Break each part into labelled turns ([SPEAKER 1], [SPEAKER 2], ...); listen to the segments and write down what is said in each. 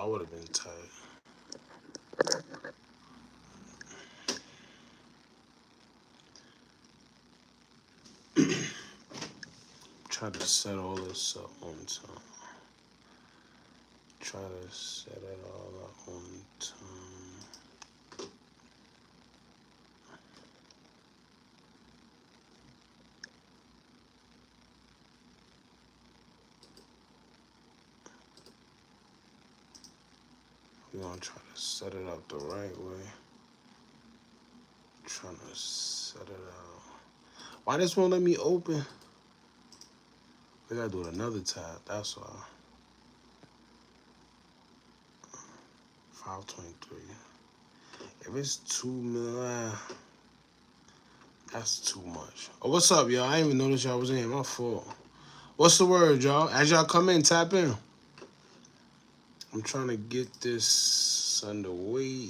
[SPEAKER 1] I would have been tight. Try to set all this up on time. Try to set it all up on time. We're gonna try to set it up the right way. Trying to set it out. Why this won't let me open? We gotta do it another tab, that's all. 523. If it's 2 million, that's too much. Oh, what's up, y'all? I didn't even notice y'all was in here. My fault. What's the word, y'all? As y'all come in, tap in. I'm trying to get this underway.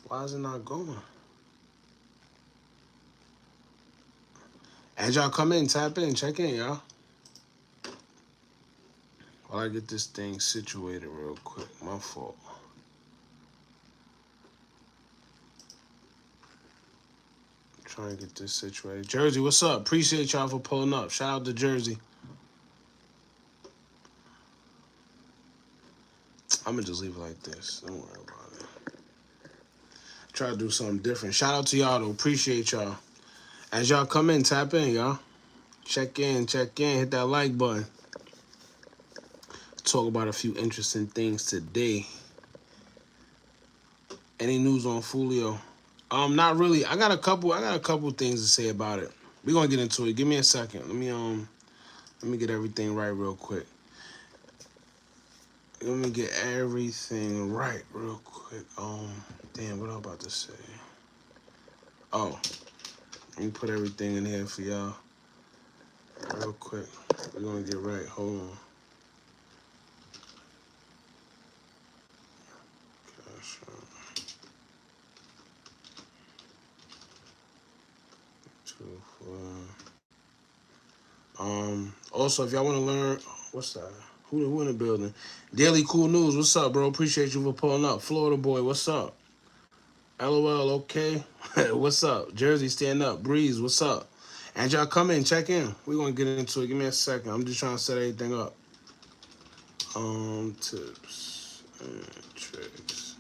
[SPEAKER 1] Why is it not going? As y'all come in, tap in, check in, y'all. While I get this thing situated real quick. My fault. Trying to get this situated. Jersey, what's up? Appreciate y'all for pulling up. Shout out to Jersey. I'm going to just leave it like this. Don't worry about it. Try to do something different. Shout out to y'all, though. Appreciate y'all. As y'all come in, tap in, y'all. Check in. Hit that like button. Talk about a few interesting things today. Any news on Fulio? Not really. I got a couple things to say about it. We're gonna get into it. Give me a second. Let me get everything right real quick. Let me get everything right real quick. Damn, what I'm about to say. Oh, let me put everything in here for y'all. Real quick. We're gonna get right. Hold on. Gosh, also, if y'all want to learn, what's that? Who in the building? Daily Cool News, what's up, bro? Appreciate you for pulling up. Florida boy, what's up? LOL, okay. What's up? Jersey, stand up. Breeze, what's up? And y'all come in, check in. We're going to get into it. Give me a second. I'm just trying to set everything up. Tips and tricks.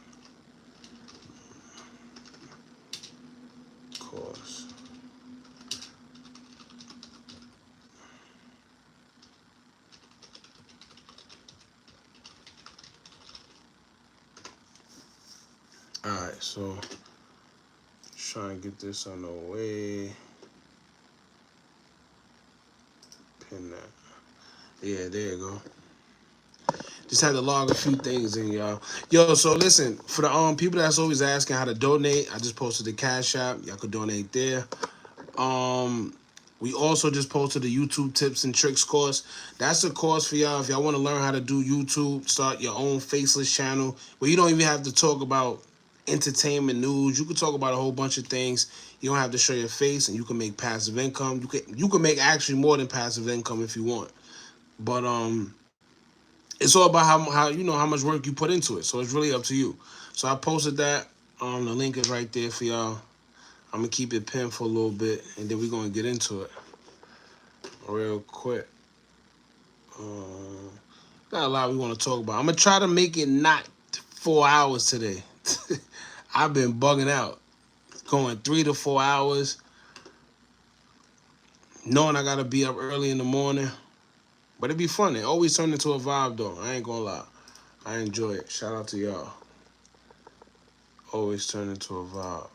[SPEAKER 1] Course. Alright, so try and get this on the way. Pin that. Yeah, there you go. Just had to log a few things in, y'all. Yo, so listen, for the people that's always asking how to donate, I just posted the Cash App. Y'all could donate there. We also just posted the YouTube tips and tricks course. That's a course for y'all if y'all want to learn how to do YouTube, start your own faceless channel where you don't even have to talk about entertainment news. You can talk about a whole bunch of things. You don't have to show your face, and you can make passive income. You can make actually more than passive income if you want. But it's all about how you know how much work you put into it. So it's really up to you. So I posted that. The link is right there for y'all. I'm gonna keep it pinned for a little bit, and then we're gonna get into it real quick. Got a lot we want to talk about. I'm gonna try to make it not 4 hours today. I've been bugging out, going 3 to 4 hours, knowing I gotta be up early in the morning. But it'd be fun. It always turned into a vibe, though. I ain't gonna lie. I enjoy it. Shout out to y'all. Always turn into a vibe.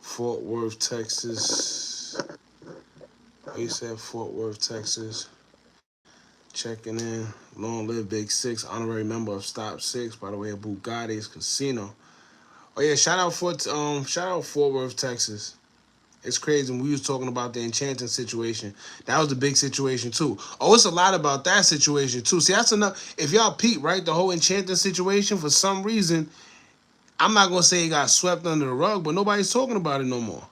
[SPEAKER 1] Fort Worth, Texas. You said Fort Worth, Texas. Checking in. Long live Big Six. Honorary member of Stop 6. By the way, of Bugatti's Casino. Oh yeah, shout out Fort Worth, Texas. It's crazy when we was talking about the enchanting situation. That was the big situation too. Oh, it's a lot about that situation too. See, that's enough. If y'all peep, right, the whole enchanting situation, for some reason, I'm not gonna say it got swept under the rug, but nobody's talking about it no more.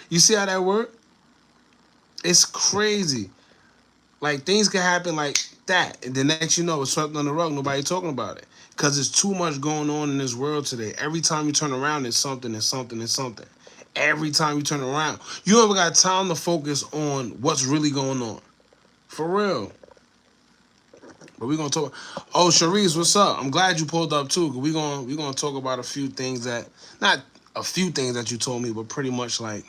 [SPEAKER 1] You see how that worked? It's crazy. Like things can happen like that, and the next you know, it's swept under the rug. Nobody talking about it because there's too much going on in this world today. Every time you turn around, there's something, there's something, there's something. Every time you turn around, you ever got time to focus on what's really going on, for real. But we gonna talk. Oh, Sharice, what's up? I'm glad you pulled up too. Cause we gonna talk about a few things that, not a few things that you told me, but pretty much like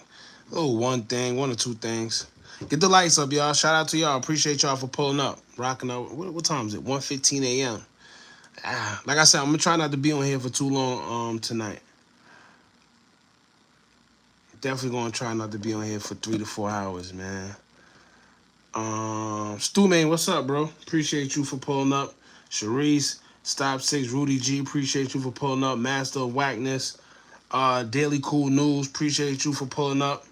[SPEAKER 1] a little one thing, one or two things. Get the lights up, y'all. Shout out to y'all. Appreciate y'all for pulling up, rocking up. What time is it? 1:15 a.m. Like I said, I'm gonna try not to be on here for too long tonight. Definitely gonna try not to be on here for 3 to 4 hours, man. Stu Man, what's up, bro? Appreciate you for pulling up. Sharice, Stop Six, Rudy G, appreciate you for pulling up. Master of Whackness, Daily Cool News, appreciate you for pulling up.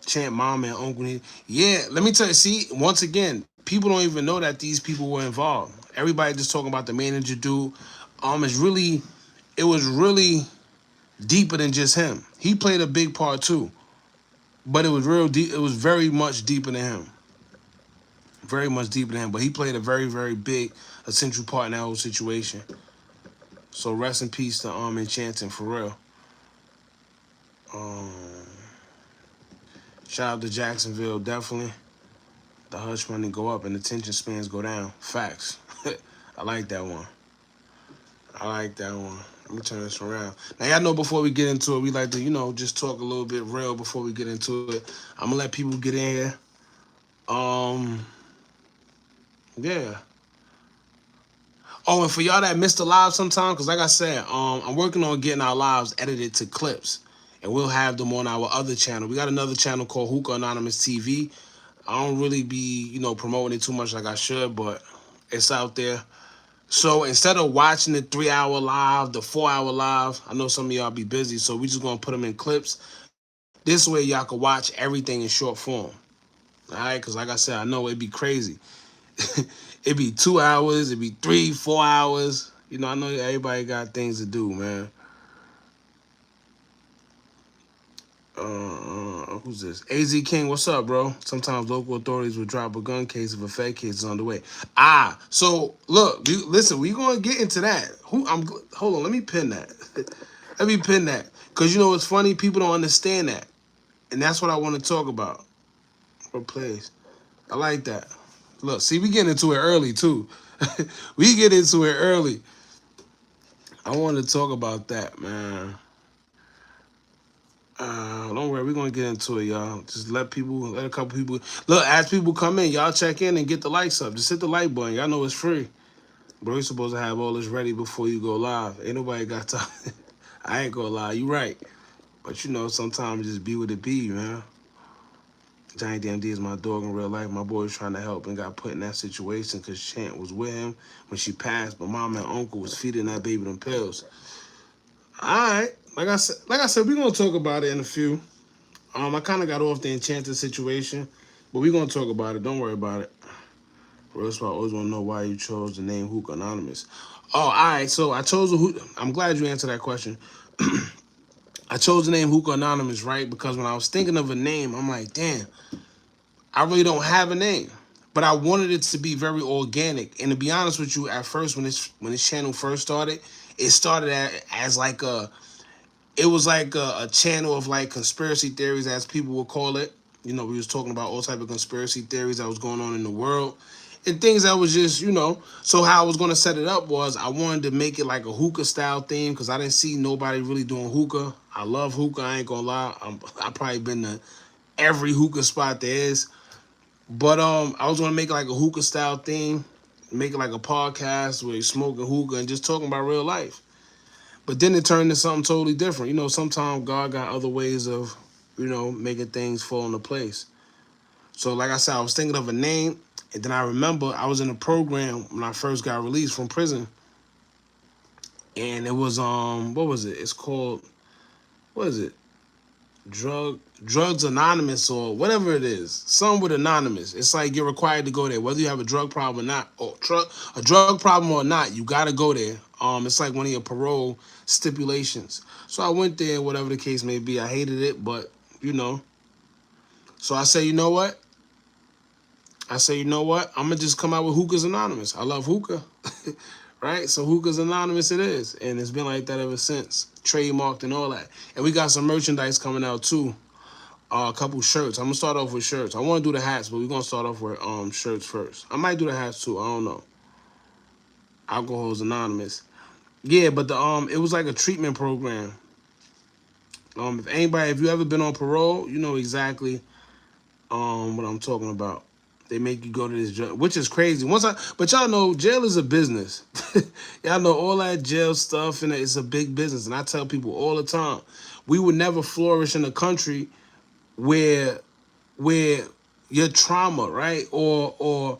[SPEAKER 1] Champ Mom and Uncle. Yeah, let me tell you, see, once again, people don't even know that these people were involved. Everybody just talking about the manager dude. It was really deeper than just him. He played a big part too, but it was real deep. It was very much deeper than him. Very much deeper than him, but he played a very, very big, essential part in that whole situation. So rest in peace to Enchanting for real. Um, Shout out to Jacksonville, definitely. The hush money go up and attention spans go down. Facts. I like that one. I like that one. Let me turn this around. Now y'all know before we get into it, we like to, just talk a little bit real before we get into it. I'm gonna let people get in here. Yeah. Oh, and for y'all that missed the live sometime, because like I said, I'm working on getting our lives edited to clips. And we'll have them on our other channel. We got another channel called Hookah Anonymous TV. I don't really be, promoting it too much like I should, but it's out there. So instead of watching the 3 hour live, the 4 hour live, I know some of y'all be busy, so we just gonna put them in clips. This way y'all can watch everything in short form. All right, because like I said, I know it'd be crazy. It'd be 2 hours, it'd be 3, 4 hours. I know everybody got things to do, man. Who's this? AZ King, what's up, bro? Sometimes local authorities will drop a gun case if a fed case is underway. So look, listen, we gonna get into that. Hold on, let me pin that. Let me pin that. Cause it's funny, people don't understand that. And that's what I want to talk about. What plays? I like that. Look, see, we get into it early too. We get into it early. I want to talk about that, man. Don't worry, we're gonna get into it, y'all. Just let a couple people look. As people come in, y'all check in and get the lights up. Just hit the like button. Y'all know it's free. Bro, you're supposed to have all this ready before you go live. Ain't nobody got time. I ain't gonna lie, you right. But sometimes just be what it be, man. Johnny DMD is my dog in real life. My boy was trying to help and got put in that situation because Chant was with him when she passed, but mom and uncle was feeding that baby them pills. All right, like I said, we're gonna talk about it in a few. I kind of got off the Enchanted situation, but we're going to talk about it. Don't worry about it. First of all, I always want to know why you chose the name Hookah Anonymous. Oh, all right. So I chose I'm glad you answered that question. I chose the name Hookah Anonymous, right? Because when I was thinking of a name, I'm like, damn, I really don't have a name. But I wanted it to be very organic. And to be honest with you, at first, when this channel first started, it started as like it was like a channel of like conspiracy theories, as people would call it. We was talking about all type of conspiracy theories that was going on in the world and things that was just, So how I was going to set it up was I wanted to make it like a hookah style theme because I didn't see nobody really doing hookah. I love hookah. I ain't going to lie. I probably been to every hookah spot there is. But I was going to make it like a hookah style theme, make it like a podcast where you're smoking hookah and just talking about real life. But then it turned into something totally different. Sometimes God got other ways of, making things fall into place. So like I said, I was thinking of a name, and then I remember I was in a program when I first got released from prison. And it was what was it? It's called, what is it? Drugs Anonymous or whatever it is. Some with Anonymous. It's like you're required to go there, whether you have a drug problem or not, or a drug problem or not. You gotta go there. It's like one of your parole stipulations. So I went there, whatever the case may be. I hated it, but So I say, you know what? I say, you know what? I'm gonna just come out with Hookah's Anonymous. I love hookah, right? So Hookah's Anonymous it is, and it's been like that ever since, trademarked and all that. And we got some merchandise coming out too. A couple shirts. I'm gonna start off with shirts. I want to do the hats, but we're gonna start off with shirts first. I might do the hats too. I don't know. Alcohol's Anonymous. Yeah, but the it was like a treatment program. If you ever been on parole, you know exactly what I'm talking about. They make you go to this jail, which is crazy. But y'all know jail is a business. Y'all know all that jail stuff, and it's a big business. And I tell people all the time, we would never flourish in a country where your trauma, right, or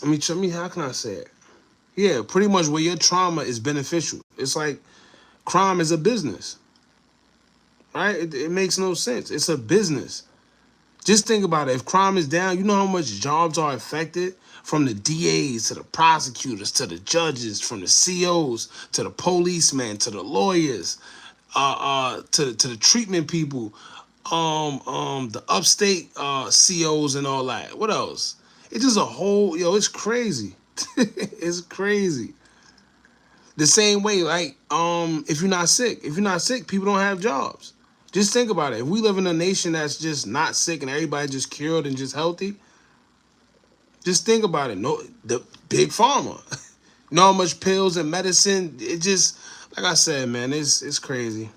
[SPEAKER 1] how can I say it? Yeah, pretty much where your trauma is beneficial. It's like crime is a business, right? It makes no sense. It's a business. Just think about it. If crime is down, you know how much jobs are affected? From the DAs to the prosecutors to the judges, from the COs to the policemen to the lawyers, to the treatment people, the upstate COs and all that. What else? It's just a whole it's crazy. It's crazy. The same way, like, if you're not sick, people don't have jobs. Just think about it. If we live in a nation that's just not sick and everybody just cured and just healthy, just think about it. No, the big pharma. You know how much pills and medicine? It just, like I said, man, it's crazy.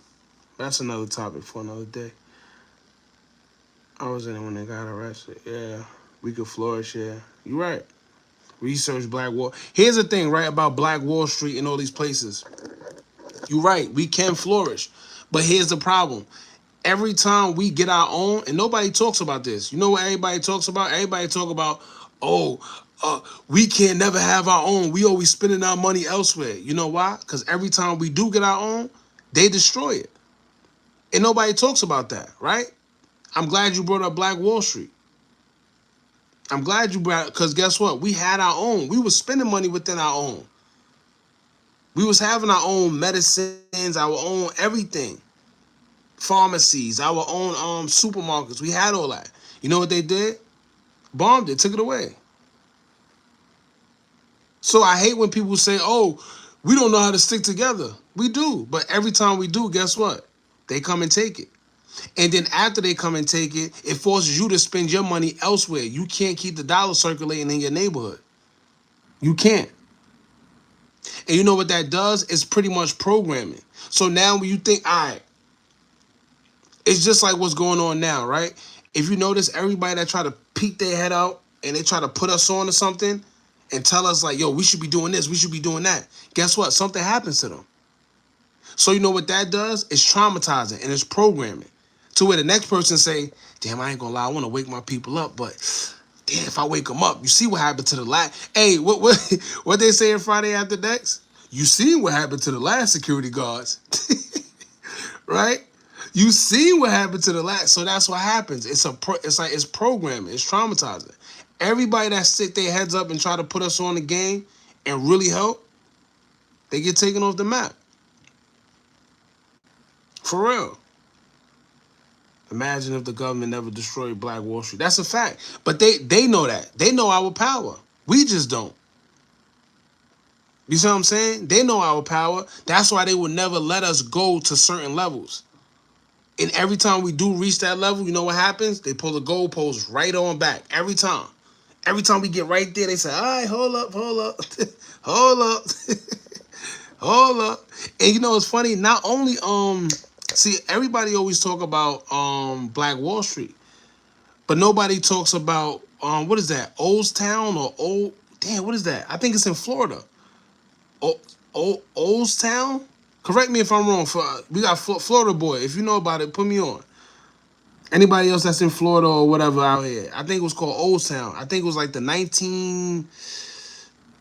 [SPEAKER 1] That's another topic for another day. I was in it when they got arrested. Yeah, we could flourish. Yeah, you're right. Research Black Wall. Here's the thing, right, about Black Wall Street and all these places. You're right. We can flourish. But here's the problem. Every time we get our own, and nobody talks about this. You know what everybody talks about? Everybody talk about, oh, we can't never have our own. We always spending our money elsewhere. You know why? Because every time we do get our own, they destroy it. And nobody talks about that, right? I'm glad you brought up Black Wall Street. I'm glad you brought, because guess what? We had our own. We was spending money within our own. We was having our own medicines, our own everything. Pharmacies, our own supermarkets. We had all that. You know what they did? Bombed it, took it away. So I hate when people say, oh, we don't know how to stick together. We do. But every time we do, guess what? They come and take it. And then after they come and take it, it forces you to spend your money elsewhere. You can't keep the dollar circulating in your neighborhood. You can't. And you know what that does? It's pretty much programming. So now when you think, all right, it's just like what's going on now, right? If you notice, everybody that try to peek their head out and they try to put us on to something and tell us like, yo, we should be doing this, we should be doing that. Guess what? Something happens to them. So you know what that does? It's traumatizing and it's programming. To where the next person say, damn, I ain't gonna lie, I wanna wake my people up, but damn, if I wake them up, you see what happened to the last, hey, what they say in Friday After Next? You see what happened to the last security guards, right? You see what happened to the last, so that's what happens. It's programming, it's traumatizing. Everybody that stick their heads up and try to put us on the game and really help, they get taken off the map. For real. Imagine if the government never destroyed Black Wall Street. That's a fact. But they know that. They know our power. We just don't. You see what I'm saying? They know our power. That's why they will never let us go to certain levels. And every time we do reach that level, you know what happens? They pull the goalpost right on back. Every time. Every time we get right there, they say, all right, hold up, hold up, hold up, hold up. And you know, it's funny, not only, see, everybody always talk about Black Wall Street, but nobody talks about, what is that, Oldstown or what is that? I think it's in Florida. Oldstown? Correct me if I'm wrong. We got Florida boy. If you know about it, put me on. Anybody else that's in Florida or whatever out here. I think it was called Oldstown. I think it was like the 19...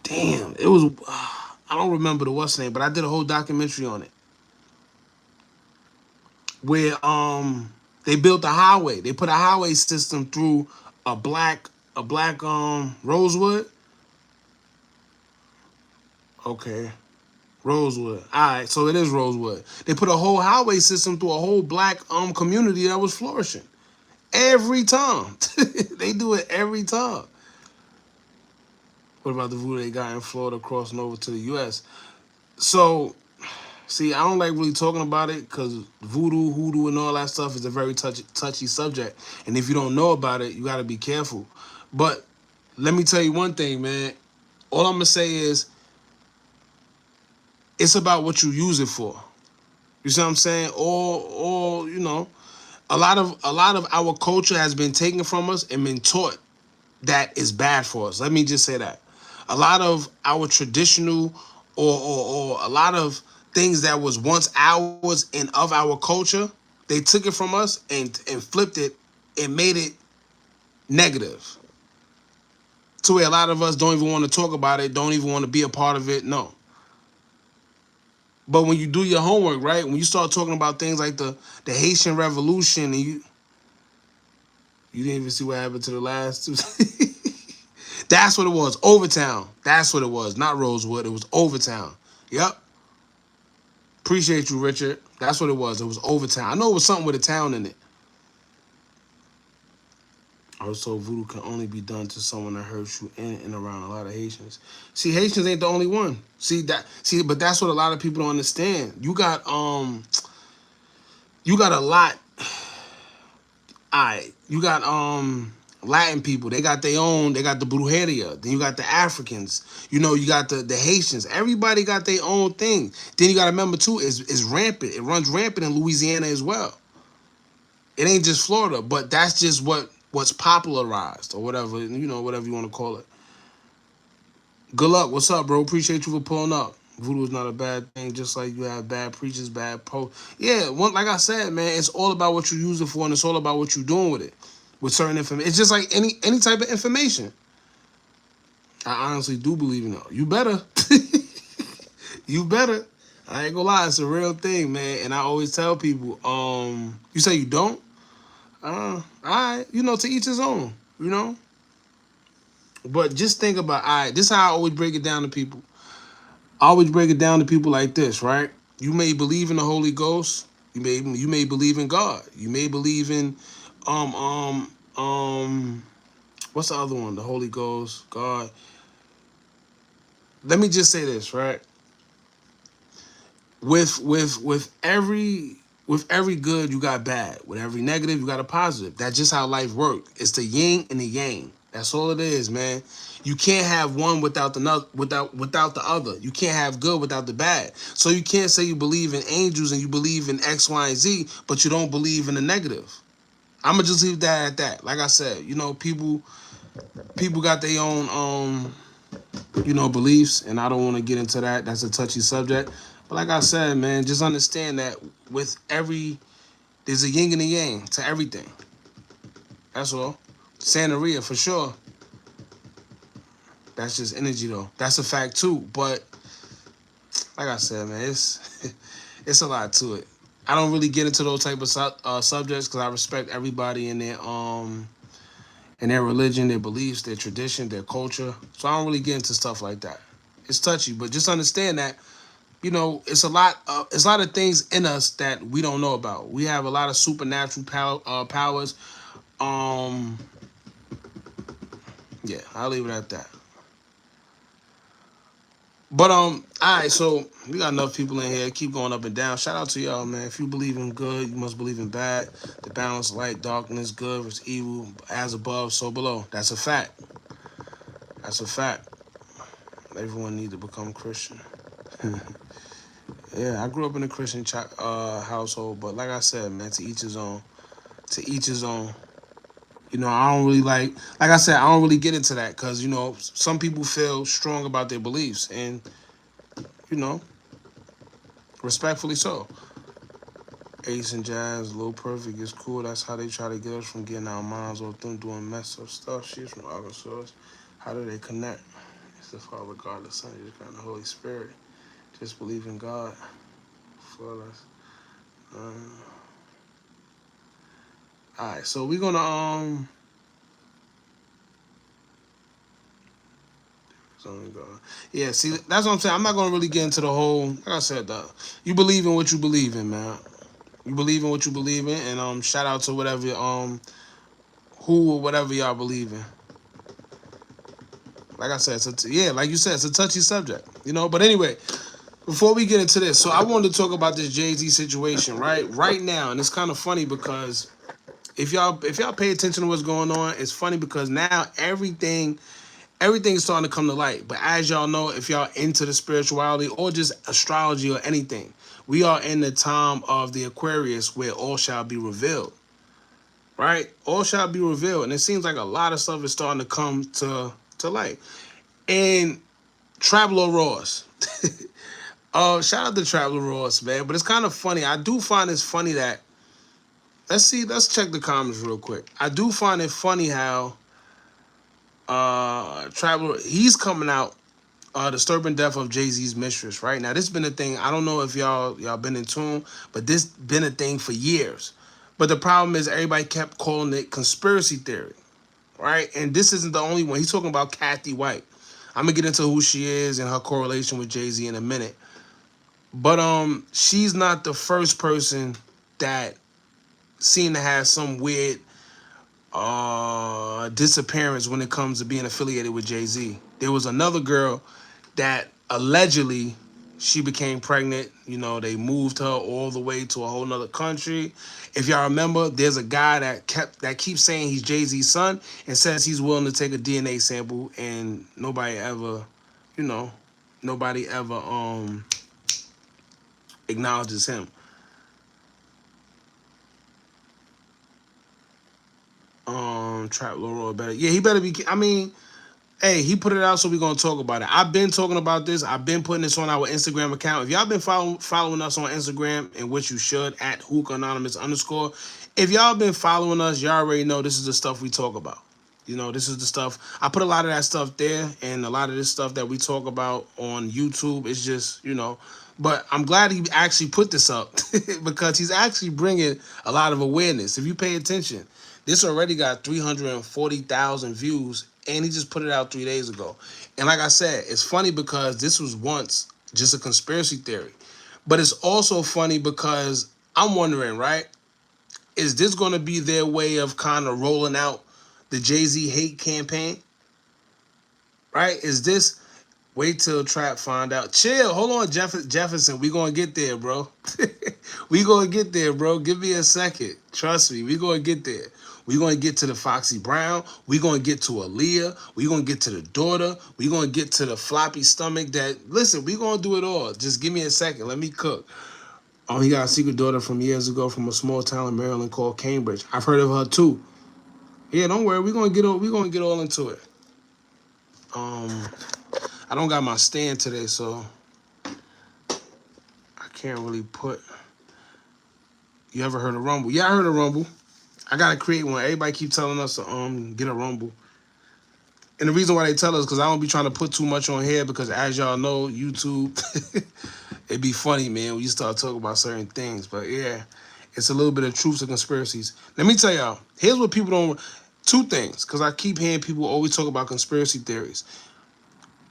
[SPEAKER 1] Damn, it was... I don't remember the what's name, but I did a whole documentary on it. Where they built a highway. They put a highway system through a black Rosewood. Okay. Rosewood. All right, so it is Rosewood. They put a whole highway system through a whole black community that was flourishing. Every time. They do it every time. What about the voodoo they got in Florida crossing over to the U.S.? So, see, I don't like really talking about it because voodoo, hoodoo, and all that stuff is a very touchy subject. And if you don't know about it, you got to be careful. But let me tell you one thing, man. All I'm gonna say is it's about what you use it for. You see what I'm saying? Or a lot of our culture has been taken from us and been taught that is bad for us. Let me just say that. A lot of our traditional or a lot of things that was once ours and of our culture, they took it from us and flipped it and made it negative. To where a lot of us don't even want to talk about it, don't even want to be a part of it. No. But when you do your homework, right? When you start talking about things like the Haitian Revolution, and you didn't even see what happened to the last two. That's what it was. Overtown. That's what it was. Not Rosewood. It was Overtown. Yep. Appreciate you, Richard. That's what it was. It was Overtown. I know it was something with a town in it. Also, voodoo can only be done to someone that hurts you in and around a lot of Haitians. See, Haitians ain't the only one. But that's what a lot of people don't understand. You got a lot. You got Latin people. They got their own. They got the Brujeria. Then you got the Africans. You got the Haitians. Everybody got their own thing. Then you got to remember too, is rampant. It runs rampant in Louisiana as well. It ain't just Florida, but that's just what's popularized or whatever, whatever you want to call it. Good luck. What's up, bro? Appreciate you for pulling up. Voodoo is not a bad thing, just like you have bad preachers, bad Yeah, like I said, man, it's all about what you use it for, and it's all about what you're doing with it, with certain information. It's just like any type of information. I honestly do believe in it. You better. You better. I ain't gonna lie, it's a real thing, man. And I always tell people, you say you don't? Alright, to each his own. But just think about, this is how I always break it down to people. I always break it down to people like this, right? You may believe in the Holy Ghost. You may believe in God. You may believe in um um um what's the other one? The Holy Ghost, God. Let me just say this, right? With every good you got bad. With every negative you got a positive. That's just how life works. It's the yin and the yang. That's all it is, man. You can't have one without the without the other. You can't have good without the bad. So you can't say you believe in angels and you believe in X, Y, and Z, but you don't believe in the negative. I'm gonna just leave that at that. Like I said, people got their own beliefs, and I don't want to get into that. That's a touchy subject. But like I said, man, just understand that there's a yin and a yang to everything. That's all. Santeria for sure. That's just energy though. That's a fact too. But like I said, man, it's it's a lot to it. I don't really get into those type of subjects because I respect everybody in their religion, their beliefs, their tradition, their culture. So I don't really get into stuff like that. It's touchy, but just understand that it's a lot. It's a lot of things in us that we don't know about. We have a lot of supernatural powers. Um, yeah, I'll leave it at that. But all right. So we got enough people in here. Keep going up and down. Shout out to y'all, man. If you believe in good, you must believe in bad. The balance, light, darkness, good versus evil, as above, so below. That's a fact. That's a fact. Everyone needs to become Christian. Yeah, I grew up in a Christian household, but like I said, man, to each his own. To each his own. I don't really like I said, I don't really get into that because, some people feel strong about their beliefs and, you know, respectfully so. Ace and Jazz, Low Perfect is cool. That's how they try to get us from getting our minds off them doing messed up stuff. She's from Arkansas. How do they connect? It's the Father, God, the Son, Jesus Christ, and the Holy Spirit. Just believe in God. Flawless. Alright, so we're gonna yeah, see, that's what I'm saying. I'm not gonna really get into the whole. Like I said, you believe in what you believe in, man. You believe in what you believe in, and shout out to who or whatever y'all believe in. Like I said, yeah, like you said, it's a touchy subject, you know. But anyway, before we get into this, so I wanted to talk about this Jay-Z situation, right now, and it's kind of funny because if y'all pay attention to what's going on, it's funny because now everything's starting to come to light. But as y'all know, if y'all into the spirituality or just astrology or anything, we are in the time of the Aquarius where all shall be revealed. Right? All shall be revealed. And it seems like a lot of stuff is starting to come to light. And Traveler Ross. Shout out to Traveler Ross, man. But it's kind of funny. I do find it's funny that let's check the comments real quick. I do find it funny how Traveler, he's coming out disturbing death of Jay-Z's mistress. Right now, this has been a thing. I don't know if y'all been in tune, but this been a thing for years. But the problem is everybody kept calling it conspiracy theory, right? And this isn't the only one. He's talking about Kathy White. I'm gonna get into who she is and her correlation with Jay-Z in a minute. But she's not the first person that seemed to have some weird disappearance when it comes to being affiliated with Jay-Z. There was another girl that allegedly she became pregnant. You know, they moved her all the way to a whole nother country. If y'all remember, there's a guy that keeps saying he's Jay-Z's son and says he's willing to take a DNA sample, and nobody ever acknowledges him. Trap Loro better. Yeah, he better be. I mean, hey, he put it out, so we're gonna talk about it. I've been talking about this. I've been putting this on our Instagram account. If y'all been following us on Instagram, in which you should, at Hookah Anonymous _. If y'all been following us, y'all already know this is the stuff we talk about. You know, this is the stuff. I put a lot of that stuff there, and a lot of this stuff that we talk about on YouTube is just, you know. But I'm glad he actually put this up because he's actually bringing a lot of awareness. If you pay attention, this already got 340,000 views, and he just put it out 3 days ago. And like I said, it's funny because this was once just a conspiracy theory. But it's also funny because I'm wondering, right? Is this going to be their way of kind of rolling out the Jay-Z hate campaign? Right? Is this... Wait till Trap find out. Chill. Hold on, Jefferson. We gonna get there, bro. We gonna get there, bro. Give me a second. Trust me. We gonna get there. We gonna get to the Foxy Brown. We gonna get to Aaliyah. We gonna get to the daughter. We gonna get to the floppy stomach that... Listen, we gonna do it all. Just give me a second. Let me cook. Oh, he got a secret daughter from years ago from a small town in Maryland called Cambridge. I've heard of her too. Yeah, don't worry. We gonna get all into it. I don't got my stand today, so I can't really put... You ever heard of Rumble? Yeah, I heard of Rumble. I gotta create one. Everybody keep telling us to get a Rumble. And the reason why they tell us, because I don't be trying to put too much on here, because as y'all know, YouTube, it be funny, man, when you start talking about certain things. But yeah, it's a little bit of truths and conspiracies. Let me tell y'all, here's what people don't... Two things, because I keep hearing people always talk about conspiracy theories.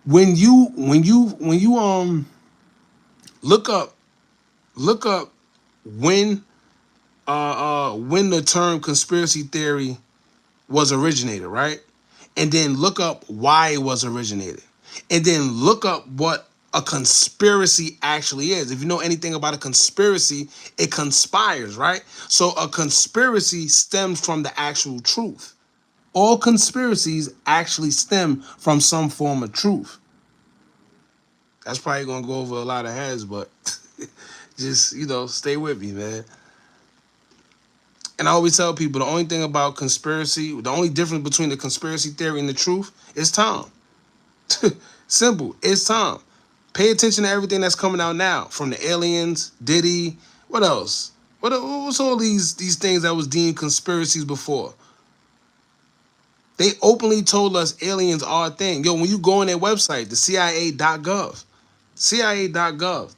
[SPEAKER 1] When you look up when the term conspiracy theory was originated, right? And then look up why it was originated. And then look up what a conspiracy actually is. If you know anything about a conspiracy, it conspires, right? So a conspiracy stems from the actual truth. All conspiracies actually stem from some form of truth. That's probably going to go over a lot of heads, but just, you know, stay with me, man. And I always tell people the only thing about conspiracy, the only difference between the conspiracy theory and the truth is time. Simple. It's time. Pay attention to everything that's coming out now. From the aliens, Diddy, what else? What's all these things that was deemed conspiracies before? They openly told us aliens are a thing. Yo, when you go on their website, the CIA.gov,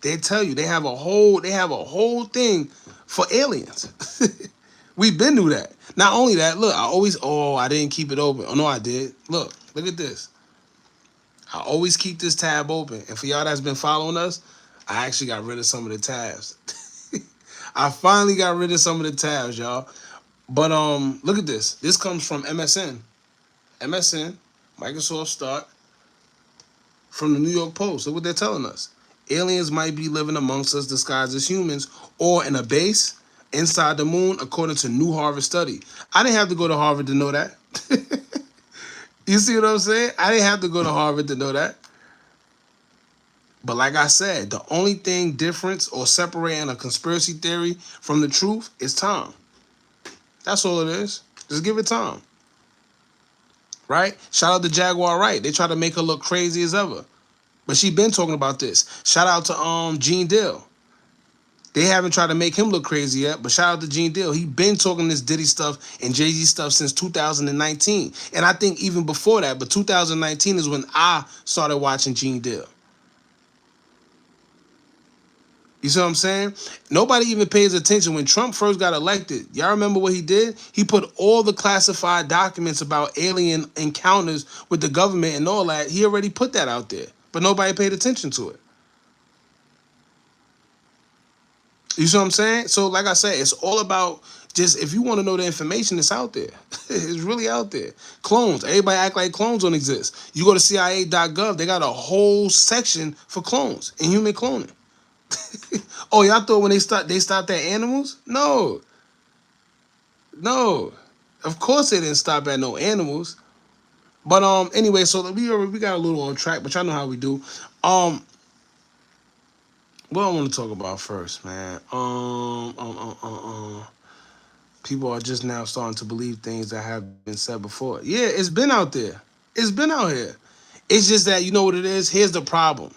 [SPEAKER 1] they tell you they have a whole thing for aliens. We've been through that. Not only that, look, I didn't keep it open. Oh no, I did. Look at this. I always keep this tab open. And for y'all that's been following us, I actually got rid of some of the tabs. I finally got rid of some of the tabs, y'all. But look at this. This comes from MSN. MSN, Microsoft Start, from the New York Post. Look what they're telling us. Aliens might be living amongst us disguised as humans or in a base inside the moon, according to new Harvard study. I didn't have to go to Harvard to know that. You see what I'm saying? I didn't have to go to Harvard to know that. But like I said, the only thing difference or separating a conspiracy theory from the truth is time. That's all it is. Just give it time. Right? Shout out to Jaguar Wright. They try to make her look crazy as ever. But she been talking about this. Shout out to Gene Dill. They haven't tried to make him look crazy yet, but shout out to Gene Dill. He been talking this Diddy stuff and Jay-Z stuff since 2019. And I think even before that, but 2019 is when I started watching Gene Dill. You see what I'm saying? Nobody even pays attention. When Trump first got elected, y'all remember what he did? He put all the classified documents about alien encounters with the government and all that. He already put that out there, but nobody paid attention to it. You see what I'm saying? So like I said, it's all about just, if you want to know the information, it's out there. It's really out there. Clones. Everybody act like clones don't exist. You go to CIA.gov, they got a whole section for clones and human cloning. Oh, y'all thought when they stopped at animals? No. No. Of course they didn't stop at no animals. But anyway, so we got a little on track, but y'all know how we do. What I want to talk about first, man. People are just now starting to believe things that have been said before. Yeah, it's been out there. It's been out here. It's just that, you know what it is? Here's the problem.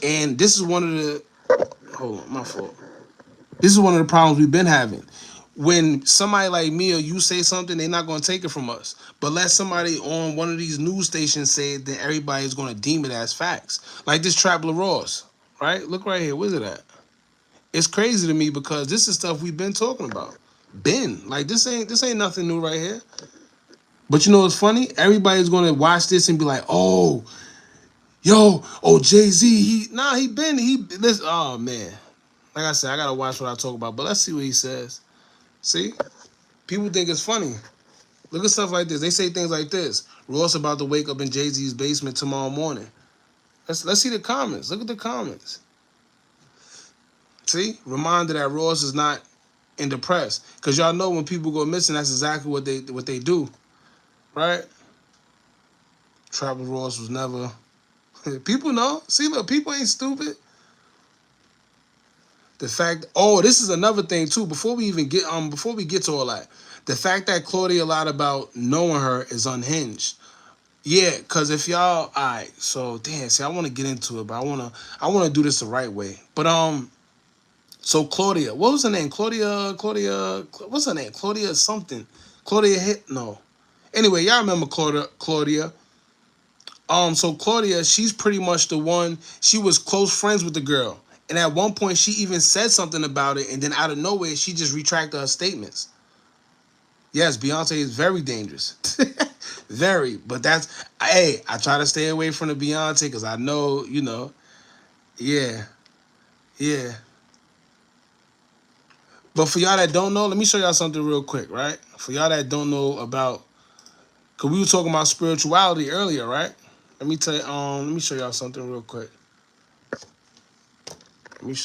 [SPEAKER 1] And this is one of the... Hold on, my fault. This is one of the problems we've been having. When somebody like me or you say something, they're not going to take it from us. But let somebody on one of these news stations say it, then everybody's going to deem it as facts. Like this Trap Ross, right? Look right here. Where's it at? It's crazy to me because this is stuff we've been talking about. Like this ain't nothing new right here. But you know what's funny? Everybody's going to watch this and be like, oh, Jay-Z, listen, oh man. Like I said, I gotta watch what I talk about, but let's see what he says. See? People think it's funny. Look at stuff like this. They say things like this. Ross about to wake up in Jay-Z's basement tomorrow morning. Let's see the comments. Look at the comments. See? Reminder that Ross is not in the press. Because y'all know when people go missing, that's exactly what they do. Right? Trapper Ross was never... People know. See, look, people ain't stupid. The fact, this is another thing too. Before we get to all that, the fact that Claudia lied about knowing her is unhinged. Yeah, cause if y'all, all right, so damn, see, I want to get into it, but I wanna do this the right way. But so Claudia, what was her name? Claudia, what's her name? Claudia something. No. Anyway, y'all remember Claudia. So Claudia, she's pretty much the one. She was close friends with the girl. And at one point, she even said something about it, and then out of nowhere, she just retracted her statements. Yes, Beyonce is very dangerous. Very. But I try to stay away from the Beyonce because I know, yeah. But for y'all that don't know, let me show y'all something real quick, right? For y'all that don't know about, because we were talking about spirituality earlier, right? Let me show y'all something real quick. We was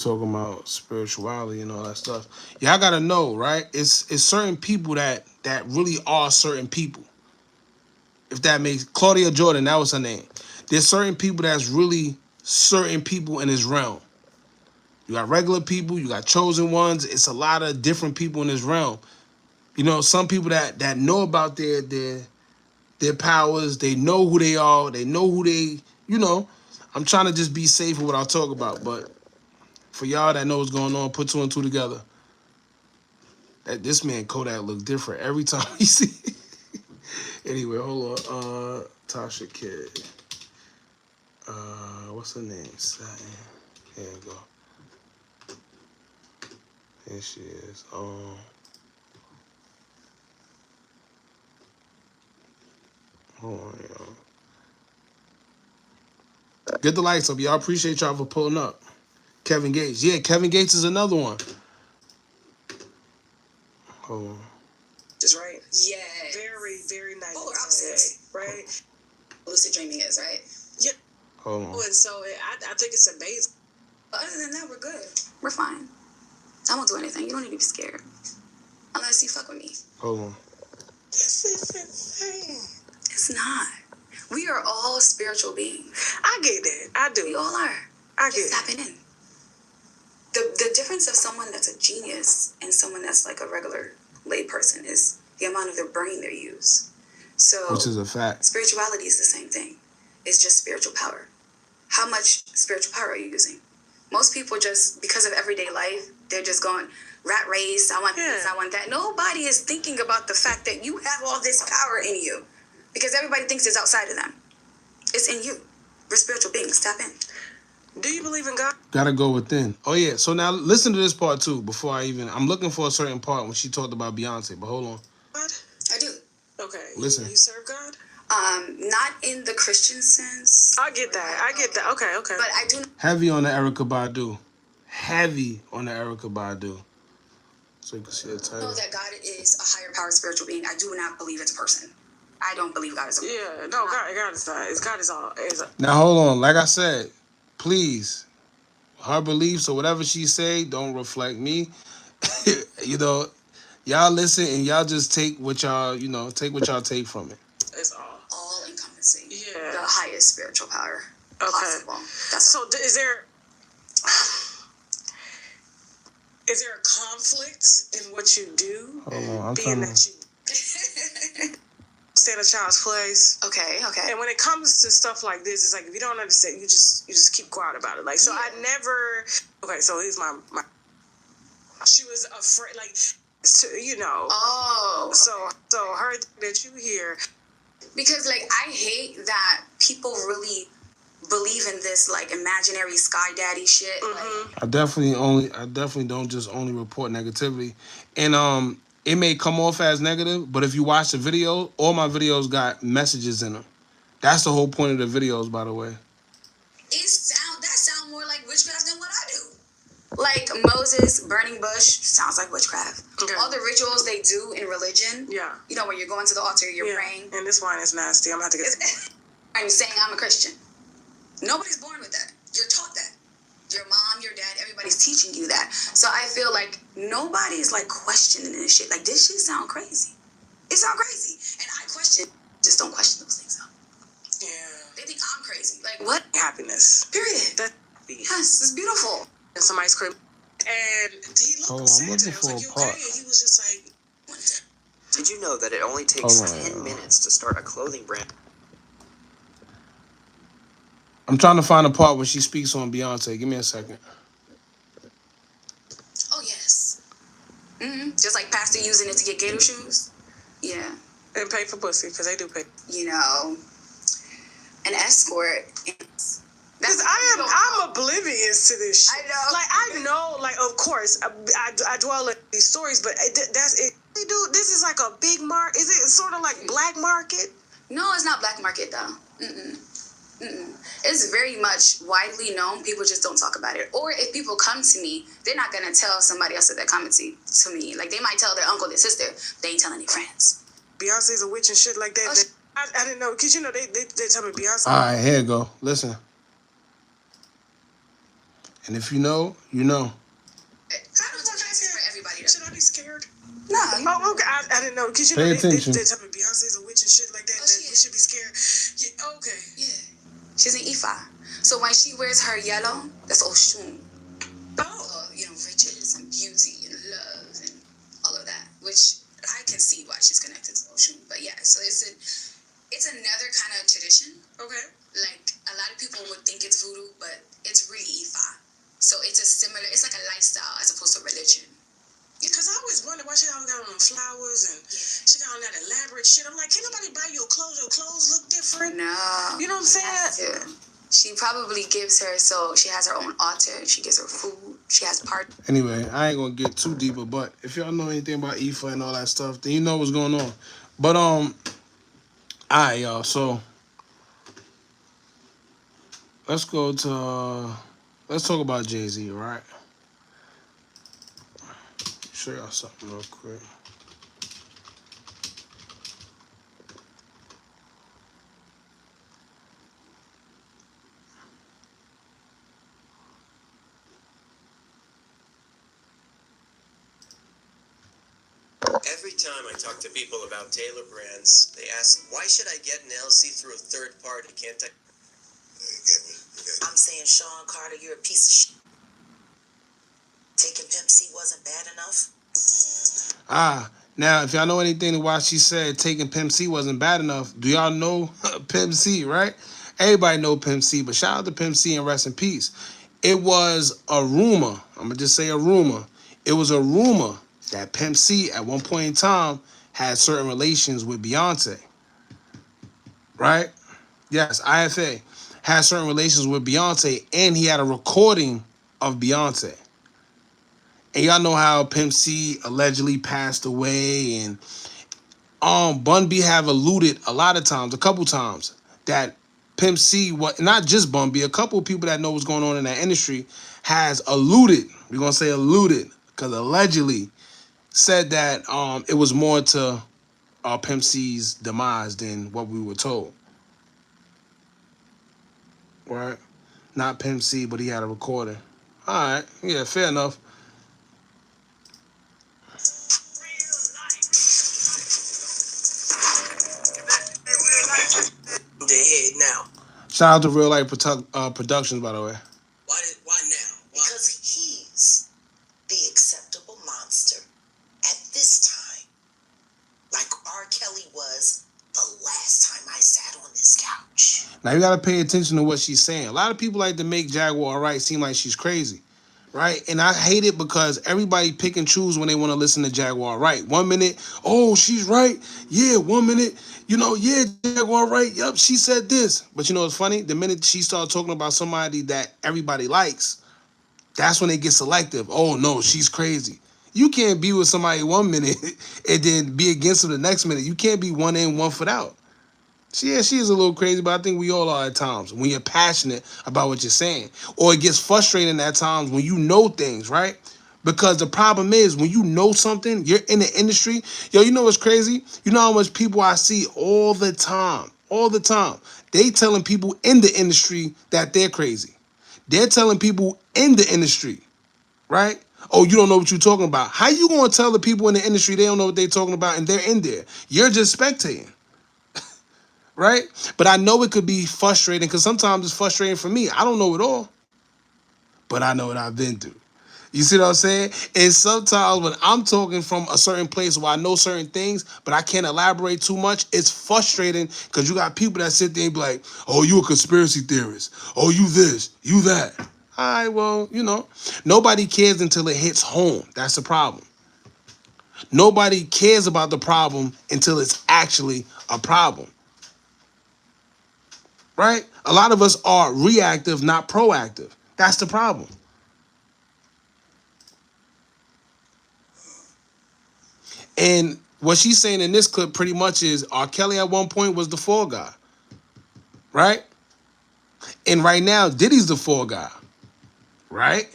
[SPEAKER 1] talking about spirituality and all that stuff. Y'all gotta know, right? It's certain people that really are certain people. If that makes... Claudia Jordan, that was her name. There's certain people that's really certain people in this realm. You got regular people, you got chosen ones. It's a lot of different people in this realm. Some people that know about their powers, they know who they are, they know who they, I'm trying to just be safe with what I talk about, but for y'all that know what's going on, put two and two together. This man Kodak look different every time we see it. Anyway, hold on. Tasha Kidd. What's her name? Satin. Here you go. Here she is. Hold on, y'all. Get the lights up, y'all. Appreciate y'all for pulling up. Kevin Gates. Yeah, Kevin Gates is another one.
[SPEAKER 2] right? Yeah. Very, very nice. Polar opposites, right? Lucid dreaming is, right? Yeah.
[SPEAKER 1] Hold on.
[SPEAKER 2] And so I think it's amazing. But other than that, we're good. We're fine. I won't do anything. You don't need to be scared. Unless you fuck with me.
[SPEAKER 1] Hold on.
[SPEAKER 2] This is insane. It's not. We are all spiritual beings. I get that. I do. We all are. I get it. Tapping in. The difference of someone that's a genius and someone that's like a regular lay person is the amount of their brain they use. So,
[SPEAKER 1] which is a fact.
[SPEAKER 2] Spirituality is the same thing. It's just spiritual power. How much spiritual power are you using? Most people just, because of everyday life, they're just going, rat race, I want this, I want that. Nobody is thinking about the fact that you have all this power in you. Because everybody thinks it's outside of them. It's in you. We're spiritual beings. Tap in. Do you believe in God?
[SPEAKER 1] Gotta go within. Oh, yeah. So now listen to this part, too, before I'm looking for a certain part when she talked about Beyonce, but hold on.
[SPEAKER 2] What? I do. Okay.
[SPEAKER 1] Listen.
[SPEAKER 2] You serve God? Not in the Christian sense. I get that. Okay. But I do.
[SPEAKER 1] Heavy on the Erykah Badu. Heavy on the Erykah Badu. So you can see the title.
[SPEAKER 2] I know that God is a higher power spiritual being. I do not believe it's a person. I don't believe God is a person. Yeah, no, God is not. God is all.
[SPEAKER 1] Now, hold on. Like I said, please, her beliefs or whatever she say don't reflect me. You know, y'all listen and y'all just take what y'all, take from it.
[SPEAKER 2] It's all encompassing. Yeah. The highest spiritual power possible. So is there a conflict in what you do?
[SPEAKER 1] Hold on, I'm
[SPEAKER 2] being that you stand a child's place. Okay. And when it comes to stuff like this, it's like if you don't understand, you just keep quiet about it. Like, so I never. Okay, so here's my. She was afraid, like, Oh. So her that you hear. Because like I hate that people really believe in this like imaginary sky daddy shit. Mm-hmm.
[SPEAKER 1] I definitely don't just only report negativity, and it may come off as negative, but if you watch the video, all my videos got messages in them. That's the whole point of the videos, by the way.
[SPEAKER 2] That sound more like witchcraft than what I do. Like Moses, burning bush, sounds like witchcraft. Okay. All the rituals they do in religion. Yeah. You know, when you're going to the altar, you're praying. And this wine is nasty. I'm going to have to get I'm saying I'm a Christian. Nobody's born with that. You're taught that. Your mom, your dad, everybody's teaching you that. So I feel like nobody's like questioning this shit. Like, this shit sound crazy. It sound crazy. And I just don't question those things though. Yeah. They think I'm crazy. Like, what? Happiness. Period. Yes, it's beautiful. And somebody's crib. And he looked sad. I was like, you okay? And he was just like,
[SPEAKER 3] did you know that it only takes 10 minutes to start a clothing brand?
[SPEAKER 1] I'm trying to find a part where she speaks on Beyonce. Give me a second.
[SPEAKER 2] Oh, yes. Mm-hmm. Just like Pastor using it to get gator shoes. Yeah. And pay for pussy, because they do pay. You know, an escort. Because I'm oblivious to this shit. I know. Like, I know, like, of course, I dwell in these stories, but that's it. Dude, this is like a big market. Is it sort of like black market? No, it's not black market, though. It's very much widely known. People just don't talk about it. Or if people come to me, they're not going to tell somebody else that they're coming to me. Like, they might tell their uncle, their sister. They ain't telling their friends. Beyonce's a witch and shit like that. Oh, I didn't know. Because, you know, they tell me Beyonce.
[SPEAKER 1] All right, here you go. Listen. And if you know, you know.
[SPEAKER 2] I don't talk for everybody. Should I be scared? No. Oh, okay. I didn't know. Because, you know, they tell me Beyonce's a witch and shit like that. Oh, that we should be scared. Yeah, okay. Yeah. She's an Ifa. So when she wears her yellow, that's Oshun. Oh. You know, riches and beauty and love and all of that. Which I can see why she's connected to Oshun. But yeah, so it's another kind of tradition. Okay. Like, a lot of people would think it's voodoo, but it's really Ifa. So it's like a lifestyle as opposed to religion. Because I always wonder why she always got on flowers and she got on that elaborate shit. I'm like, can nobody buy your clothes? Your clothes look different. No. You know what I'm saying? She probably gives her, so she has her own altar. She gives her food. She has parties.
[SPEAKER 1] Anyway, I ain't going to get too deeper, but if y'all know anything about Ifa and all that stuff, then you know what's going on. But, all right, y'all. So, let's go to, let's talk about Jay-Z, right? Show y'all something real quick.
[SPEAKER 3] Every time I talk to people about Taylor brands, they ask, why should I get an LC through a third party? Can't I?
[SPEAKER 2] I'm saying, Sean Carter, you're a piece of shit. Taking Pimp C wasn't bad enough.
[SPEAKER 1] Now, if y'all know anything to why she said taking Pimp C wasn't bad enough, do y'all know Pimp C, right? Everybody know Pimp C, but shout out to Pimp C and rest in peace. It was a rumor. I'm going to just say a rumor. It was a rumor that Pimp C at one point in time had certain relations with Beyonce. Right? Yes, IFA had certain relations with Beyonce, and he had a recording of Beyonce. And y'all know how Pimp C allegedly passed away, and Bun B have alluded a lot of times, a couple times, that Pimp C, not just Bun B, a couple of people that know what's going on in that industry has alluded, we're going to say alluded, because allegedly said that it was more to Pimp C's demise than what we were told. Right? Not Pimp C, but he had a recording. All right. Yeah, fair enough.
[SPEAKER 2] Head now.
[SPEAKER 1] Shout out to Real Life Productions, by the way.
[SPEAKER 2] Why now? Because he's the acceptable monster at this time. Like R. Kelly was the last time I sat on this couch.
[SPEAKER 1] Now, you got to pay attention to what she's saying. A lot of people like to make Jaguar Wright seem like she's crazy, right? And I hate it because everybody pick and choose when they want to listen to Jaguar Wright. 1 minute, oh, she's right. Yeah, 1 minute, yeah, Jaguar Wright, yep, she said this. But you know what's funny? The minute she starts talking about somebody that everybody likes, that's when they get selective. Oh, no, she's crazy. You can't be with somebody 1 minute and then be against them the next minute. You can't be one in, one foot out. She is a little crazy, but I think we all are at times when you're passionate about what you're saying. Or it gets frustrating at times when you know things, right? Because the problem is when you know something, you're in the industry. Yo, you know what's crazy? You know how much people I see all the time. They telling people in the industry that they're crazy. They're telling people in the industry, right? Oh, you don't know what you're talking about. How you going to tell the people in the industry they don't know what they're talking about and they're in there? You're just spectating. Right? But I know it could be frustrating because sometimes it's frustrating for me. I don't know it all, but I know what I've been through. You see what I'm saying? And sometimes when I'm talking from a certain place where I know certain things, but I can't elaborate too much, it's frustrating because you got people that sit there and be like, oh, you a conspiracy theorist. Oh, you this, you that. All right, well, nobody cares until it hits home. That's the problem. Nobody cares about the problem until it's actually a problem. Right? A lot of us are reactive, not proactive. That's the problem. And what she's saying in this clip pretty much is R. Kelly at one point was the fall guy. Right? And right now, Diddy's the fall guy. Right?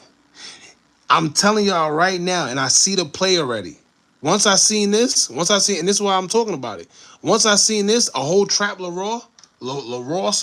[SPEAKER 1] I'm telling y'all right now, and I see the play already. And this is why I'm talking about it. Once I seen this, a whole trap LaRoss,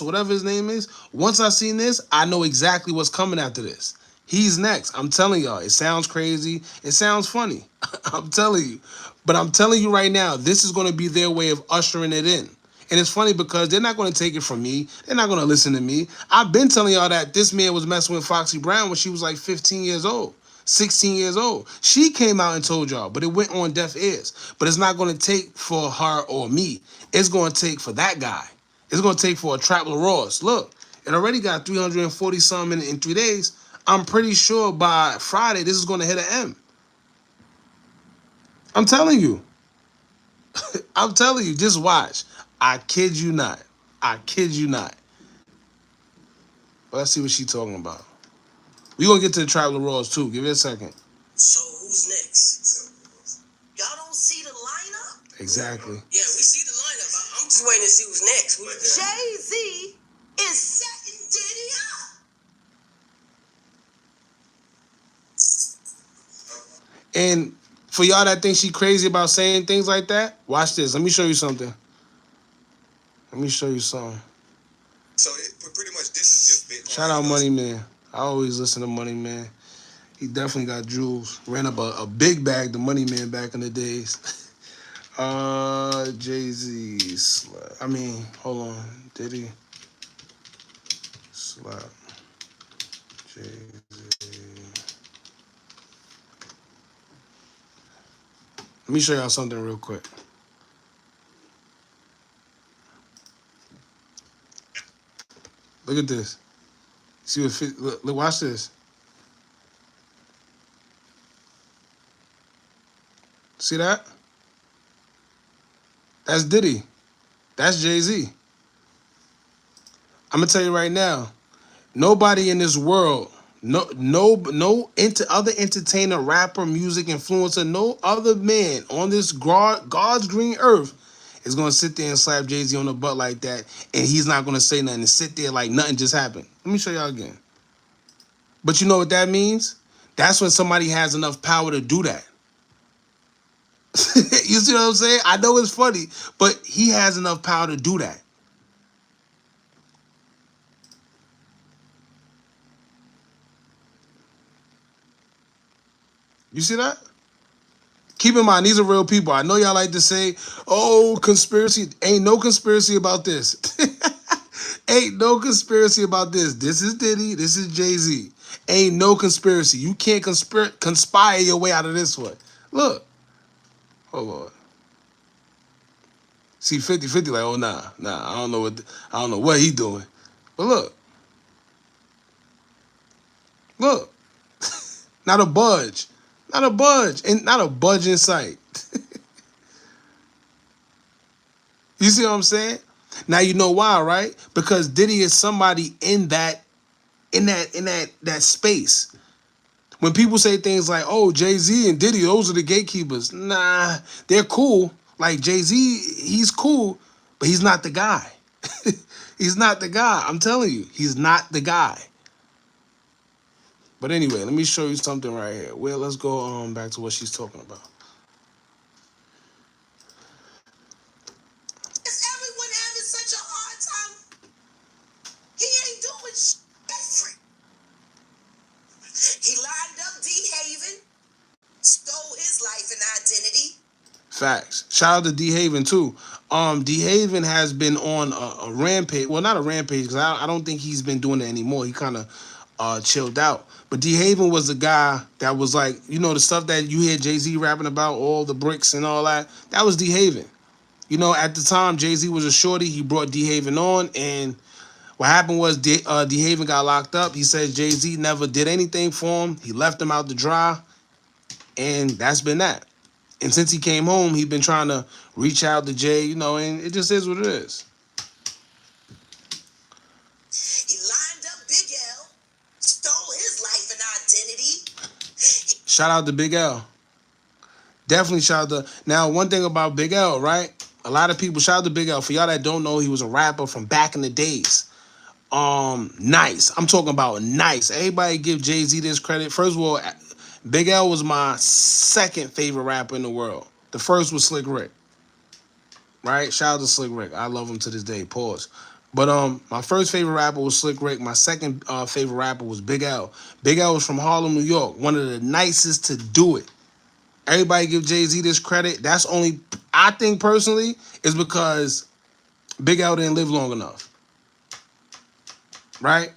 [SPEAKER 1] or whatever his name is. Once I seen this, I know exactly what's coming after this. He's next. I'm telling y'all. It sounds crazy. It sounds funny. I'm telling you. But I'm telling you right now, this is going to be their way of ushering it in. And it's funny because they're not going to take it from me. They're not going to listen to me. I've been telling y'all that this man was messing with Foxy Brown when she was like 15 years old. 16 years old. She came out and told y'all, but it went on deaf ears. But it's not going to take for her or me. It's going to take for that guy. It's going to take for a Trap LaRoss. Look, it already got 340 something in 3 days. I'm pretty sure by Friday, this is going to hit an M. I'm telling you. I'm telling you, just watch. I kid you not. But let's see what she's talking about. We're going to get to the Trap LaRoss too. Give it a second.
[SPEAKER 2] So who's next? Y'all don't see the lineup?
[SPEAKER 1] Exactly.
[SPEAKER 2] Yeah, we see the lineup. I'm just waiting to see who's next. Jay-Z is setting Diddy up.
[SPEAKER 1] And for y'all that think she crazy about saying things like that, watch this. Let me show you something.
[SPEAKER 3] So pretty much this is just
[SPEAKER 1] Shout out Money Man. I always listen to Money Man. He definitely got jewels. Ran up a big bag to Money Man back in the days. Jay-Z slap. I mean, hold on. Did he slap Jay-Z? Let me show y'all something real quick. Look at this. See what? Look, watch this. See that? That's Diddy. That's Jay-Z. I'm gonna tell you right now. Nobody in this world, no other entertainer, rapper, music influencer, no other man on this God's green earth is gonna sit there and slap Jay-Z on the butt like that, and he's not gonna say nothing and sit there like nothing just happened. Let me show y'all again. But you know what that means? That's when somebody has enough power to do that. You see what I'm saying? I know it's funny, but he has enough power to do that. You see that? Keep in mind, these are real people. I know y'all like to say, oh, conspiracy. Ain't no conspiracy about this. Ain't no conspiracy about this. This is Diddy. This is Jay-Z. Ain't no conspiracy. You can't conspire your way out of this one. Look. Hold on. See 50-50 like, oh, nah. I don't know what he doing. But look. Look. Not a budge. Not a budge. And not a budge in sight. You see what I'm saying? Now you know why, right? Because Diddy is somebody in that space. When people say things like, "Oh, Jay-Z and Diddy, those are the gatekeepers," nah, they're cool. Like Jay-Z, he's cool, but he's not the guy. He's not the guy. I'm telling you, he's not the guy. But anyway, let me show you something right here. Well, let's go back to what she's talking about. Facts. Shout out to D-Haven too. D-Haven has been on a rampage. Well, not a rampage, because I don't think he's been doing it anymore. He kind of chilled out. But D-Haven was the guy that was like, you know, the stuff that you hear Jay-Z rapping about, all the bricks and all that. That was D-Haven. You know, at the time, Jay-Z was a shorty. He brought D-Haven on, and what happened was D-Haven got locked up. He says Jay-Z never did anything for him. He left him out to dry, and that's been that. And since he came home, he's been trying to reach out to Jay, you know, and it just is what it is. He lined up Big L, stole his life and identity. Shout out to Big L. Definitely shout out to... Now, one thing about Big L, right? A lot of people... Shout out to Big L. For y'all that don't know, he was a rapper from back in the days. Nice. I'm talking about nice. Everybody give Jay-Z this credit. First of all... Big L was my second favorite rapper in the world. The first was Slick Rick. Right? Shout out to Slick Rick. I love him to this day. Pause. But my first favorite rapper was Slick Rick. My second favorite rapper was Big L. Big L was from Harlem, New York. One of the nicest to do it. Everybody give Jay-Z this credit. That's only, I think personally, is because Big L didn't live long enough. Right?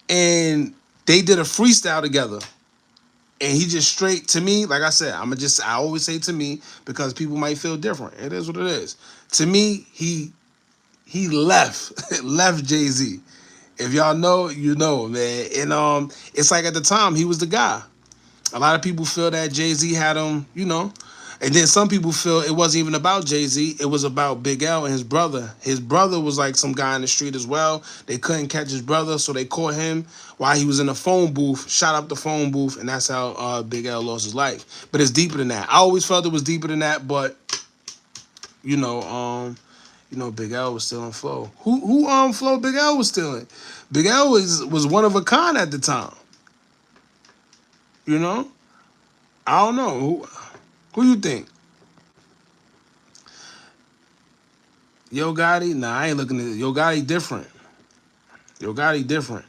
[SPEAKER 1] And they did a freestyle together. And he just straight, to me, like I said, I always say to me, because people might feel different. It is what it is. To me, he left Jay-Z. If y'all know, you know, man. And it's like at the time, he was the guy. A lot of people feel that Jay-Z had him, you know. And then some people feel it wasn't even about Jay-Z. It was about Big L and his brother. His brother was like some guy in the street as well. They couldn't catch his brother, so they caught him while he was in the phone booth, shot up the phone booth, and that's how Big L lost his life. But it's deeper than that. I always felt it was deeper than that, but you know, Big L was stealing flow. Who flow Big L was stealing? Big L was one of a kind at the time. You know? I don't know. Who you think? Yo Gotti? Nah, I ain't looking at it. Yo Gotti different. Yo Gotti different.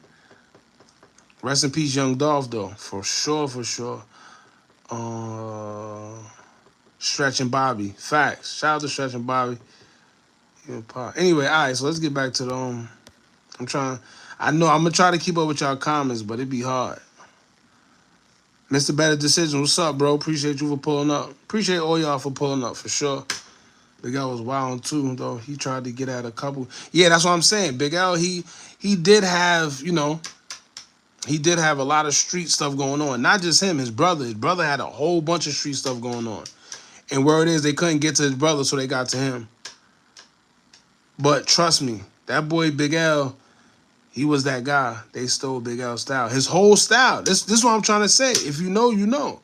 [SPEAKER 1] Rest in peace, Young Dolph, though. For sure, for sure. Shout Stretch and Bobby. Facts. Shout out to Stretch and Bobby. Anyway, all right, so let's get back to the I know I'm gonna try to keep up with y'all comments, but it be hard. Mr. Better Decision, what's up, bro? Appreciate you for pulling up. Appreciate all y'all for pulling up for sure. Big L was wild too, though. He tried to get at a couple. Yeah, that's what I'm saying. Big L, he did have, he did have a lot of street stuff going on. Not just him, his brother. His brother had a whole bunch of street stuff going on. And word is they couldn't get to his brother, so they got to him. But trust me, that boy Big L, he was that guy. They stole Big L's style. His whole style. This is what I'm trying to say. If you know, you know.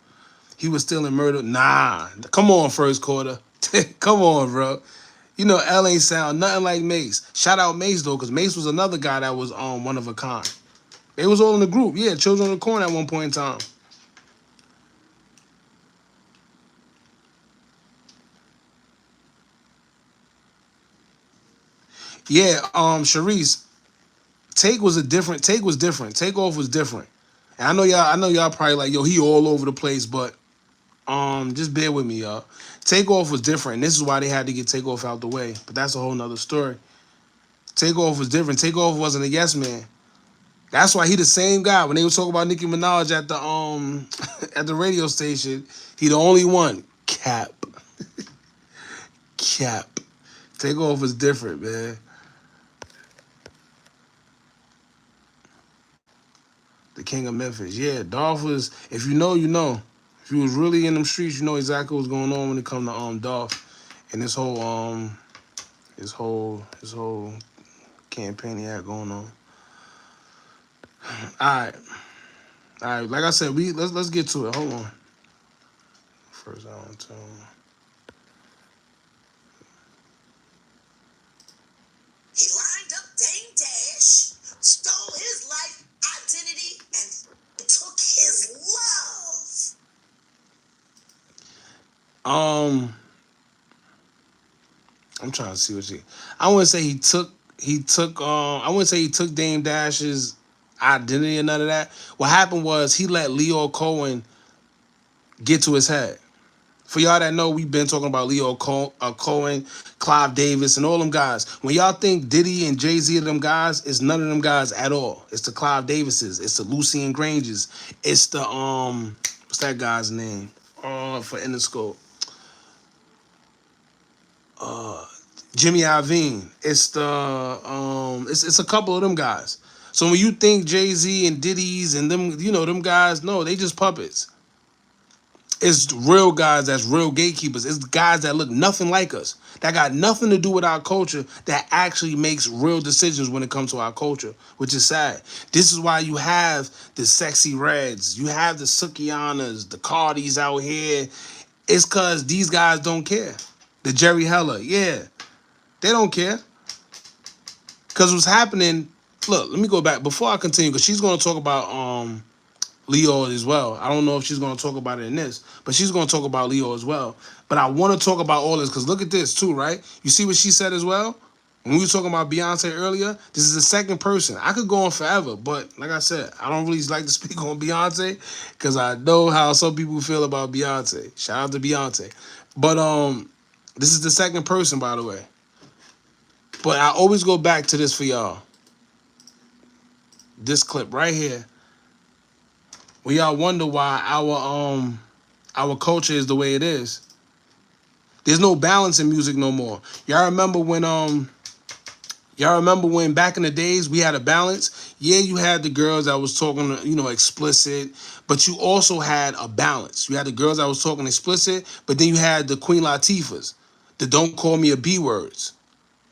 [SPEAKER 1] He was stealing murder. Nah. Come on, first quarter. Come on, bro. You know, L ain't sound nothing like Mace. Shout out Mace, though, because Mace was another guy that was one of a kind. They was all in the group. Yeah, Children of the Corn at one point in time. Yeah, Sharice, Take was different. Takeoff was different. And I know y'all probably like, yo, he all over the place, but just bear with me, y'all. Takeoff was different. And this is why they had to get Takeoff out the way. But that's a whole nother story. Takeoff was different. Takeoff wasn't a yes man. That's why he the same guy. When they were talking about Nicki Minaj at the at the radio station, he the only one. Cap. Cap. Takeoff was different, man. The King of Memphis. Yeah, Dolph was, if you know, you know. If you was really in them streets, you know exactly what's going on when it comes to Dolph and this whole his whole campaign he had going on. Alright. Like I said, let's get to it. Hold on. First I want to
[SPEAKER 2] He lined up Dame Dash, stole his life identity, and took his love.
[SPEAKER 1] I'm trying to see what I wouldn't say he took I wouldn't say he took Dame Dash's identity or none of that. What happened was he let Leo Cohen get to his head. For y'all that know, we've been talking about Leo Cohen, Clive Davis, and all them guys. When y'all think Diddy and Jay-Z are them guys, it's none of them guys at all. It's the Clive Davises. It's the Lucien Granges. It's the, what's that guy's name? For Interscope. Jimmy Iovine. It's the, it's a couple of them guys. So when you think Jay-Z and Diddy's and them, you know, them guys, no, they just puppets. It's real guys that's real gatekeepers. It's guys that look nothing like us, that got nothing to do with our culture, that actually makes real decisions when it comes to our culture, which is sad. This is why you have the Sexy Reds, you have the Sukianas, the Cardis out here. It's because these guys don't care. The Jerry Heller, yeah, they don't care. Because what's happening, look, let me go back before I continue, because she's going to talk about Leo as well. I don't know if she's going to talk about it in this, but she's going to talk about Leo as well. But I want to talk about all this because look at this too, right? You see what she said as well? When we were talking about Beyonce earlier, this is the second person. I could go on forever, but like I said, I don't really like to speak on Beyonce because I know how some people feel about Beyonce. Shout out to Beyonce. But this is the second person, by the way. But I always go back to this for y'all. This clip right here. Well, y'all wonder why our culture is the way it is. There's no balance in music no more. Y'all remember when back in the days we had a balance? Yeah, you had the girls that was talking, you know, explicit, but you also had a balance. You had the girls that was talking explicit, but then you had the Queen Latifahs, the Don't Call Me a B words,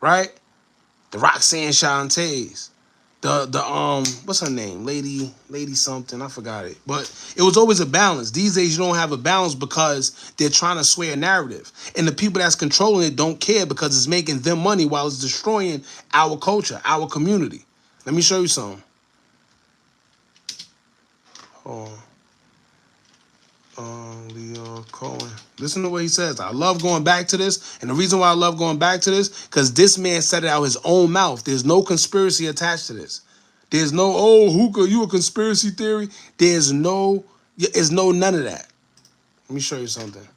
[SPEAKER 1] right? The Roxanne Shantays. The what's her name? Lady something, I forgot it. But it was always a balance. These days you don't have a balance because they're trying to sway a narrative. And the people that's controlling it don't care because it's making them money while it's destroying our culture, our community. Let me show you something. Leo Cohen. Listen to what he says. I love going back to this. And the reason why I love going back to this, because this man said it out his own mouth. There's no conspiracy attached to this. There's no, oh, Hookah, you a conspiracy theory? There's no none of that. Let me show you something.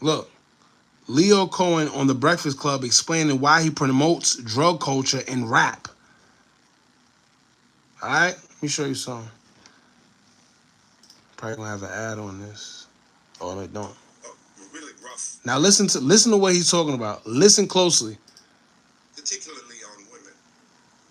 [SPEAKER 1] Look, Leo Cohen on The Breakfast Club explaining why he promotes drug culture in rap. All right, let me show you something. Probably gonna have an ad on this. Oh, they don't.
[SPEAKER 2] Really rough.
[SPEAKER 1] Now listen to what he's talking about. Listen closely.
[SPEAKER 2] Particularly on women.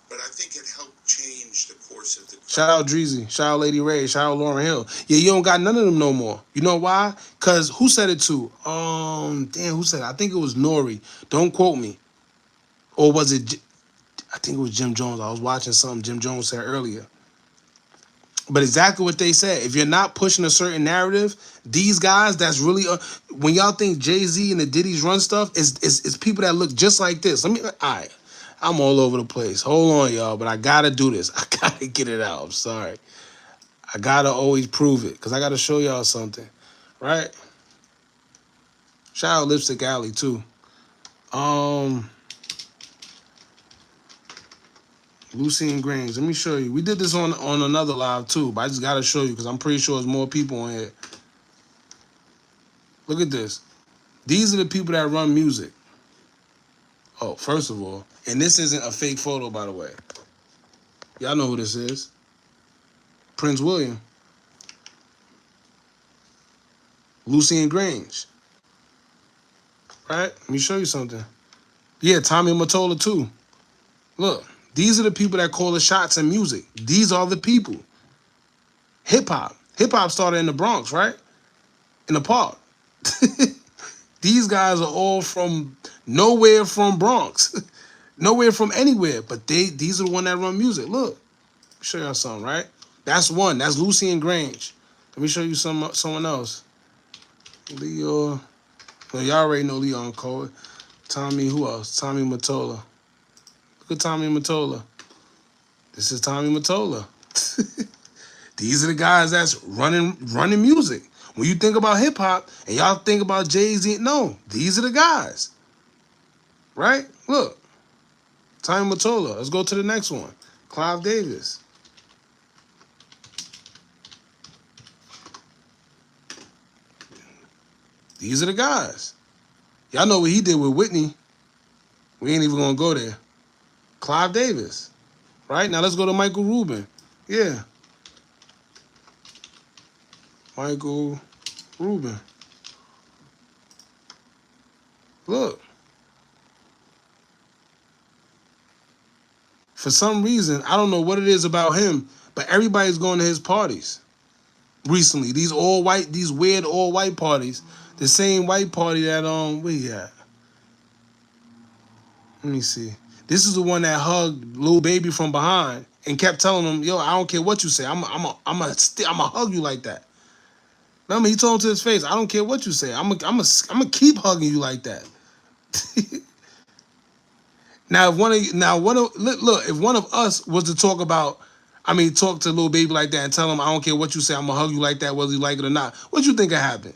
[SPEAKER 2] But I think it helped change the course of the...
[SPEAKER 1] Shout out Dreezy. Shout out Lady Ray. Shout out Lauryn Hill. Yeah, you don't got none of them no more. You know why? Because who said it too? Damn, who said it? I think it was Nori. Don't quote me. Or was it... I think it was Jim Jones. I was watching something Jim Jones said earlier. But exactly what they said. If you're not pushing a certain narrative, these guys that's really... when y'all think Jay-Z and the Diddy's run stuff, it's people that look just like this. All right. I'm all over the place. Hold on, y'all. But I got to do this. I got to get it out. I'm sorry. I got to always prove it. Because I got to show y'all something. Right? Shout out Lipstick Alley, too. Lucy and Grains. Let me show you. We did this on another live too, but I just gotta show you because I'm pretty sure there's more people on here. Look at this. These are the people that run music. Oh, first of all, and this isn't a fake photo, by the way. Y'all know who this is. Prince William. Lucy and Grange. Right? Let me show you something. Yeah, Tommy Mottola too. Look. These are the people that call the shots in music. These are the people. Hip-hop. Hip-hop started in the Bronx, right? In the park. These guys are all from nowhere from Bronx. Nowhere from anywhere. But these are the one that run music. Look. Let me show y'all something, right? That's one. That's Lucy and Grange. Let me show you someone else. Leo. Well, y'all already know Leon Cole. Tommy, who else? Tommy Mottola. Look at Tommy Mottola. This is Tommy Mottola. These are the guys that's running music. When you think about hip hop and y'all think about Jay-Z, no, these are the guys. Right? Look. Tommy Mottola. Let's go to the next one. Clive Davis. These are the guys. Y'all know what he did with Whitney. We ain't even gonna go there. Clive Davis. Right? Now let's go to Michael Rubin. Yeah. Michael Rubin. Look. For some reason, I don't know what it is about him, but everybody's going to his parties recently. These weird all white parties. The same white party that where you at? Let me see. This is the one that hugged Lil Baby from behind and kept telling him, "Yo, I don't care what you say. I'm a hug you like that." Remember, he told him to his face, "I don't care what you say. I'm a keep hugging you like that." Now, if one of us was to talk to Lil Baby like that and tell him, "I don't care what you say. I'm gonna hug you like that, whether you like it or not," what you think would happen?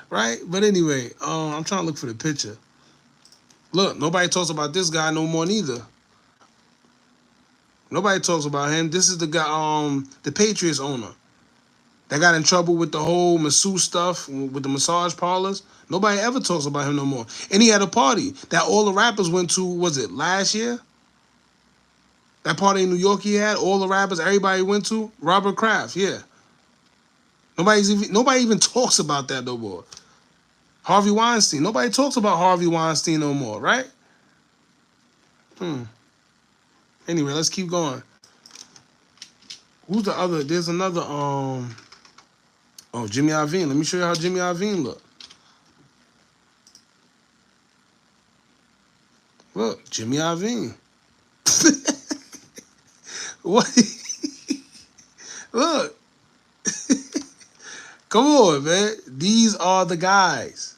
[SPEAKER 1] Right? But anyway, I'm trying to look for the picture. Look, nobody talks about this guy no more neither. Nobody talks about him. This is the guy, the Patriots owner that got in trouble with the whole masseuse stuff with the massage parlors. Nobody ever talks about him no more. And he had a party that all the rappers went to, was it last year? That party in New York he had, all the rappers, everybody went to? Robert Kraft, yeah. Nobody even talks about that no more. Harvey Weinstein. Nobody talks about Harvey Weinstein no more, right? Anyway, let's keep going. Who's the other? There's another, Jimmy Iovine. Let me show you how Jimmy Iovine look. Look, Jimmy Iovine. What? Look. Come on, man. These are the guys.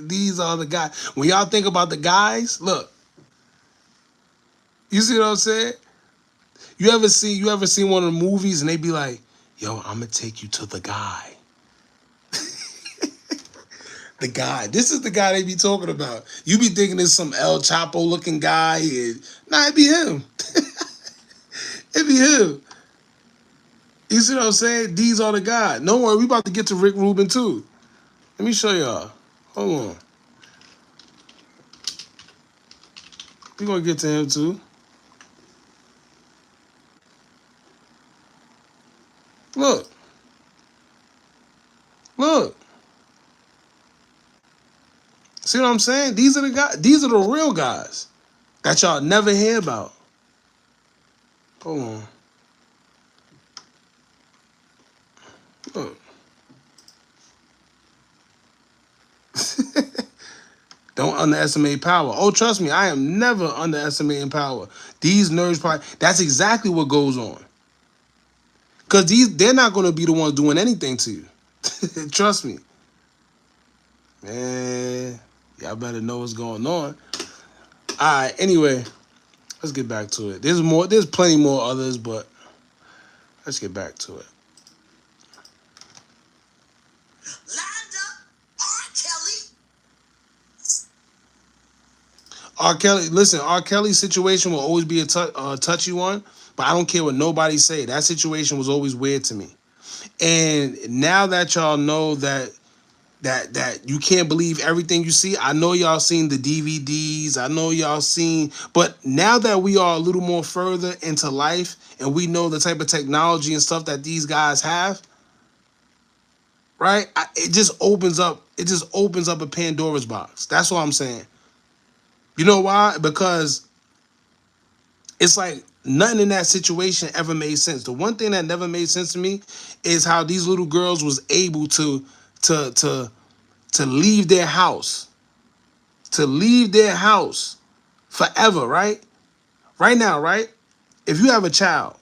[SPEAKER 1] These are the guys. When y'all think about the guys, look. You see what I'm saying? You ever seen one of the movies and they be like, "Yo, I'm gonna take you to the guy." The guy. This is the guy they be talking about. You be thinking it's some El Chapo looking guy. Nah, it be him. It be him. You see what I'm saying? These are the guys. Don't worry, we about to get to Rick Rubin too. Let me show y'all. Hold on. We're gonna get to him too. Look. Look. See what I'm saying? These are the guys. These are the real guys that y'all never hear about. Hold on. Look. Don't underestimate power. Oh, trust me, I am never underestimating power. These nerds probably, that's exactly what goes on. Because they're not going to be the ones doing anything to you. Trust me. Man, y'all better know what's going on. All right, anyway, let's get back to it. There's plenty more others, but let's get back to it. R. Kelly, listen, R. Kelly's situation will always be a touchy one, but I don't care what nobody say. That situation was always weird to me. And now that y'all know that you can't believe everything you see, I know y'all seen the DVDs, I know y'all seen, but now that we are a little more further into life and we know the type of technology and stuff that these guys have, right? It just opens up a Pandora's box. That's what I'm saying. You know why? Because it's like nothing in that situation ever made sense. The one thing that never made sense to me is how these little girls was able to leave their house. To leave their house forever, right? Right now, right? If you have a child,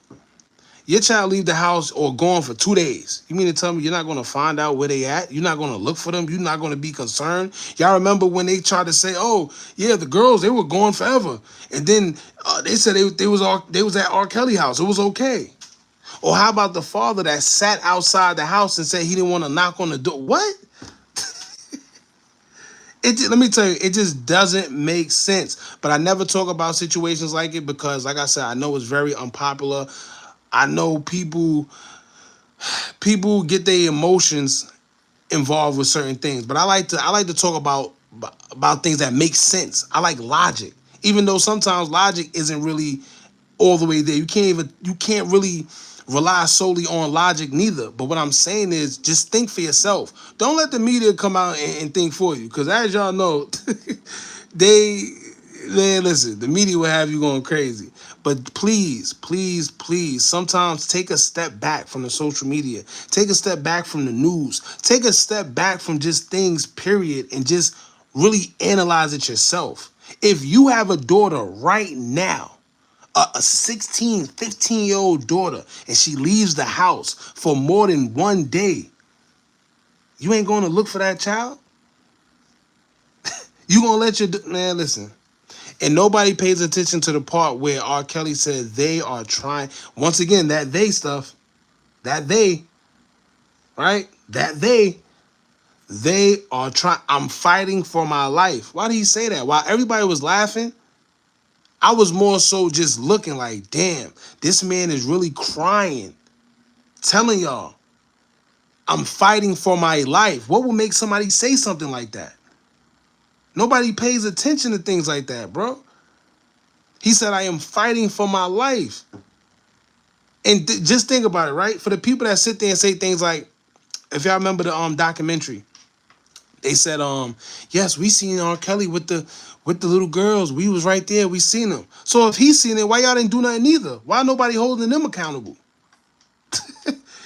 [SPEAKER 1] your child leave the house or gone for 2 days. You mean to tell me you're not going to find out where they at? You're not going to look for them? You're not going to be concerned? Y'all remember when they tried to say, oh, yeah, the girls, they were gone forever. And then they said they was at R. Kelly house. It was okay. Or how about the father that sat outside the house and said he didn't want to knock on the door? What? Let me tell you, it just doesn't make sense. But I never talk about situations like it because, like I said, I know it's very unpopular. I know people get their emotions involved with certain things, but I like to talk about things that make sense. I like logic, even though sometimes logic isn't really all the way there. You can't really rely solely on logic neither. But what I'm saying is just think for yourself. Don't let the media come out and think for you, because as y'all know, listen, the media will have you going crazy. But please, please, please, sometimes take a step back from the social media. Take a step back from the news. Take a step back from just things, period, and just really analyze it yourself. If you have a daughter right now, a 16, 15-year-old daughter, and she leaves the house for more than 1 day, you ain't going to look for that child? You going to let your... Man, listen. And nobody pays attention to the part where R. Kelly said they are trying... Once again, that they stuff, that they, right? That they are trying... I'm fighting for my life. Why did he say that? While everybody was laughing, I was more so just looking like, damn, this man is really crying, telling y'all, I'm fighting for my life. What would make somebody say something like that? Nobody pays attention to things like that, bro. He said, I am fighting for my life. And just think about it, right? For the people that sit there and say things like, if y'all remember the documentary, they said, yes, we seen R. Kelly with the little girls. We was right there. We seen them. So if he seen it, why y'all didn't do nothing either? Why nobody holding them accountable?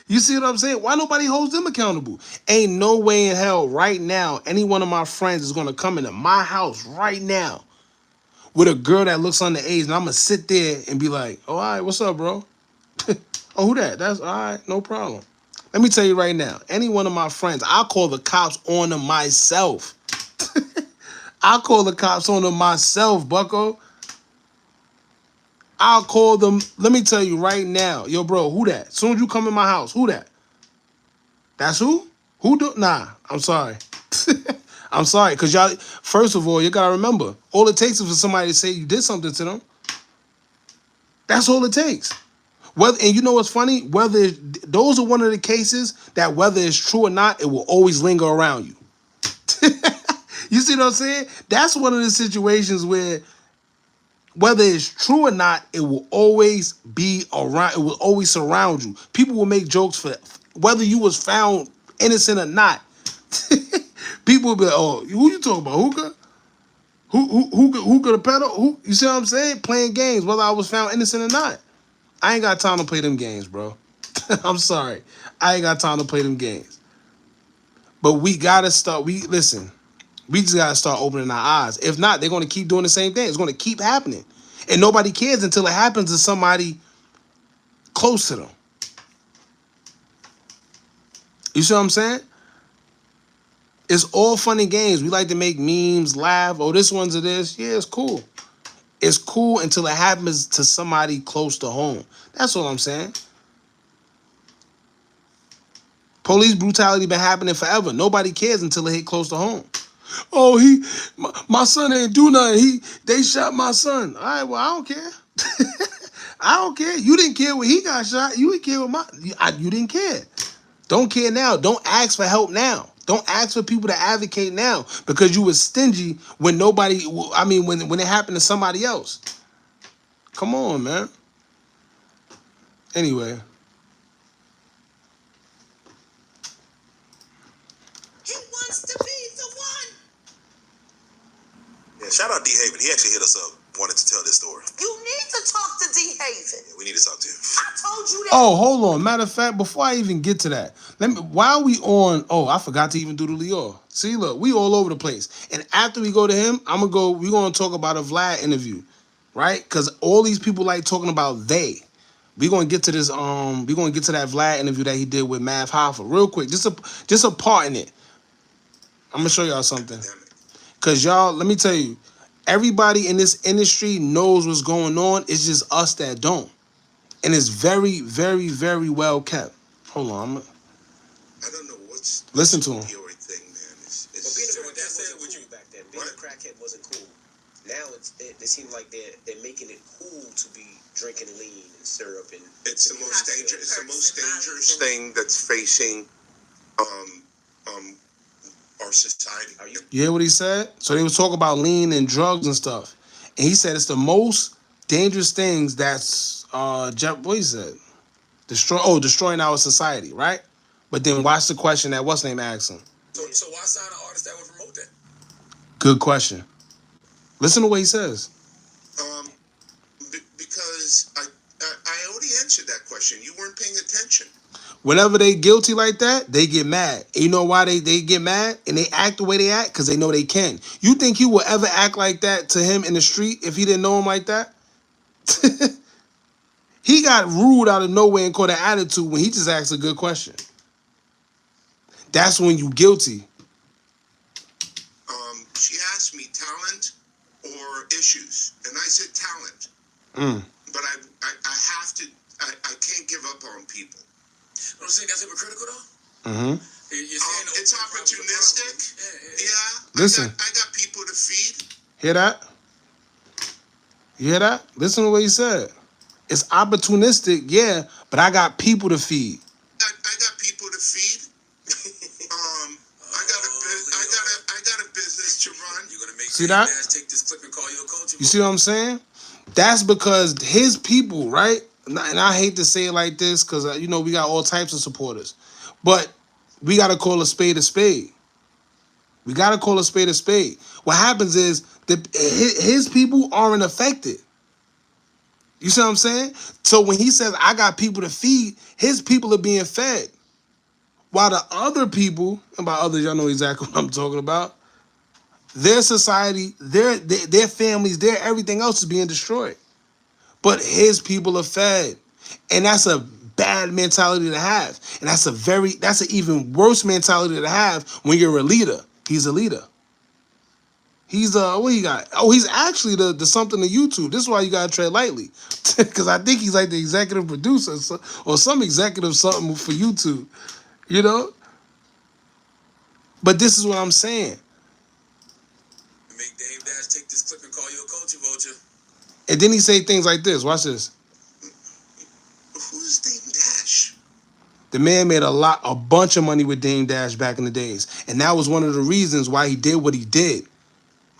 [SPEAKER 1] You see what I'm saying? Why nobody holds them accountable? Ain't no way in hell right now any one of my friends is going to come into my house right now with a girl that looks underage, and I'm going to sit there and be like, oh, all right, what's up, bro? Oh, who that? That's all right, no problem. Let me tell you right now, any one of my friends, I'll call the cops on them myself. I'll call the cops on them myself, bucko. I'll call them. Let me tell you right now, yo, bro, who that? As soon as you come in my house, who that? That's who? Who do? Nah, I'm sorry. I'm sorry, because y'all, first of all, you got to remember, all it takes is for somebody to say you did something to them. That's all it takes. And you know what's funny? Those are one of the cases that whether it's true or not, it will always linger around you. You see what I'm saying? That's one of the situations where, whether it's true or not, it will always be around. It will always surround you. People will make jokes for whether you was found innocent or not. People will be like, "Oh, who you talking about? Hookah? Hookah the pedal? Who? You see what I'm saying? Playing games, whether I was found innocent or not. I ain't got time to play them games, bro. I'm sorry, I ain't got time to play them games. But we gotta start. Listen. We just gotta start opening our eyes. If not, they're gonna keep doing the same thing. It's gonna keep happening, and nobody cares until it happens to somebody close to them. You see what I'm saying? It's all fun and games. We like to make memes, laugh. Oh, this one's a this. Yeah, it's cool. It's cool until it happens to somebody close to home. That's all I'm saying. Police brutality been happening forever. Nobody cares until it hit close to home. Oh, my son ain't do nothing. They shot my son. All right, well, I don't care. I don't care. You didn't care when he got shot. You didn't care you didn't care. Don't care now. Don't ask for help now. Don't ask for people to advocate now because you was stingy when when it happened to somebody else. Come on, man. Anyway.
[SPEAKER 2] He wants to be the one.
[SPEAKER 4] Yeah, shout out D Haven. He actually hit us up, wanted to tell this story.
[SPEAKER 2] You need to talk to D Haven.
[SPEAKER 4] Yeah, we need to talk to him.
[SPEAKER 2] I told you that.
[SPEAKER 1] Oh, hold on. Matter of fact, before I even get to that, while we on, I forgot to even do the Lior. See, look, we all over the place. And after we go to him, we're gonna talk about a Vlad interview, right? Because all these people like talking about they. We're gonna get to this, we're gonna get to that Vlad interview that he did with Mav Hoffa. Real quick, just a part in it. I'm gonna show y'all something. Cause y'all, let me tell you, everybody in this industry knows what's going on. It's just us that don't. And it's very, very, very well kept. Hold on.
[SPEAKER 4] I don't know what's
[SPEAKER 1] listen to him.
[SPEAKER 4] Opioid thing, man.
[SPEAKER 3] But being a crackhead wasn't cool back then. Being a crackhead wasn't cool. Now it seems like they're making it cool to be drinking lean and syrup and.
[SPEAKER 4] It's the most dangerous. It's the most dangerous thing that's facing our society.
[SPEAKER 1] You hear what he said? So they was talking about lean and drugs and stuff, and he said it's the most dangerous things that's what he said, destroying our society, right? But then watch the question that what's name asked him.
[SPEAKER 4] So why sign an artist that would promote that?
[SPEAKER 1] Good question. Listen to what he says.
[SPEAKER 4] Because I already answered that question. You weren't paying attention.
[SPEAKER 1] Whenever they guilty like that, they get mad. And you know why they get mad? And they act the way they act? Because they know they can. You think he would ever act like that to him in the street if he didn't know him like that? He got rude out of nowhere and caught an attitude when he just asked a good question. That's when you guilty.
[SPEAKER 4] She asked me talent or issues. And I said talent. But I have to, I can't give up on people. Don't you think that's hypocritical though?
[SPEAKER 1] Mm-hmm.
[SPEAKER 4] It's opportunistic. Yeah.
[SPEAKER 1] Listen.
[SPEAKER 4] I got people to feed.
[SPEAKER 1] Hear that? You hear that? Listen to what he said. It's opportunistic, yeah, but I got people to feed.
[SPEAKER 4] I got people to feed. I got a business to run. You're gonna make
[SPEAKER 1] see that?
[SPEAKER 4] Take this clip and call you a coach.
[SPEAKER 1] You see what I'm saying? That's because his people, right? And I hate to say it like this because, we got all types of supporters. But we got to call a spade a spade. We got to call a spade a spade. What happens is his people aren't affected. You see what I'm saying? So when he says, I got people to feed, his people are being fed. While the other people, and by others, y'all know exactly what I'm talking about, their society, their families, their everything else is being destroyed. But his people are fed. And that's a bad mentality to have. And that's an even worse mentality to have when you're a leader. He's a leader. He's what he got? Oh, he's actually the something to YouTube. This is why you gotta tread lightly. Because I think he's like the executive producer or some executive something for YouTube. But this is what I'm saying.
[SPEAKER 4] Make Dave Dash take this clip and call you a coach, vulture.
[SPEAKER 1] And then he say things like this. Watch this.
[SPEAKER 4] Who's Dave Dash?
[SPEAKER 1] The man made a bunch of money with Dame Dash back in the days. And that was one of the reasons why he did what he did,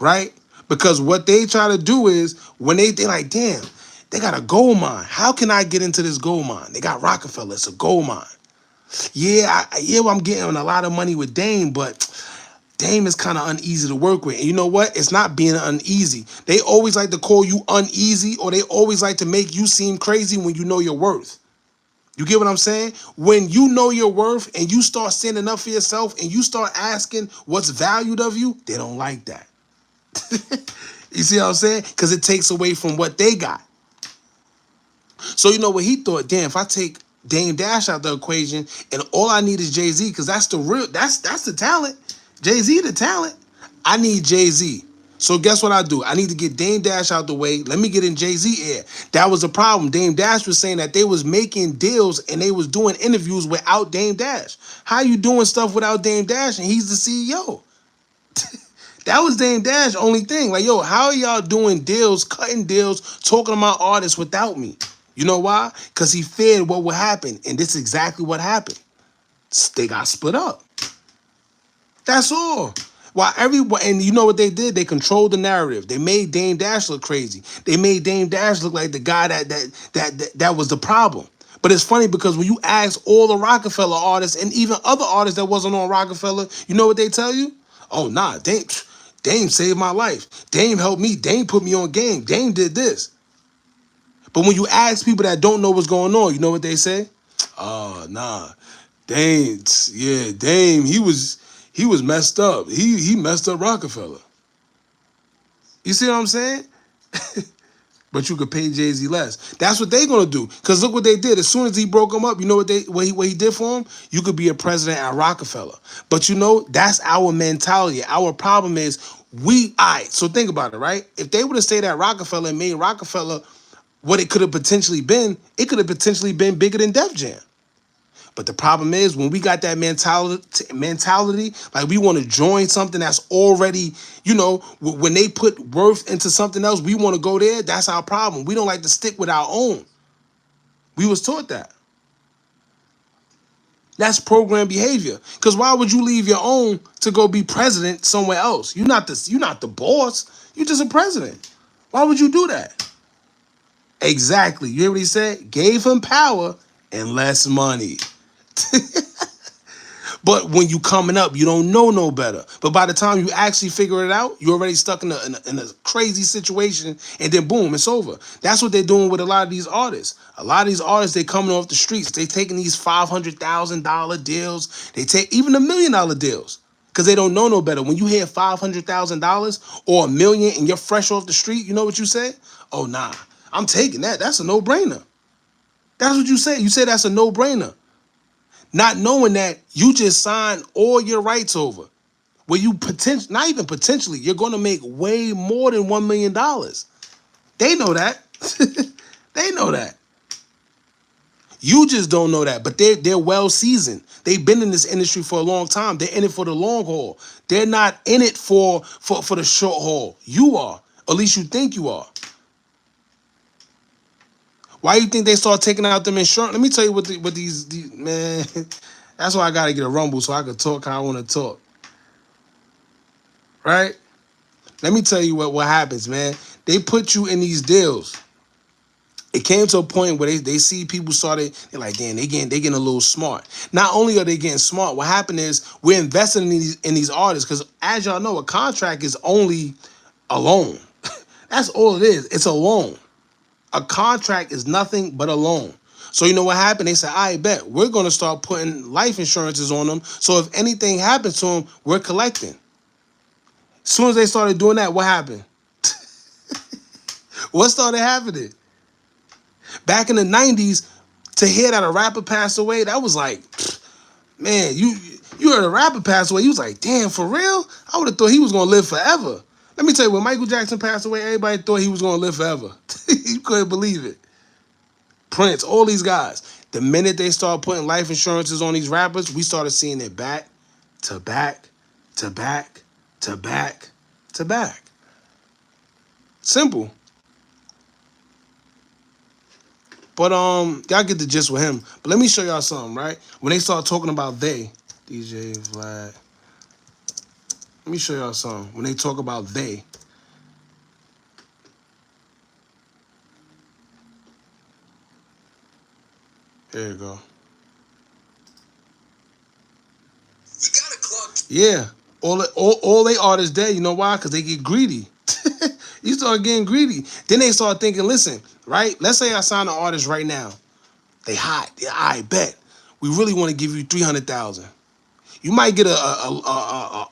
[SPEAKER 1] right? Because what they try to do is, when they like, damn, they got a gold mine. How can I get into this gold mine? They got Rockefeller, it's a gold mine. Yeah, well, I'm getting a lot of money with Dame, but Dame is kind of uneasy to work with. And you know what? It's not being uneasy. They always like to call you uneasy, or they always like to make you seem crazy when you know your worth. You get what I'm saying? When you know your worth and you start standing up for yourself and you start asking what's valued of you, they don't like that. You see what I'm saying? Because it takes away from what they got. So you know what he thought? Damn, if I take Dame Dash out the equation and all I need is Jay-Z, because that's the talent. Jay-Z the talent. I need Jay-Z. So guess what I do? I need to get Dame Dash out the way. Let me get in Jay-Z air. That was the problem. Dame Dash was saying that they was making deals and they was doing interviews without Dame Dash. How you doing stuff without Dame Dash and he's the CEO? That was Dame Dash only thing. Like, yo, how are y'all doing deals, cutting deals, talking about artists without me? You know why? Because he feared what would happen. And this is exactly what happened. They got split up. That's all. While everyone, and you know what they did? They controlled the narrative. They made Dame Dash look crazy. They made Dame Dash look like the guy that was the problem. But it's funny because when you ask all the Rockefeller artists and even other artists that wasn't on Rockefeller, you know what they tell you? Oh, nah, Dame saved my life. Dame helped me. Dame put me on game. Dame did this. But when you ask people that don't know what's going on, you know what they say? Oh, nah. Dame, he was messed up. He messed up Rockefeller. You see what I'm saying? But you could pay Jay-Z less. That's what they're gonna do. Cause look what they did. As soon as he broke him up, you know what he did for him? You could be a president at Rockefeller. But you know, that's our mentality. Our problem is so think about it, right? If they would have stayed at Rockefeller and made Rockefeller what it could have potentially been bigger than Def Jam. But the problem is when we got that mentality, like we want to join something that's already, you know, when they put worth into something else, we want to go there. That's our problem. We don't like to stick with our own. We was taught that. That's program behavior. Because why would you leave your own to go be president somewhere else? You're not the boss. You're just a president. Why would you do that? Exactly. You hear what he said? Gave him power and less money. But when you coming up, you don't know no better. But by the time you actually figure it out, you're already stuck in a crazy situation, and then boom, it's over. That's what they're doing with a lot of these artists. A lot of these artists, they coming off the streets. They taking these $500,000 deals. They take even $1 million deals because they don't know no better. When you hear $500,000 or $1 million and you're fresh off the street, you know what you say? Oh, nah, I'm taking that. That's a no-brainer. That's what you say. You say that's a no-brainer. Not knowing that you just signed all your rights over. Where you not even potentially, you're going to make way more than $1 million. They know that. They know that. You just don't know that, but they're well seasoned. They've been in this industry for a long time. They're in it for the long haul. They're not in it for the short haul. You are. At least you think you are. Why you think they start taking out them insurance? Let me tell you what these man. That's why I gotta get a Rumble so I can talk how I want to talk. Right? Let me tell you what happens, man. They put you in these deals. It came to a point where they see people started. They're like, damn, they getting a little smart. Not only are they getting smart, what happened is we're investing in these artists because, as y'all know, a contract is only a loan. That's all it is. It's a loan. A contract is nothing but a loan. So you know what happened? They said, I bet we're going to start putting life insurances on them. So if anything happens to them, we're collecting. As soon as they started doing that, what happened? What started happening? Back in the 90s, to hear that a rapper passed away, that was like, man, you heard a rapper pass away. You was like, damn, for real? I would have thought he was going to live forever. Let me tell you, when Michael Jackson passed away, everybody thought he was going to live forever. You couldn't believe it. Prince, all these guys. The minute they start putting life insurances on these rappers, we started seeing it back to back to back to back to back. Simple. But y'all get the gist with him. But let me show y'all something, right? When they start talking about DJ Vlad. Let me show y'all something. When they talk about they. There you go.
[SPEAKER 4] You got a clock.
[SPEAKER 1] Yeah. All they artists there, you know why? Because they get greedy. You start getting greedy. Then they start thinking, listen, right? Let's say I sign an artist right now. They hot. Yeah, I bet. We really want to give you 300,000. You might get a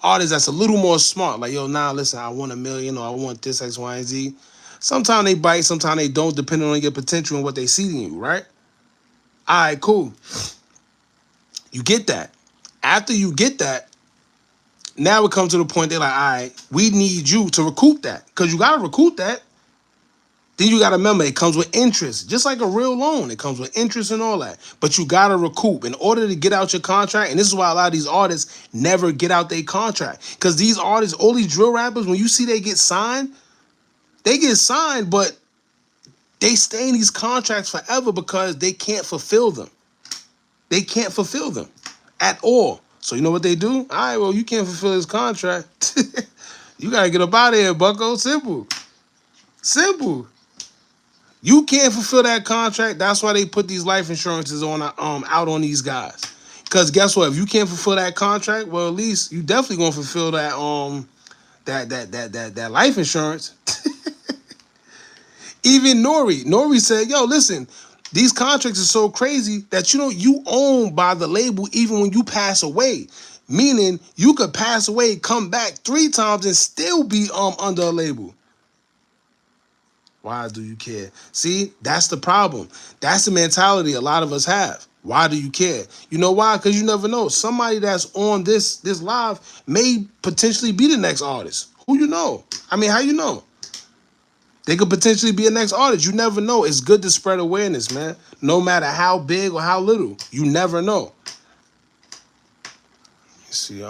[SPEAKER 1] artist that's a little more smart. Like, yo, nah, listen, I want $1 million or I want this, X, Y, and Z. Sometimes they bite, sometimes they don't, depending on your potential and what they see in you, right? All right, cool. You get that. After you get that, now it comes to the point they're like, all right, we need you to recoup that. Because you got to recoup that. Then you got to remember, it comes with interest. Just like a real loan. It comes with interest and all that. But you got to recoup. In order to get out your contract, and this is why a lot of these artists never get out their contract. Because these artists, all these drill rappers, when you see they get signed, but they stay in these contracts forever because they can't fulfill them. They can't fulfill them at all. So you know what they do? All right, well, you can't fulfill this contract. You got to get up out of here, bucko. Simple. Simple. You can't fulfill that contract. That's why they put these life insurances on out on these guys. Because guess what? If you can't fulfill that contract, well, at least you definitely gonna fulfill that that life insurance. Even Nori said, "Yo, listen, these contracts are so crazy that you own by the label even when you pass away. Meaning you could pass away, come back 3 times, and still be under a label." Why do you care? See, that's the problem. That's the mentality a lot of us have. Why do you care? You know why? Because you never know. Somebody that's on this live may potentially be the next artist. Who you know? I mean, how you know? They could potentially be a next artist. You never know. It's good to spread awareness, man. No matter how big or how little. You never know. You see,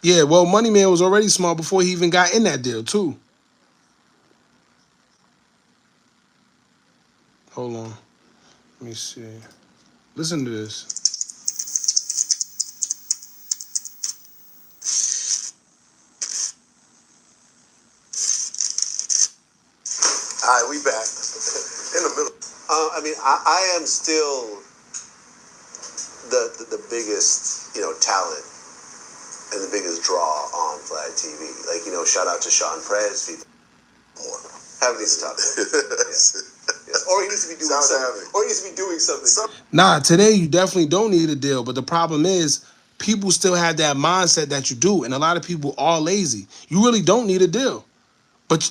[SPEAKER 1] yeah, well, Money Man was already smart before he even got in that deal, too. Hold on. Let me see. Listen to this.
[SPEAKER 5] All right, we back in the middle. I am still the biggest, talent and the biggest draw on Vlad TV. Like, shout out to Sean Prez. More. Haven't even talked to him. Yes. Or he needs to be doing something. Or he needs to be doing something.
[SPEAKER 1] Nah, today you definitely don't need a deal. But the problem is, people still have that mindset that you do. And a lot of people are lazy. You really don't need a deal. But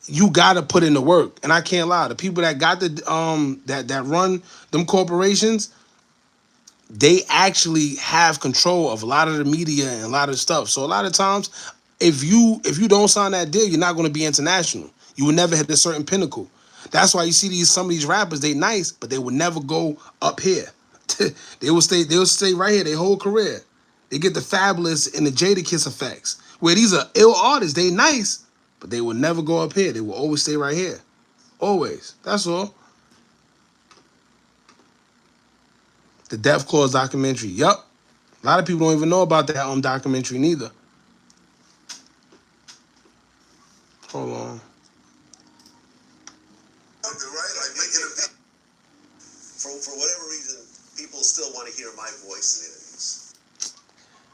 [SPEAKER 1] you gotta put in the work. And I can't lie. The people that got the that run them corporations, they actually have control of a lot of the media and a lot of stuff. So a lot of times, if you don't sign that deal, you're not going to be international. You will never hit a certain pinnacle. That's why you see some of these rappers, they nice, but they will never go up here. They'll stay right here their whole career. They get the Fabulous and the Jadakiss effects. Where these are ill artists, they nice, but they will never go up here. They will always stay right here. Always. That's all. The Death Clause documentary. Yup. A lot of people don't even know about that documentary neither. Hold on.
[SPEAKER 5] For whatever reason, people still want to hear my voice in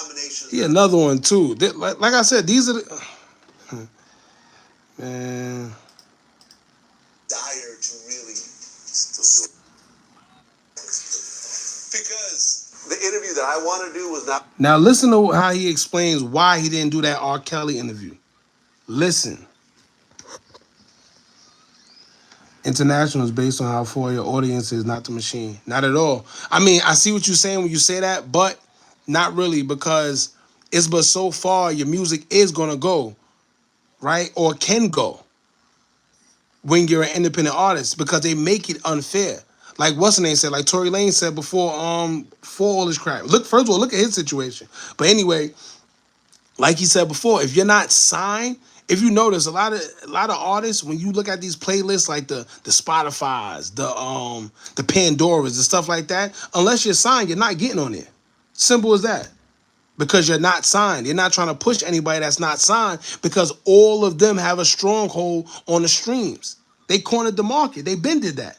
[SPEAKER 5] interviews.
[SPEAKER 1] Yeah, another one too. Like I said, these are the man.
[SPEAKER 5] Dire to really still do it. Because the interview that I want to do was not.
[SPEAKER 1] Now listen to how he explains why he didn't do that R. Kelly interview. Listen. International is based on how far your audience is, not the machine. Not at all. I mean, I see what you're saying when you say that, but not really, because it's but so far your music is gonna go, right? Or can go when you're an independent artist, because they make it unfair. Like what's the name said, like Tory Lanez said before, for all this crap. First of all, look at his situation. But anyway, like he said before, if you're not signed, if you notice a lot of artists, when you look at these playlists like the Spotify's, the Pandoras and stuff like that, unless you're signed, you're not getting on there. Simple as that. Because you're not signed. You're not trying to push anybody that's not signed because all of them have a stronghold on the streams. They cornered the market. They been did that.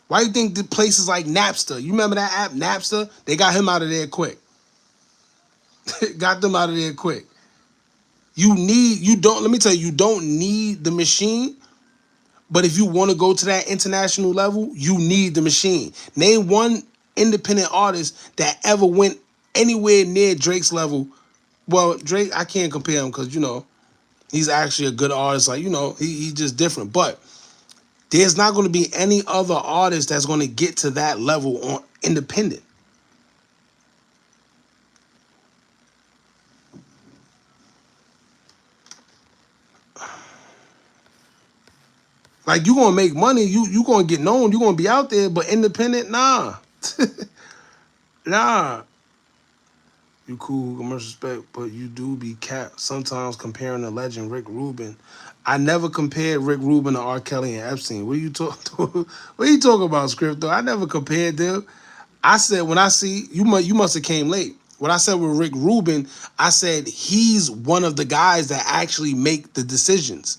[SPEAKER 1] Why do you think the places like Napster, you remember that app, Napster? They got him out of there quick. Got them out of there quick. You don't need the machine, but if you want to go to that international level, you need the machine. Name one independent artist that ever went anywhere near Drake's level. Well, Drake, I can't compare him because, he's actually a good artist. Like, he's just different. But there's not going to be any other artist that's going to get to that level on independent. Like, you're going to make money, you going to get known, you're going to be out there, but independent, nah. Nah. You cool, much respect, but you do be capped sometimes comparing the legend Rick Rubin. I never compared Rick Rubin to R. Kelly and Epstein. What are you talking about, Script, though? I never compared them. I said, when I see, you must have came late. When I said with Rick Rubin, I said he's one of the guys that actually make the decisions.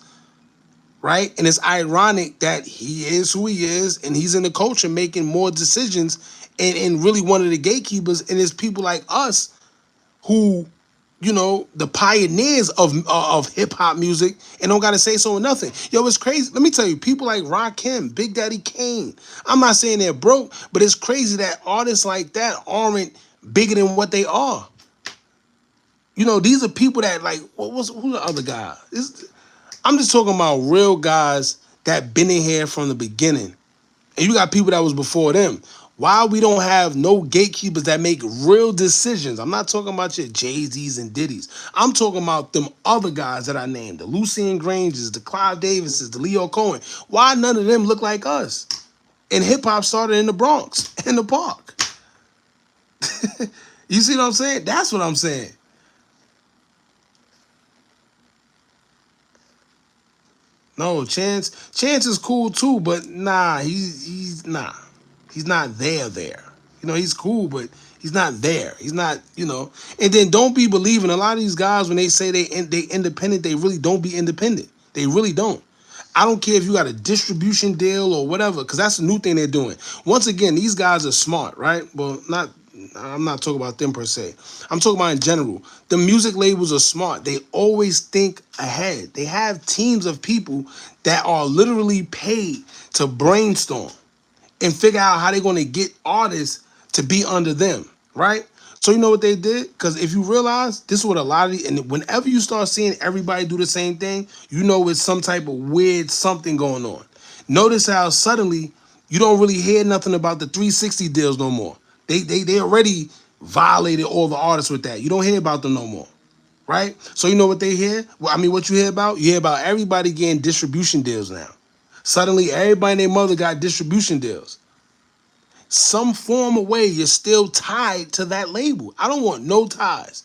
[SPEAKER 1] Right? And it's ironic that he is who he is and he's in the culture making more decisions and really one of the gatekeepers. And it's people like us who, the pioneers of hip hop music and don't got to say so or nothing. Yo, it's crazy. Let me tell you, people like Rakim, Big Daddy Kane. I'm not saying they're broke, but it's crazy that artists like that aren't bigger than what they are. These are people that like, who's the other guy? I'm just talking about real guys that been in here from the beginning. And you got people that was before them. Why we don't have no gatekeepers that make real decisions? I'm not talking about your Jay-Z's and Diddy's. I'm talking about them other guys that I named. The Lucien Grangers, the Clive Davises, the Leo Cohen. Why none of them look like us? And hip-hop started in the Bronx, in the park. You see what I'm saying? That's what I'm saying. No, Chance is cool too, but nah, he's not there. He's cool, but he's not there. He's not, And then don't be believing a lot of these guys when they say they independent, they really don't be independent. They really don't. I don't care if you got a distribution deal or whatever, because that's a new thing they're doing. Once again, these guys are smart, right? Well, I'm not talking about them per se. I'm talking about in general. The music labels are smart. They always think ahead. They have teams of people that are literally paid to brainstorm and figure out how they're going to get artists to be under them, right? So you know what they did? Because if you realize, this is what a lot of and whenever you start seeing everybody do the same thing, it's some type of weird something going on. Notice how suddenly you don't really hear nothing about the 360 deals no more. They already violated all the artists with that. You don't hear about them no more, right? So you know what they hear? What you hear about? You hear about everybody getting distribution deals now. Suddenly, everybody and their mother got distribution deals. Some form of way, you're still tied to that label. I don't want no ties.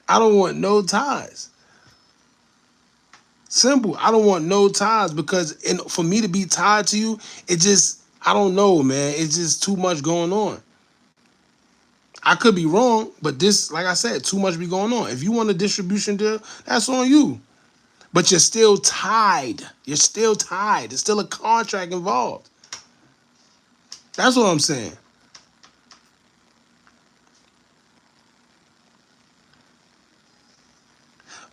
[SPEAKER 1] I don't want no ties. Simple. I don't want no ties because for me to be tied to you, I don't know, man. It's just too much going on. I could be wrong, but this, like I said, too much be going on. If you want a distribution deal, that's on you. But you're still tied. You're still tied. There's still a contract involved. That's what I'm saying.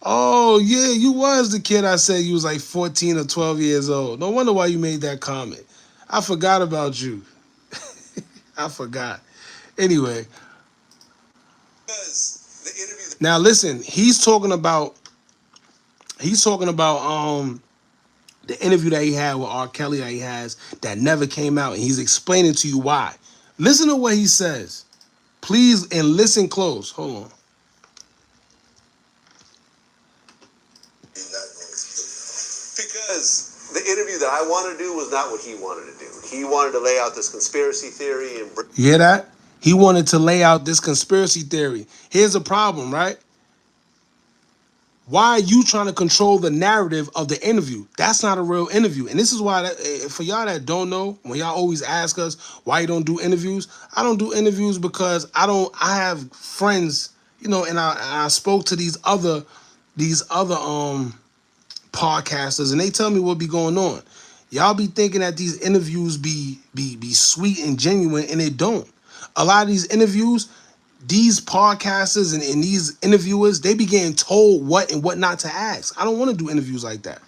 [SPEAKER 1] Oh, yeah, you was the kid I said you was like 14 or 12 years old. No wonder why you made that comment. I forgot about you. I forgot. Anyway. Now listen, he's talking about the interview that he had with R. Kelly that he has that never came out, and he's explaining to you why. Listen to what he says. Please, and listen close. Hold on.
[SPEAKER 5] Because the interview that I wanted to do was not what he wanted to do. He wanted to lay out this conspiracy theory and...
[SPEAKER 1] You hear that? He wanted to lay out this conspiracy theory. Here's the problem, right? Why are you trying to control the narrative of the interview? That's not a real interview. And this is why, for y'all that don't know, when y'all always ask us why you don't do interviews, I don't do interviews because I have friends, you know, and I spoke to these other podcasters, and they tell me what be going on. Y'all be thinking that these interviews be sweet and genuine, and it don't. A lot of these interviews, these podcasters and these interviewers, they be getting told what and what not to ask. I don't want to do interviews like that.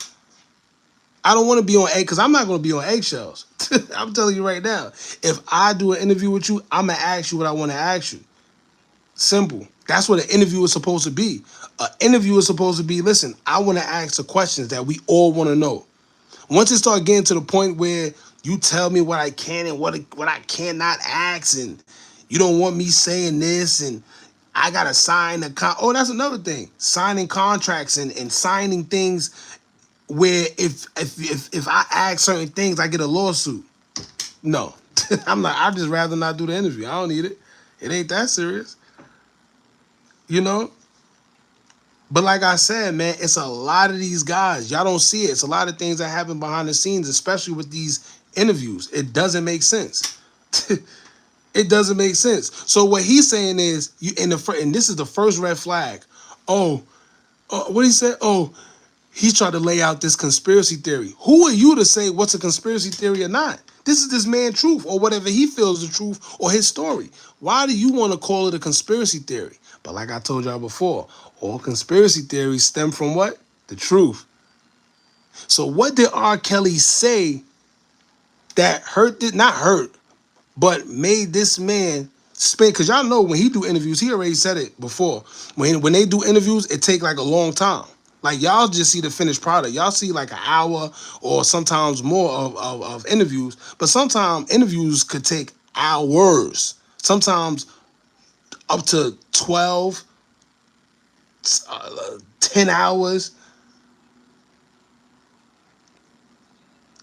[SPEAKER 1] I don't want to be on egg because I'm not going to be on eggshells. I'm telling you right now. If I do an interview with you, I'm going to ask you what I want to ask you. Simple. That's what an interview is supposed to be. An interview is supposed to be, listen, I want to ask the questions that we all want to know. Once it starts getting to the point where you tell me what I can and what I cannot ask, and you don't want me saying this, and I gotta sign oh, that's another thing. Signing contracts and signing things where if I ask certain things, I get a lawsuit. No, I'm not. I'd just rather not do the interview. I don't need it. It ain't that serious. You know? But like I said, man, it's a lot of these guys. Y'all don't see it. It's a lot of things that happen behind the scenes, especially with these interviews. It doesn't make sense. It doesn't make sense. So what he's saying is, and this is the first red flag. Oh, what he said? Oh, he tried to lay out this conspiracy theory. Who are you to say what's a conspiracy theory or not? This is this man's truth, or whatever he feels the truth, or his story. Why do you want to call it a conspiracy theory? But like I told y'all before, all conspiracy theories stem from what? The truth. So what did R. Kelly say that not hurt, but made this man spend? Because y'all know when he do interviews, he already said it before. When they do interviews, it take like a long time. Like y'all just see the finished product. Y'all see like an hour or sometimes more of interviews. But sometimes interviews could take hours. Sometimes up to 12, 10 hours.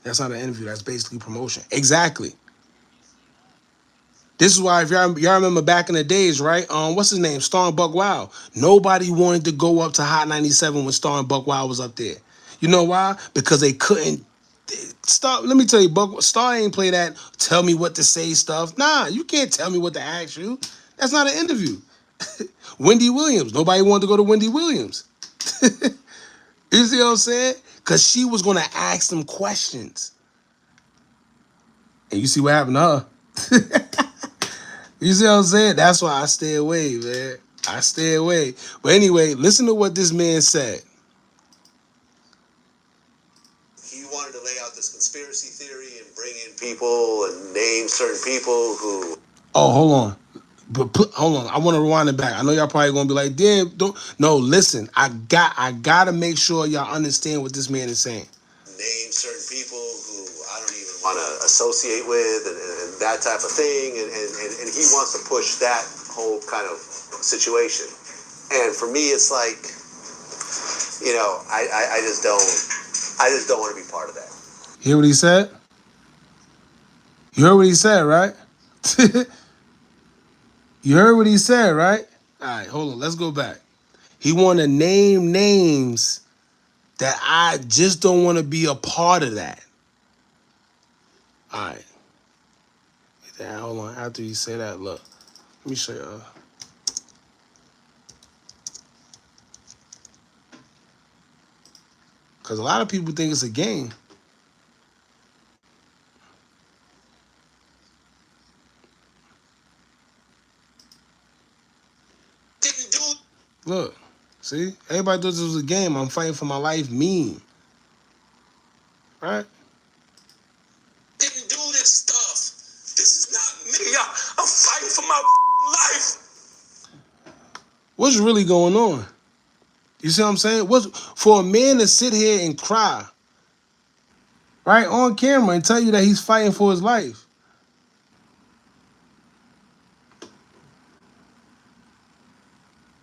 [SPEAKER 1] That's not an interview. That's basically promotion. Exactly. This is why, if y'all remember back in the days, right? What's his name? Star and Buck Wild. Nobody wanted to go up to Hot 97 when Star and Buck Wild was up there. You know why? Because they couldn't. Let me tell you, Star ain't play that tell me what to say stuff. Nah, you can't tell me what to ask you. That's not an interview. Wendy Williams. Nobody wanted to go to Wendy Williams. You see what I'm saying? Because she was going to ask them questions. And you see what happened to her. You see what I'm saying? That's why I stay away, man. I stay away. But anyway, listen to what this man said.
[SPEAKER 5] He wanted to lay out this conspiracy theory and bring in people and name certain people who...
[SPEAKER 1] Oh, hold on. Hold on. I want to rewind it back. I know y'all probably going to be like, damn, don't... No, listen. I got to make sure y'all understand what this man is saying.
[SPEAKER 5] Name certain people who I don't even want to associate with and that type of thing. And he wants to push that whole kind of situation. And for me, it's like, you know, I just don't want to be part of that.
[SPEAKER 1] Hear what he said? You heard what he said, right? You heard what he said, right? All right, hold on. Let's go back. He want to name names that I just don't want to be a part of that. All right. Hold on. After you say that, look. Let me show you. Because a lot of people think it's a game. Look, see? Everybody thought this was a game. I'm fighting for my life meme. Right?
[SPEAKER 4] Didn't do this stuff. This is not me. I'm fighting for my life.
[SPEAKER 1] What's really going on? You see what I'm saying? For a man to sit here and cry, right, on camera and tell you that he's fighting for his life.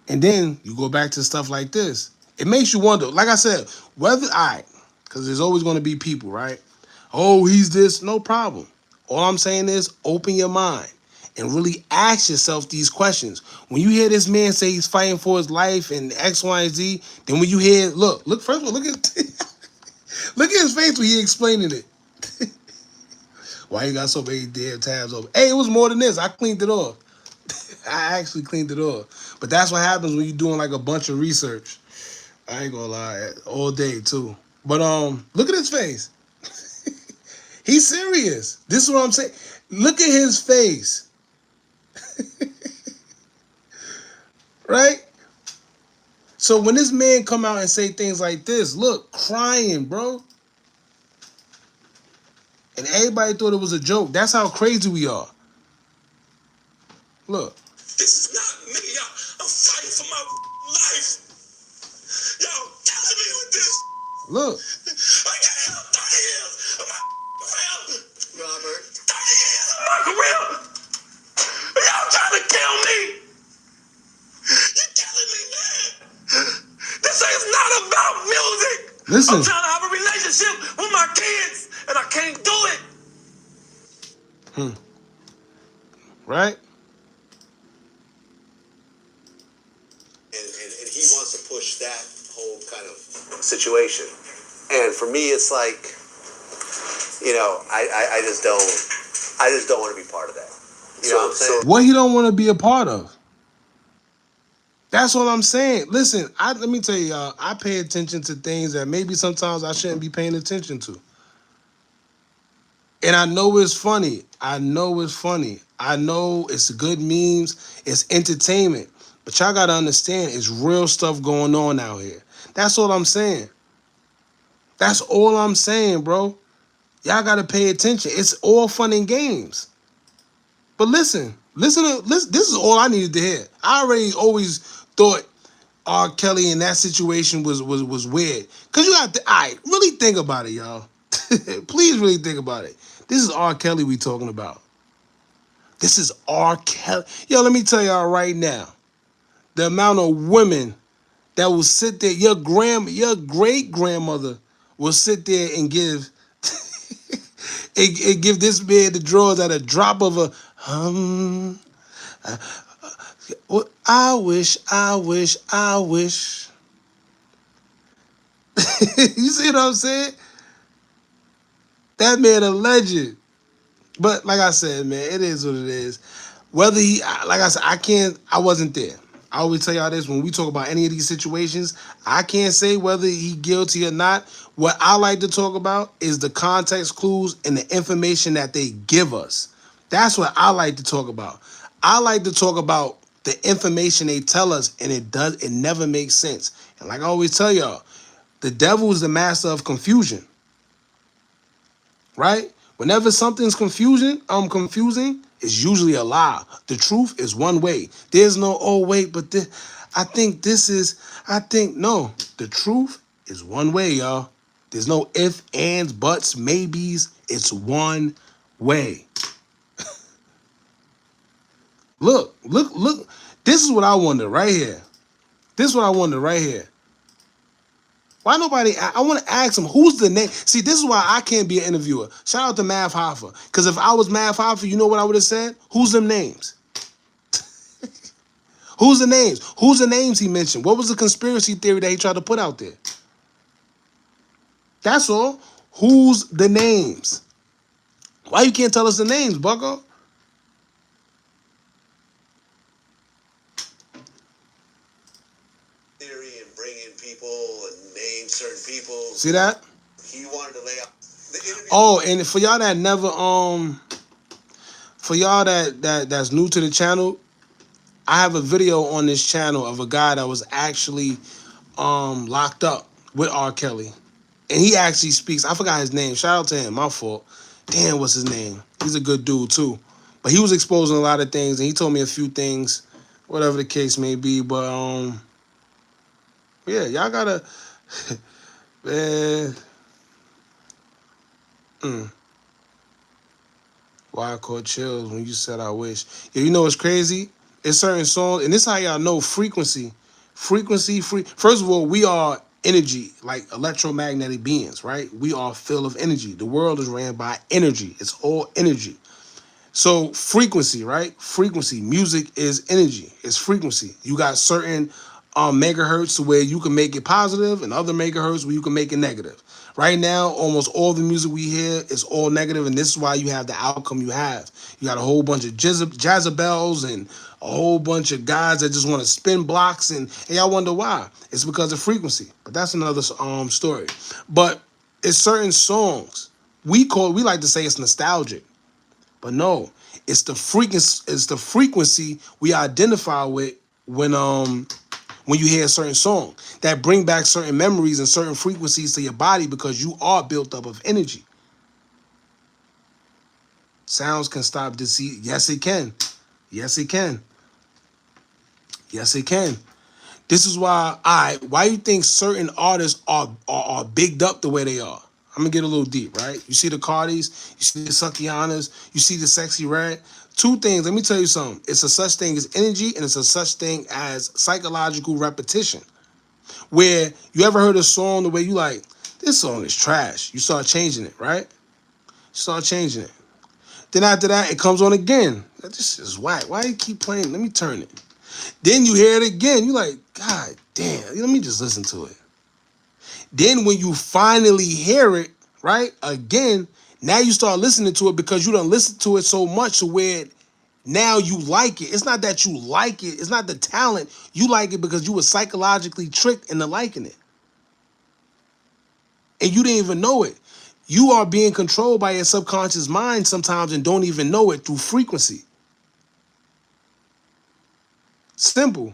[SPEAKER 1] And then you go back to stuff like this. It makes you wonder, like I said, because there's always going to be people, right? Oh, he's this, no problem. All I'm saying is open your mind and really ask yourself these questions. When you hear this man say he's fighting for his life and X, Y, and Z, then when you hear, look, first of all, look at his face when he explaining it. Why you got so many damn tabs open? Hey, it was more than this. I cleaned it off. I actually cleaned it off. But that's what happens when you're doing like a bunch of research. I ain't gonna lie, all day too. But look at his face. He's serious. This is what I'm saying. Look at his face. Right? So when this man come out and say things like this, look, crying, bro. And everybody thought it was a joke. That's how crazy we are. Look.
[SPEAKER 4] This is not me, y'all. I'm fighting for my life. Y'all killing me with this.
[SPEAKER 1] Look.
[SPEAKER 4] I got 30 years of my career. Robert. 30 years of my career. Y'all trying to kill me. You're killing me, man. This is not about music.
[SPEAKER 1] Listen.
[SPEAKER 4] I'm trying to have a relationship with my kids, and I can't do it.
[SPEAKER 1] Right?
[SPEAKER 5] And he wants to push that whole kind of situation. And for me, it's like, you know, I just don't want to be part of that. You know what I'm saying?
[SPEAKER 1] What he don't want to be a part of. That's what I'm saying. Listen, let me tell you, y'all, I pay attention to things that maybe sometimes I shouldn't be paying attention to. And I know it's funny. I know it's good memes. It's entertainment. But y'all got to understand, it's real stuff going on out here. That's all I'm saying. That's all I'm saying, bro. Y'all got to pay attention. It's all fun and games. But listen. This is all I needed to hear. I already always thought R. Kelly in that situation was weird. Because you got to, all right, really think about it, y'all. Please really think about it. This is R. Kelly we talking about. This is R. Kelly. Yo, let me tell y'all right now. The amount of women that will sit there, your great-grandmother will sit there and give and give this man the drawers at a drop of a I wish. You see what I'm saying? That man a legend. But like I said, man, it is what it is. Whether he, like I said, I wasn't there. I always tell y'all this, when we talk about any of these situations, I can't say whether he guilty or not. What I like to talk about is the context clues and the information that they give us. That's what I like to talk about. I like to talk about the information they tell us, and it never makes sense. And like I always tell y'all, the devil is the master of confusion. Right? Whenever something's confusing, it's usually a lie. The truth is one way. There's no, oh wait, but no. The truth is one way, y'all. There's no ifs, ands, buts, maybes. It's one way. Look. This is what I wonder right here. Why nobody? I want to ask him, who's the name? See, this is why I can't be an interviewer. Shout out to Mav Hoffa. Because if I was Mav Hoffa, you know what I would have said? Who's them names? Who's the names? Who's the names he mentioned? What was the conspiracy theory that he tried to put out there? That's all. Who's the names? Why you can't tell us the names, bucko?
[SPEAKER 5] Certain people.
[SPEAKER 1] See that?
[SPEAKER 5] He wanted to lay out the interview.
[SPEAKER 1] Oh, and for y'all that never for y'all that's new to the channel, I have a video on this channel of a guy that was actually locked up with R. Kelly. And he actually speaks. I forgot his name. Shout out to him. My fault. Damn, what's his name? He's a good dude too. But he was exposing a lot of things, and he told me a few things, whatever the case may be. But yeah, y'all gotta man. Why I caught chills when you said I wish. Yeah, you know what's crazy? It's certain songs, and this is how y'all know frequency. First of all, we are energy, like electromagnetic beings, right? We are a field of energy. The world is ran by energy. It's all energy. So frequency, right? Frequency. Music is energy. It's frequency. You got certain megahertz where you can make it positive and other megahertz where you can make it negative. Right now, almost all the music we hear is all negative, and this is why you have the outcome you have. You got a whole bunch of jazzabels and a whole bunch of guys that just want to spin blocks, and y'all wonder why. It's because of frequency. But that's another story. But it's certain songs. We like to say it's nostalgic. But no, it's the frequency we identify with when you hear a certain song that bring back certain memories and certain frequencies to your body because you are built up of energy. Sounds can stop disease. Yes, it can. Yes, it can. Yes, it can. This is why why you think certain artists are bigged up the way they are. I'm gonna get a little deep, right? You see the Cardis, you see the Suckianas, you see the Sexy Red. Two things, let me tell you something. It's a such thing as energy and it's a such thing as psychological repetition. Where you ever heard a song the way you like, this song is trash. You start changing it, right? You start changing it. Then after that, it comes on again. This is whack. Why do you keep playing? Let me turn it. Then you hear it again. You like, God damn, let me just listen to it. Then when you finally hear it, right, again, now you start listening to it because you done listened to it so much to where now you like it. It's not that you like it. It's not the talent. You like it because you were psychologically tricked into liking it. And you didn't even know it. You are being controlled by your subconscious mind sometimes and don't even know it through frequency. Simple.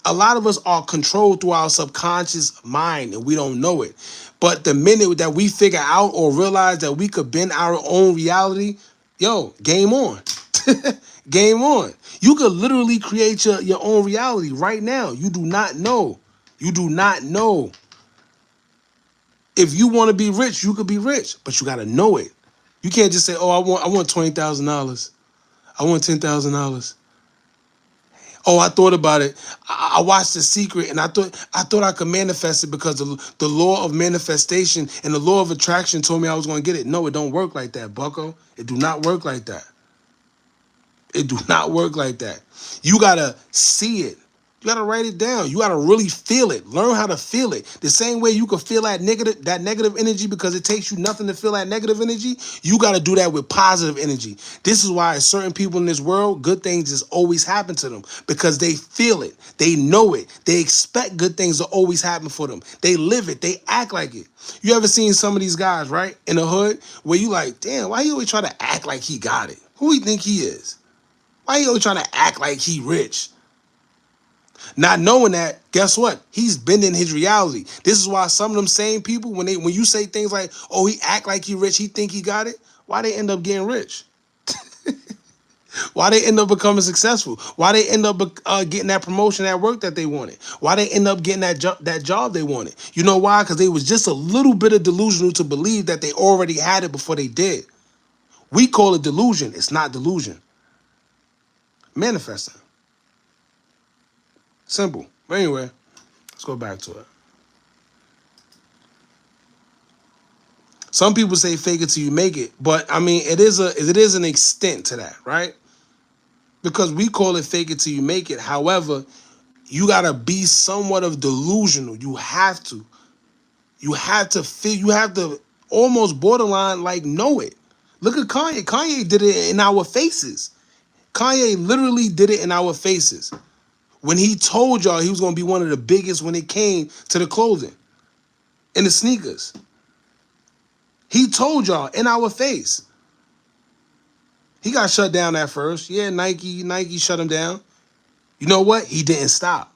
[SPEAKER 1] A lot of us are controlled through our subconscious mind and we don't know it. But the minute that we figure out or realize that we could bend our own reality, yo, game on. Game on. You could literally create your own reality right now. You do not know. You do not know. If you want to be rich, you could be rich, but you got to know it. You can't just say, oh, I want $20,000. I want $10,000. Oh, I thought about it. I watched The Secret, and I thought I could manifest it because the law of manifestation and the law of attraction told me I was going to get it. No, it don't work like that, bucko. It do not work like that. It do not work like that. You got to see it. You got to write it down. You got to really feel it. Learn how to feel it. The same way you can feel that negative energy because it takes you nothing to feel that negative energy, you got to do that with positive energy. This is why certain people in this world, good things just always happen to them because they feel it. They know it. They expect good things to always happen for them. They live it. They act like it. You ever seen some of these guys, right, in the hood where you like, damn, why you always try to act like he got it? Who he think he is? Why you always trying to act like he rich? Not knowing that, guess what? He's bending his reality. This is why some of them same people, when you say things like, oh, he act like he rich, he think he got it, why they end up getting rich? Why they end up becoming successful? Why they end up getting that promotion at work that they wanted? Why they end up getting that job they wanted? You know why? Because they was just a little bit of delusional to believe that they already had it before they did. We call it delusion. It's not delusion. Manifesting. Simple. But anyway, let's go back to it. Some people say fake it till you make it, but I mean it is an extent to that, right? Because we call it fake it till you make it. However, you gotta be somewhat of delusional. You have to. You have to almost borderline like know it. Look at Kanye. Kanye did it in our faces. Kanye literally did it in our faces. When he told y'all he was going to be one of the biggest when it came to the clothing and the sneakers. He told y'all in our face. He got shut down at first. Yeah, Nike shut him down. You know what? He didn't stop.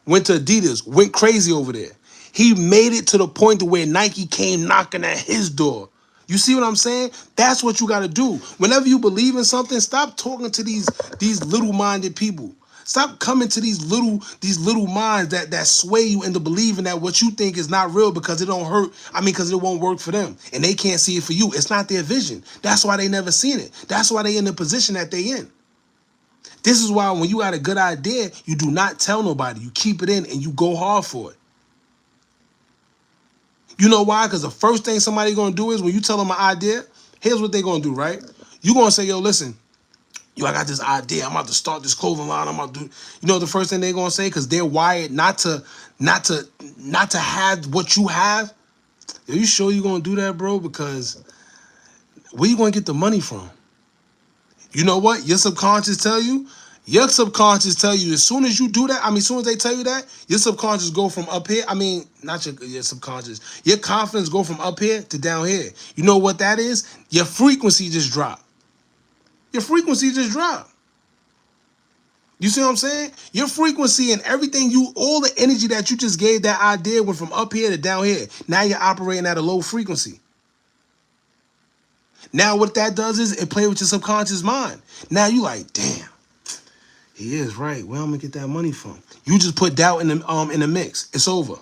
[SPEAKER 1] Went to Adidas, went crazy over there. He made it to the point to where Nike came knocking at his door. You see what I'm saying? That's what you got to do. Whenever you believe in something, stop talking to these little-minded people. Stop coming to these little minds that sway you into believing that what you think is not real because it don't hurt. I mean, because it won't work for them. And they can't see it for you. It's not their vision. That's why they never seen it. That's why they in the position that they in. This is why when you got a good idea, you do not tell nobody. You keep it in and you go hard for it. You know why? Because the first thing somebody going to do is when you tell them an idea, Here's what they're gonna do, right? You gonna say, yo, listen, yo, I got this idea. I'm about to start this clothing line. I'm about to do, you know, the first thing they're gonna say, because they're wired not to have what you have. Are you sure you're gonna do that, bro? Because where you gonna get the money from? You know what? Your subconscious tell you. Your subconscious tell you as soon as you do that. I mean, as soon as they tell you that, your subconscious go from up here. I mean, not your subconscious. Your confidence go from up here to down here. You know what that is? Your frequency just dropped. Your frequency just dropped. You see what I'm saying? Your frequency and everything, all the energy that you just gave that idea went from up here to down here. Now you're operating at a low frequency. Now what that does is it plays with your subconscious mind. Now you like, damn, he is right. Where I'm gonna get that money from? You just put doubt in the mix. It's over.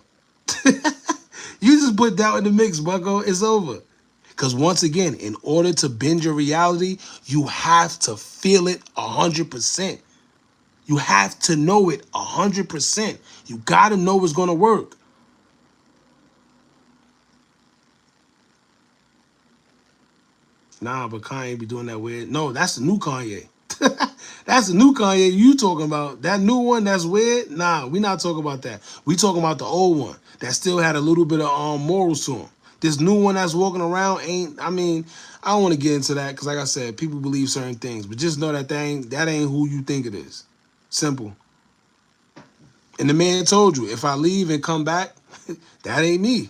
[SPEAKER 1] You just put doubt in the mix, bucko. It's over. Because once again, in order to bend your reality, you have to feel it 100%. You have to know it 100%. You gotta know it's gonna work. Nah, but Kanye be doing that weird. No, that's the new Kanye. That's the new Kanye you talking about. That new one that's weird. Nah, we not talking about that. We talking about the old one that still had a little bit of morals to him. This new one that's walking around ain't. I mean, I don't want to get into that because, like I said, people believe certain things, but just know that that ain't who you think it is. Simple. And the man told you, if I leave and come back, that ain't me.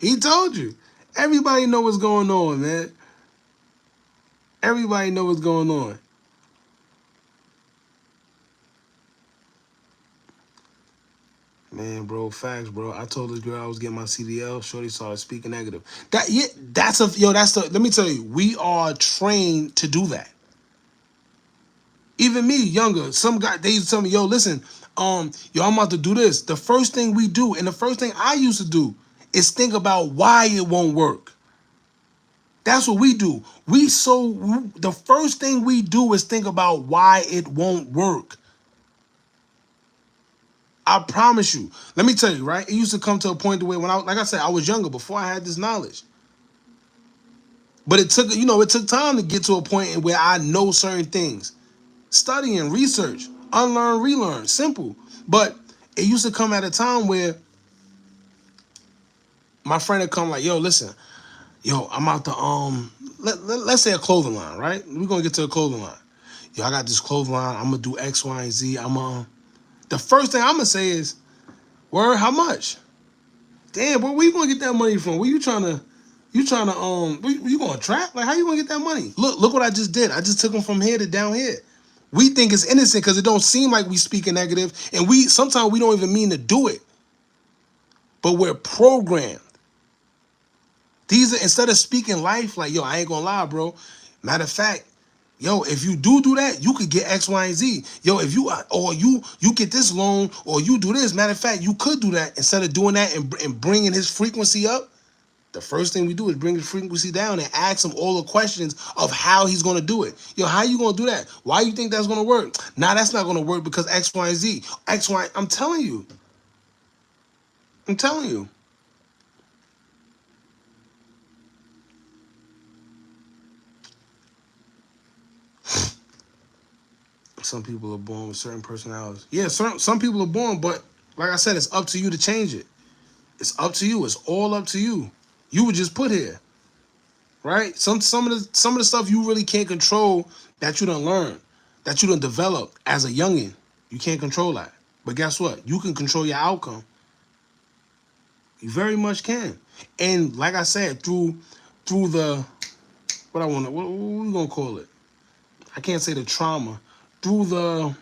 [SPEAKER 1] He told you. Everybody know what's going on, man. Everybody know what's going on. Man, bro, facts, bro. I told this girl I was getting my CDL. Shorty started speaking negative. Let me tell you, we are trained to do that. Even me, younger, some guy, they used to tell me, yo, listen, yo, I'm about to do this. The first thing we do, and the first thing I used to do, is think about why it won't work. That's what we do. The first thing we do is think about why it won't work. I promise you. Let me tell you, right? It used to come to a point where like I said, I was younger before I had this knowledge. But it took time to get to a point where I know certain things. Studying, research, unlearn, relearn, simple. But it used to come at a time where my friend would come like, yo, listen, yo, I'm out to, let's say a clothing line, right? We're going to get to a clothing line. Yo, I got this clothing line. I'm going to do X, Y, and Z. The first thing I'm going to say is, word, how much? Damn, where you going to get that money from? Where you trying to you going to trap? Like, how you going to get that money? Look what I just did. I just took them from here to down here. We think it's innocent because it don't seem like we speaking negative, and sometimes we don't even mean to do it. But we're programmed. Instead of speaking life, like, yo, I ain't gonna lie, bro. Matter of fact, yo, if you do that, you could get X, Y, and Z. Yo, if you get this loan, or you do this. Matter of fact, you could do that. Instead of doing that and bringing his frequency up, the first thing we do is bring his frequency down and ask him all the questions of how he's going to do it. Yo, how you going to do that? Why you think that's going to work? Nah, that's not going to work because X, Y, and Z. X, Y, I'm telling you. I'm telling you. Some people are born with certain personalities. Yeah, some people are born, but like I said, it's up to you to change it. It's up to you. It's all up to you. You were just put here, right? Some of the stuff you really can't control that you done learn, that you done develop as a youngin'. You can't control that. But guess what? You can control your outcome. You very much can. And like I said, through the what we gonna call it? I can't say the trauma. Through the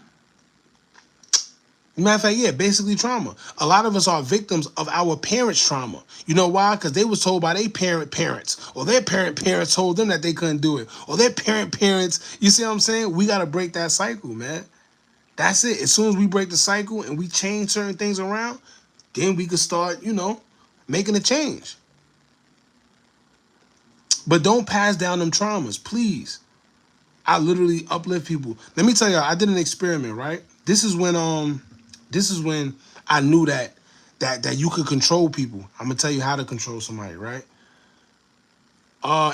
[SPEAKER 1] matter of fact, yeah, basically trauma. A lot of us are victims of our parents' trauma. You know why? Because they was told by their parents, or their parents told them that they couldn't do it, or their parents. You see what I'm saying? We got to break that cycle, man. That's it. As soon as we break the cycle and we change certain things around, then we could start, making a change. But don't pass down them traumas, please. I literally uplift people. Let me tell you, I did an experiment, right? This is when I knew that you could control people. I'm gonna tell you how to control somebody, right?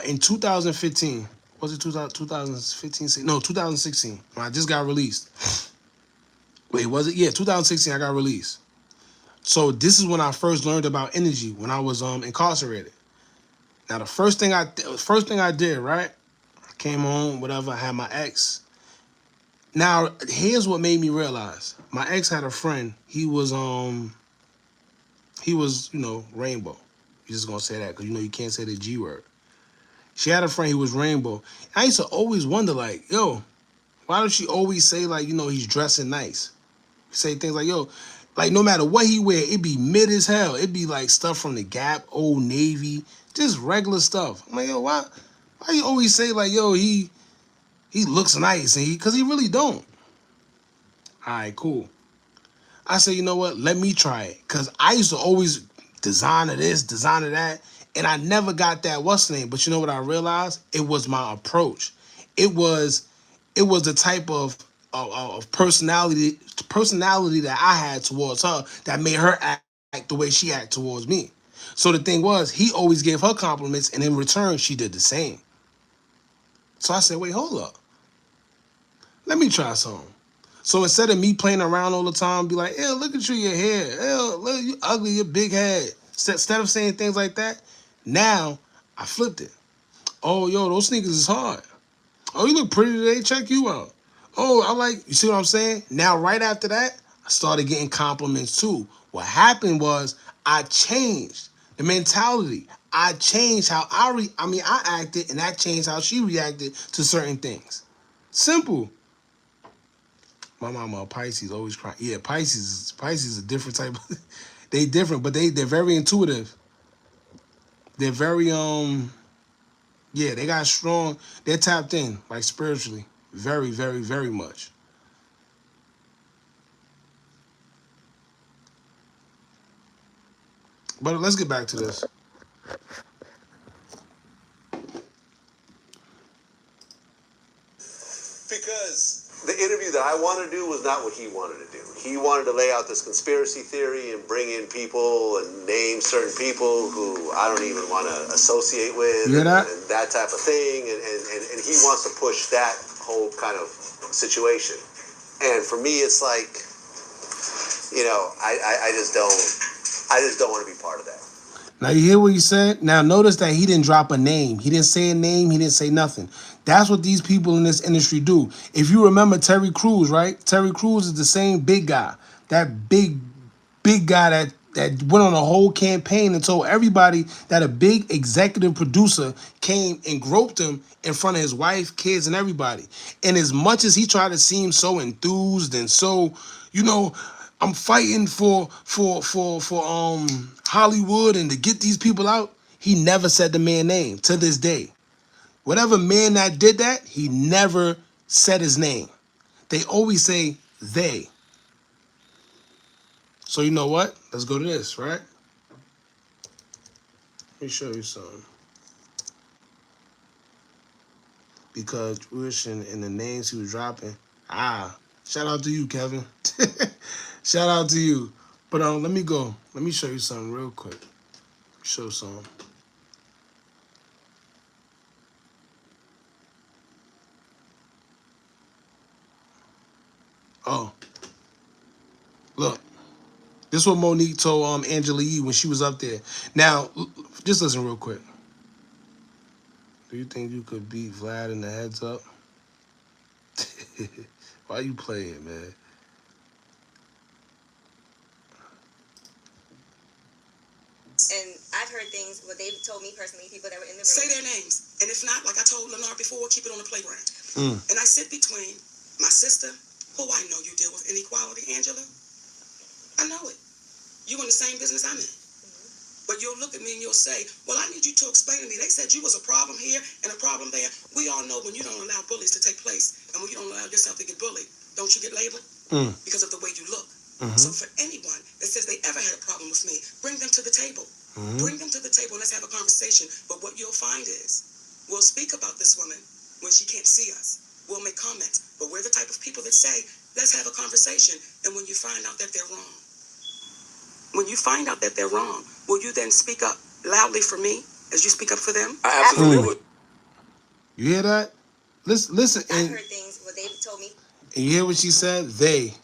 [SPEAKER 1] In 2015. Was it 2015? No, 2016. When I just got released. Wait, was it? Yeah, 2016 I got released. So this is when I first learned about energy, when I was incarcerated. Now the first thing I did, right? I came home, whatever, I had my ex. Now, here's what made me realize. My ex had a friend. He was rainbow. You're just gonna say that because you can't say the G word. She had a friend, he was rainbow. I used to always wonder, like, yo, why does she always say, like, he's dressing nice? Say things like, yo, like, no matter what he wear, it be mid as hell. It be like stuff from the Gap, Old Navy, just regular stuff. I'm like, yo, why you always say, like, yo, he looks nice, and because he really don't. All right, cool. I said, you know what? Let me try it. Because I used to always designer this, designer that, and I never got that what's the name. But you know what I realized? It was my approach. It was the type of personality that I had towards her that made her act the way she acted towards me. So the thing was, he always gave her compliments, and in return, she did the same. So I said, wait, hold up. Let me try something. So instead of me playing around all the time, be like, ew, look at you, your hair. Ew, look, you ugly, your big head. Instead of saying things like that, now I flipped it. Oh, yo, those sneakers is hard. Oh, you look pretty today. Check you out. Oh, you see what I'm saying? Now, right after that, I started getting compliments too. What happened was I changed the mentality. I changed how I acted, and that changed how she reacted to certain things. Simple. My mama, Pisces, always crying. Yeah, Pisces is a different type. They different, but they're very intuitive. They're very they got strong. They're tapped in, like, spiritually, very, very, very much. But let's get back to this.
[SPEAKER 5] Because the interview that I wanted to do was not what he wanted to do. He wanted to lay out this conspiracy theory and bring in people and name certain people who I don't even want to associate with.
[SPEAKER 1] You hear that?
[SPEAKER 5] And that type of thing. And he wants to push that whole kind of situation. And for me, it's like, I just don't want to be part of that.
[SPEAKER 1] Now, you hear what he said? Now, notice that he didn't drop a name. He didn't say a name. He didn't say nothing. That's what these people in this industry do. If you remember Terry Crews, right? Terry Crews is the same big guy. That big guy that went on a whole campaign and told everybody that a big executive producer came and groped him in front of his wife, kids, and everybody. And as much as he tried to seem so enthused and so, I'm fighting for Hollywood and to get these people out, he never said the man's name to this day. Whatever man that did that, he never said his name. They always say they. So you know what? Let's go to this, right? Let me show you something. Because Jewish and the names he was dropping. Shout out to you, Kevin. Shout out to you. But let me go. Let me show you something real quick. Show something. Oh. Look. This is what Monique told Angela Yee when she was up there. Now, just listen real quick. Do you think you could beat Vlad in the heads up? Why you playing, man?
[SPEAKER 2] And I've heard things, what they've told me personally, people that were in the room.
[SPEAKER 6] Say their names. And if not, like I told Lennar before, keep it on the playground. And I sit between my sister, who I know you deal with inequality, Angela. I know it. You in the same business I'm in. But you'll look at me and you'll say, well, I need you to explain to me. They said you was a problem here and a problem there. We all know when you don't allow bullies to take place and when you don't allow yourself to get bullied, don't you get labeled? Because of the way you look. So for anyone that says they ever had a problem with me, bring them to the table. Bring them to the table and let's have a conversation. But what you'll find is we'll speak about this woman when she can't see us. We'll make comments. But we're the type of people that say, let's have a conversation. And when you find out that they're wrong, will you then speak up loudly for me as you speak up for them?
[SPEAKER 4] I absolutely would.
[SPEAKER 1] You hear that? Listen.
[SPEAKER 2] I've heard things what they told me.
[SPEAKER 1] And you hear what she said? They.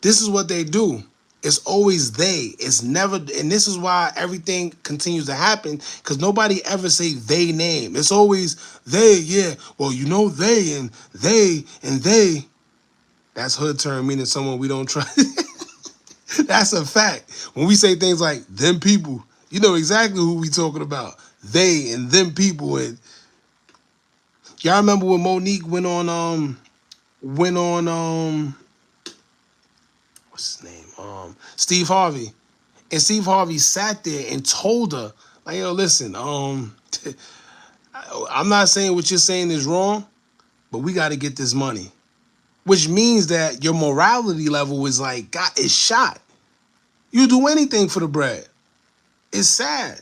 [SPEAKER 1] This is what they do. It's always they. It's never, and this is why everything continues to happen, because nobody ever say they name. It's always they, yeah. Well, you know they and they and they. That's hood term meaning someone we don't trust. That's a fact. When we say things like them people, you know exactly who we talking about. They and them people. And y'all remember when Monique went on what's his name? Steve Harvey. And Steve Harvey sat there and told her, like, yo, listen, I'm not saying what you're saying is wrong, but we got to get this money. Which means that your morality level is like, God, it's shot. You do anything for the bread. It's sad.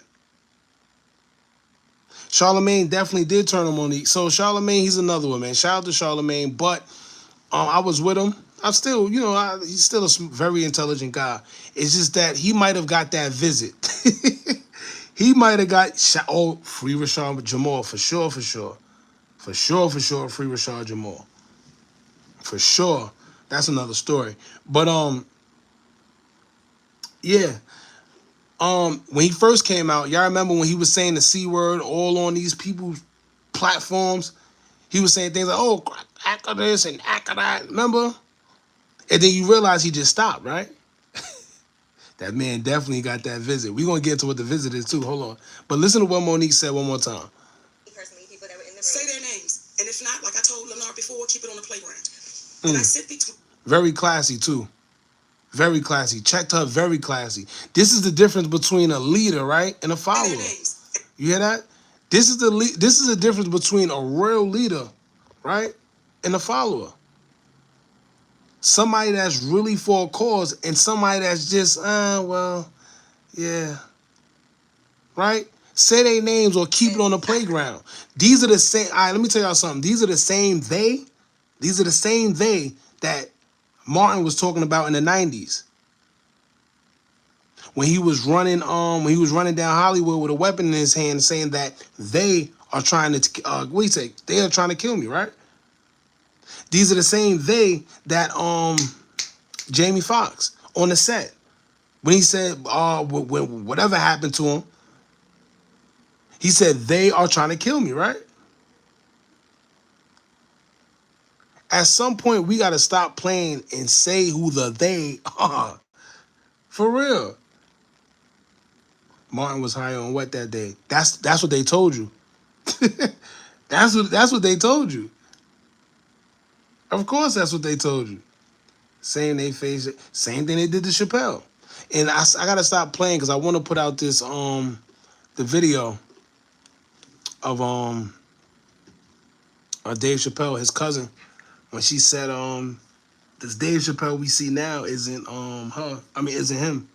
[SPEAKER 1] Charlemagne definitely did turn on Monique. So Charlemagne, he's another one, man. Shout out to Charlemagne. But I was with him. I'm still, he's still a very intelligent guy. It's just that he might have got that visit. He might have got shot. Oh, free Rashad Jamal for sure. Free Rashad Jamal. For sure. That's another story. But yeah. When he first came out, y'all remember when he was saying the C word all on these people's platforms? He was saying things like, oh, act of this and act of that. Remember? And then you realize he just stopped, right? That man definitely got that visit. We're going to get to what the visit is, too. Hold on. But listen to what Monique said one more time.
[SPEAKER 2] Personally, people that were in the room.
[SPEAKER 6] Say their names. And if not, like I told Lenore before, keep it on the playground. And I sit between...
[SPEAKER 1] Very classy, too. Very classy. Checked her, very classy. This is the difference between a leader, right, and a follower. You hear that? This is the difference between a real leader, right, and a follower. Somebody that's really for a cause and somebody that's just, well, yeah. Right? Say their names or keep it on the playground. These are the same, all right, let me tell y'all something. These are the same they that Martin was talking about in the 90s. When he was running down Hollywood with a weapon in his hand saying that they are trying to, they are trying to kill me, right? These are the same they that, Jamie Foxx on the set, when he said, when whatever happened to him, he said, they are trying to kill me, right? At some point, we got to stop playing and say who the they are. For real. Martin was high on what that day? That's what they told you. That's what they told you. Of course, that's what they told you. Saying they face it. Same thing they did to Chappelle. And I got to stop playing because I want to put out this, the video of Dave Chappelle, his cousin, when she said, this Dave Chappelle we see now isn't isn't him.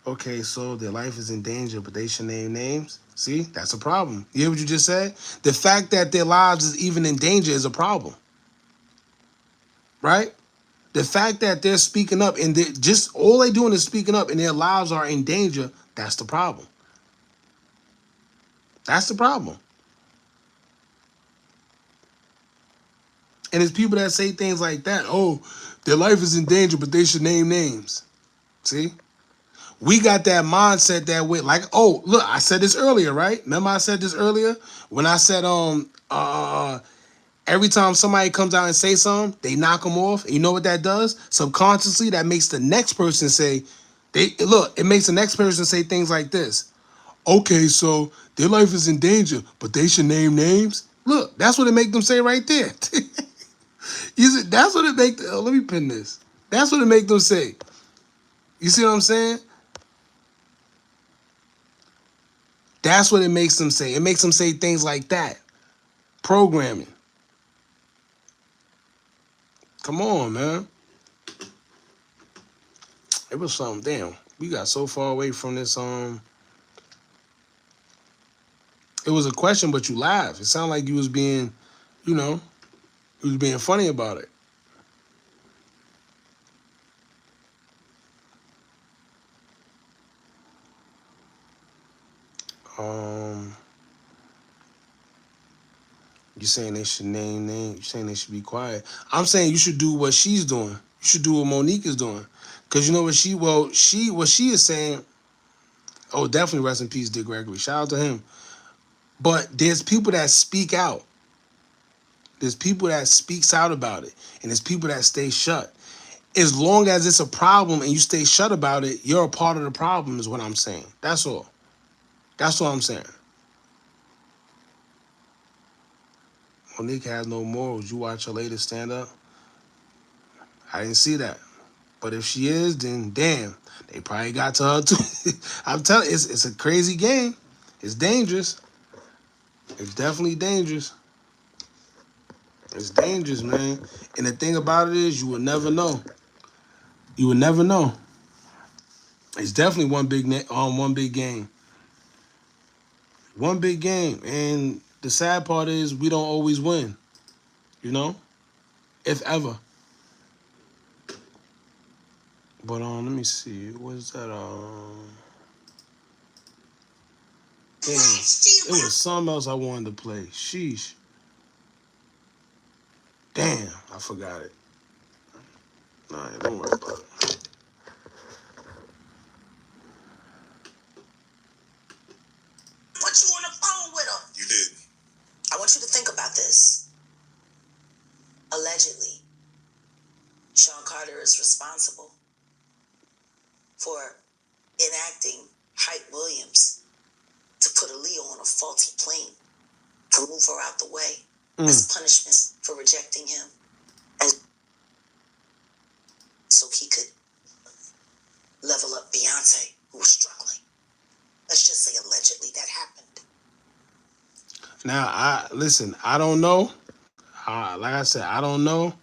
[SPEAKER 1] Okay, so their life is in danger, but they should name names. See, that's a problem. You hear what you just said? The fact that their lives is even in danger is a problem. Right? The fact that they're speaking up and just all they're doing is speaking up and their lives are in danger, that's the problem. That's the problem. And it's people that say things like that. Oh, their life is in danger, but they should name names. See? We got that mindset that way. Like, oh, look, I said this earlier, right? Remember I said this earlier? When I said, every time somebody comes out and say something, they knock them off. And you know what that does? Subconsciously, that makes the next person say, it makes the next person say things like this. Okay, so their life is in danger, but they should name names? Look, that's what it make them say right there. That's what it make, let me pin this. That's what it make them say. You see what I'm saying? That's what it makes them say. It makes them say things like that. Programming. Come on, man. It was something. Damn, we got so far away from this. It was a question, but you laughed. It sounded like you was being, you was being funny about it. You saying they should name names. You saying they should be quiet. I'm saying you should do what she's doing. You should do what Monique is doing. Cause you know what she is saying. Oh, definitely rest in peace, Dick Gregory. Shout out to him. But there's people that speak out. There's people that speaks out about it. And there's people that stay shut. As long as it's a problem and you stay shut about it, you're a part of the problem is what I'm saying. That's all. That's all I'm saying. Monique has no morals. You watch her latest stand-up? I didn't see that. But if she is, then damn, they probably got to her too. I'm telling you, it's a crazy game. It's dangerous. It's definitely dangerous. It's dangerous, man. And the thing about it is, you will never know. You will never know. It's definitely one big game. One big game. And the sad part is, we don't always win. You know, if ever. But let me see. What's that? Damn, it was something else I wanted to play. Sheesh. Damn, I forgot it. Nah, don't worry about it.
[SPEAKER 2] Put you on the phone with her.
[SPEAKER 4] You did.
[SPEAKER 2] I want you to think about this. Allegedly, Sean Carter is responsible for enacting Hype Williams to put Aaliyah on a faulty plane to move her out the way as punishment for rejecting him, and so he could level up Beyonce, who was struggling. Let's just say allegedly that happened.
[SPEAKER 1] Now, I don't know. Like I said, I don't know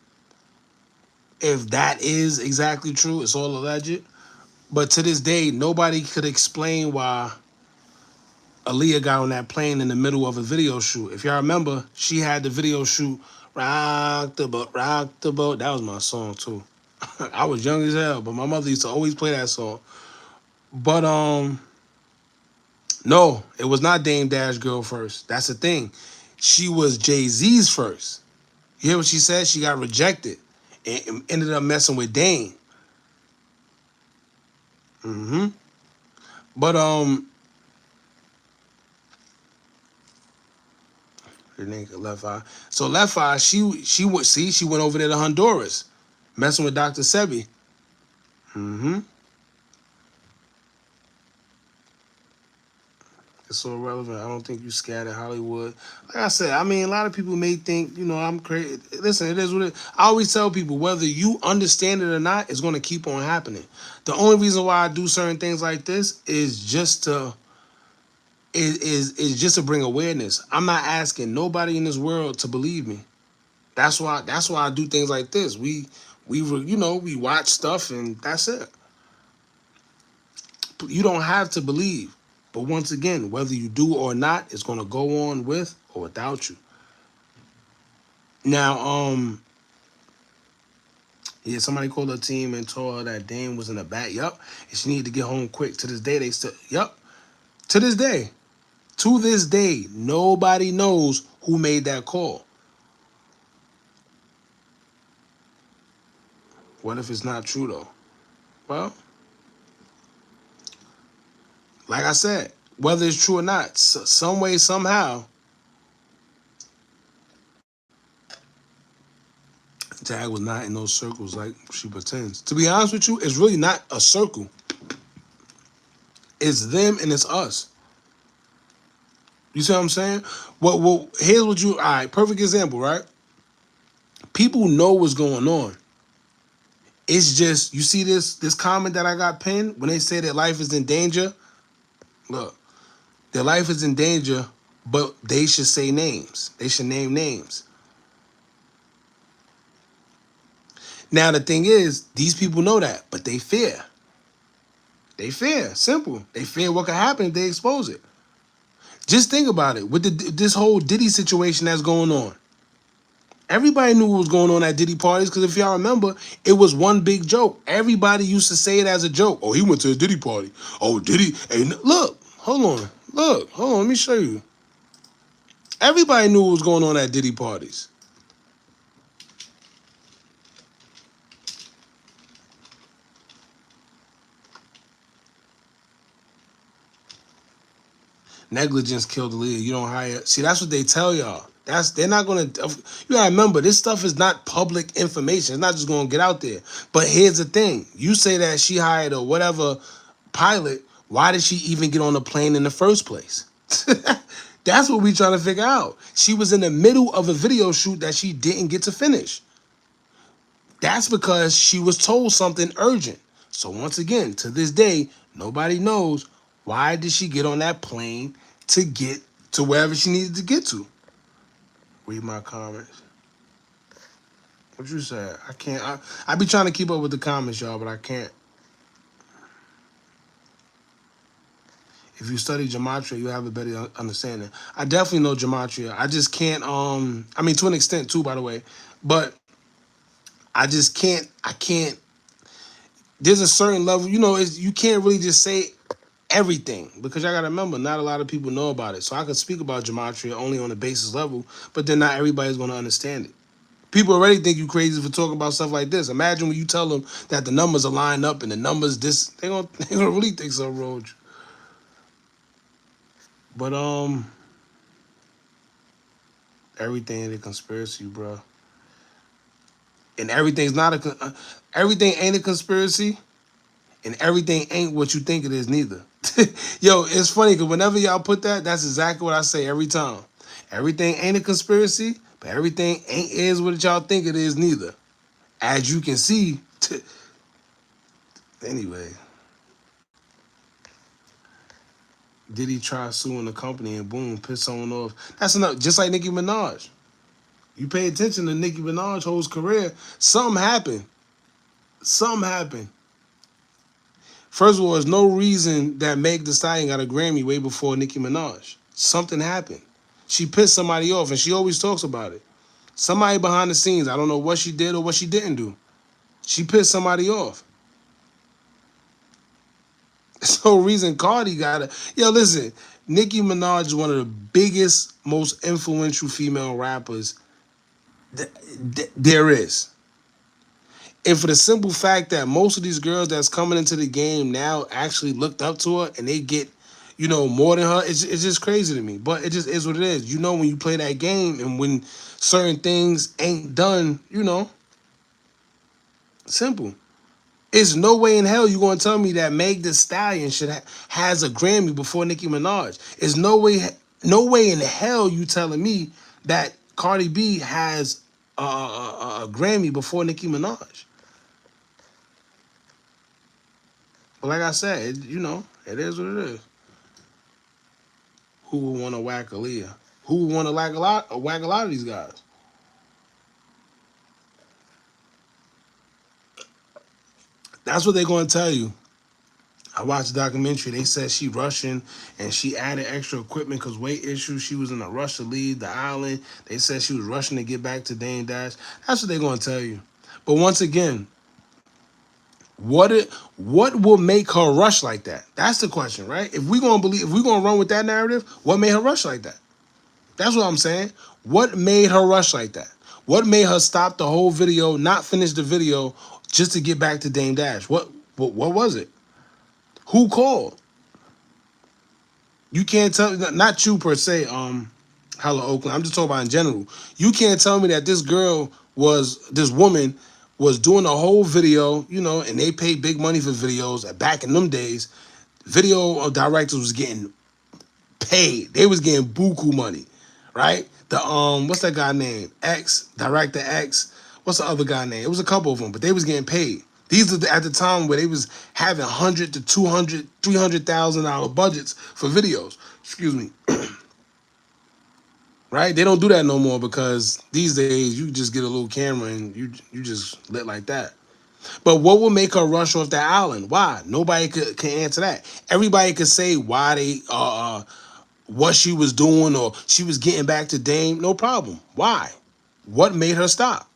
[SPEAKER 1] if that is exactly true. It's all alleged. But to this day, nobody could explain why Aaliyah got on that plane in the middle of a video shoot. If y'all remember, she had the video shoot, Rock the Boat, Rock the Boat. That was my song, too. I was young as hell, but my mother used to always play that song. But, no, it was not Dame Dash Girl first. That's the thing. She was Jay-Z's first. You hear what she said? She got rejected and ended up messing with Dame. But the nigga Left Eye. So Left Eye, she went over there to Honduras, messing with Dr. Sebi. It's so relevant. I don't think you scared at Hollywood. Like I said, I mean, a lot of people may think, I'm crazy. Listen, it is what it is. I always tell people, whether you understand it or not, it's going to keep on happening. The only reason why I do certain things like this is just to bring awareness. I'm not asking nobody in this world to believe me. That's why I do things like this. We watch stuff and that's it. You don't have to believe. But once again, whether you do or not, it's going to go on with or without you. Now, somebody called her team and told her that Dame was in the back. Yup. And she needed to get home quick. To this day, they still, yup. To this day, nobody knows who made that call. What if it's not true, though? Well, like I said, whether it's true or not, some way, somehow, Jag was not in those circles like she pretends. To be honest with you, it's really not a circle. It's them and it's us. You see what I'm saying? Well, here's what all right, perfect example, right? People know what's going on. It's just, you see this comment that I got pinned when they say that life is in danger? Look, their life is in danger, but they should say names. They should name names. Now, the thing is, these people know that, but they fear. They fear. Simple. They fear what could happen if they expose it. Just think about it. With this whole Diddy situation that's going on. Everybody knew what was going on at Diddy parties because if y'all remember, it was one big joke. Everybody used to say it as a joke. Oh, he went to a Diddy party. Oh, Diddy. Hey, look, hold on. Look, hold on, let me show you. Everybody knew what was going on at Diddy parties. Negligence killed the leader. You don't hire. See, that's what they tell y'all. They're not gonna. You gotta remember, this stuff is not public information. It's not just gonna get out there. But here's the thing: you say that she hired a whatever pilot. Why did she even get on the plane in the first place? That's what we trying to figure out. She was in the middle of a video shoot that she didn't get to finish. That's because she was told something urgent. So once again, to this day, nobody knows why did she get on that plane to get to wherever she needed to get to. Read my comments. What you said? I can't. I be trying to keep up with the comments, y'all, but I can't. If you study gematria, you have a better understanding. I definitely know gematria. I just can't. I mean, to an extent too, by the way, but I just can't. I can't. There's a certain level, you can't really just say everything because y'all gotta remember, not a lot of people know about it. So I could speak about gematria only on the basis level, but then not everybody's gonna understand it. People already think you crazy for talking about stuff like this. Imagine when you tell them that the numbers are lined up and the numbers this, they gonna really think something wrong with you. But everything in a conspiracy, bro. And everything's not everything ain't a conspiracy, and everything ain't what you think it is neither. Yo, it's funny because whenever y'all put that, that's exactly what I say every time. Everything ain't a conspiracy, but everything ain't is what y'all think it is neither. As you can see, anyway. Did he try suing the company and boom, piss someone off? That's enough. Just like Nicki Minaj. You pay attention to Nicki Minaj's whole career, something happened. Something happened. First of all, there's no reason that Meg Thee Stallion got a Grammy way before Nicki Minaj. Something happened. She pissed somebody off, and she always talks about it. Somebody behind the scenes, I don't know what she did or what she didn't do. She pissed somebody off. There's no reason Cardi got it. Yo, listen, Nicki Minaj is one of the biggest, most influential female rappers there is. And for the simple fact that most of these girls that's coming into the game now actually looked up to her and they get, more than her, it's just crazy to me. But it just is what it is. When you play that game and when certain things ain't done, simple. There's no way in hell you gonna tell me that Meg Thee Stallion has a Grammy before Nicki Minaj. There's no way in hell you telling me that Cardi B has a Grammy before Nicki Minaj. But like I said, it is what it is. Who would want to whack Aaliyah? Who would want to whack a lot of these guys? That's what they're going to tell you. I watched the documentary. They said she Russian and she added extra equipment because weight issues. She was in a rush to leave the island. They said she was rushing to get back to Dame Dash. That's what they're going to tell you. But once again, what will make her rush like that? That's the question, right? If we're gonna run with that narrative, what made her rush like that? That's what I'm saying. What made her rush like that? What made her stop the whole video, not finish the video, just to get back to Dame Dash? What was it? Who called? You can't tell, not you per se, Hello Oakland. I'm just talking about in general. You can't tell me that this woman was doing a whole video, and they paid big money for videos. Back in them days, video directors was getting paid. They was getting buku money, right? The what's that guy name? Director X. What's the other guy name? It was a couple of them, but they was getting paid. These are at the time where they was having $100,000 to $200,000, $300,000 budgets for videos. Excuse me. Right? They don't do that no more because these days you just get a little camera and you just lit like that. But what will make her rush off that island? Why? Nobody can answer that. Everybody could say why they what she was doing or she was getting back to Dame. No problem. Why? What made her stop?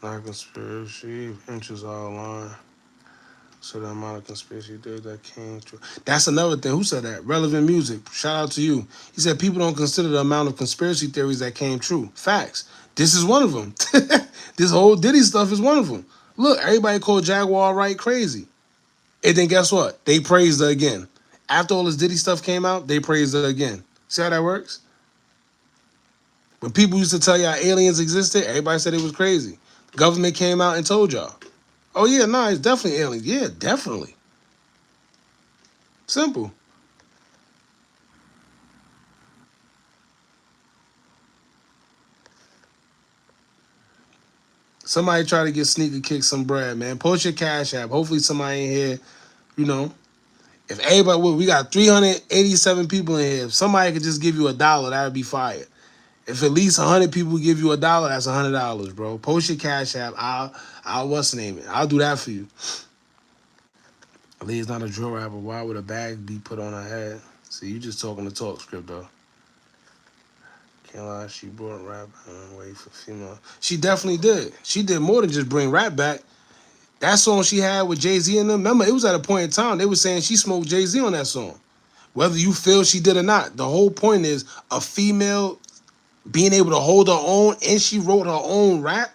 [SPEAKER 1] Not conspiracy. Inches all line. So the amount of conspiracy theories that came true. That's another thing. Who said that? Relevant Music. Shout out to you. He said people don't consider the amount of conspiracy theories that came true. Facts. This is one of them. This whole Diddy stuff is one of them. Look, everybody called Jaguar Wright crazy. And then guess what? They praised her again. After all this Diddy stuff came out, they praised her again. See how that works? When people used to tell y'all aliens existed, everybody said it was crazy. The government came out and told y'all. Oh yeah, nah, it's definitely aliens. Yeah, definitely. Simple. Somebody try to get sneaker kick some bread, man. Post your Cash App. Hopefully somebody in here, you know. If everybody, we got 387 people in here. If somebody could just give you $1, that would be fire. If at least 100 people give you $1, that's $100, bro. Post your Cash App. I'll what's the name? I'll do that for you. Lee's not a drill rapper. Why would a bag be put on her head? See, you just talking the talk script, though. Can't lie, she brought rap away for female. She definitely did. She did more than just bring rap back. That song she had with Jay-Z and them, remember, it was at a point in time, they were saying she smoked Jay-Z on that song. Whether you feel she did or not, the whole point is a female being able to hold her own, and she wrote her own rap,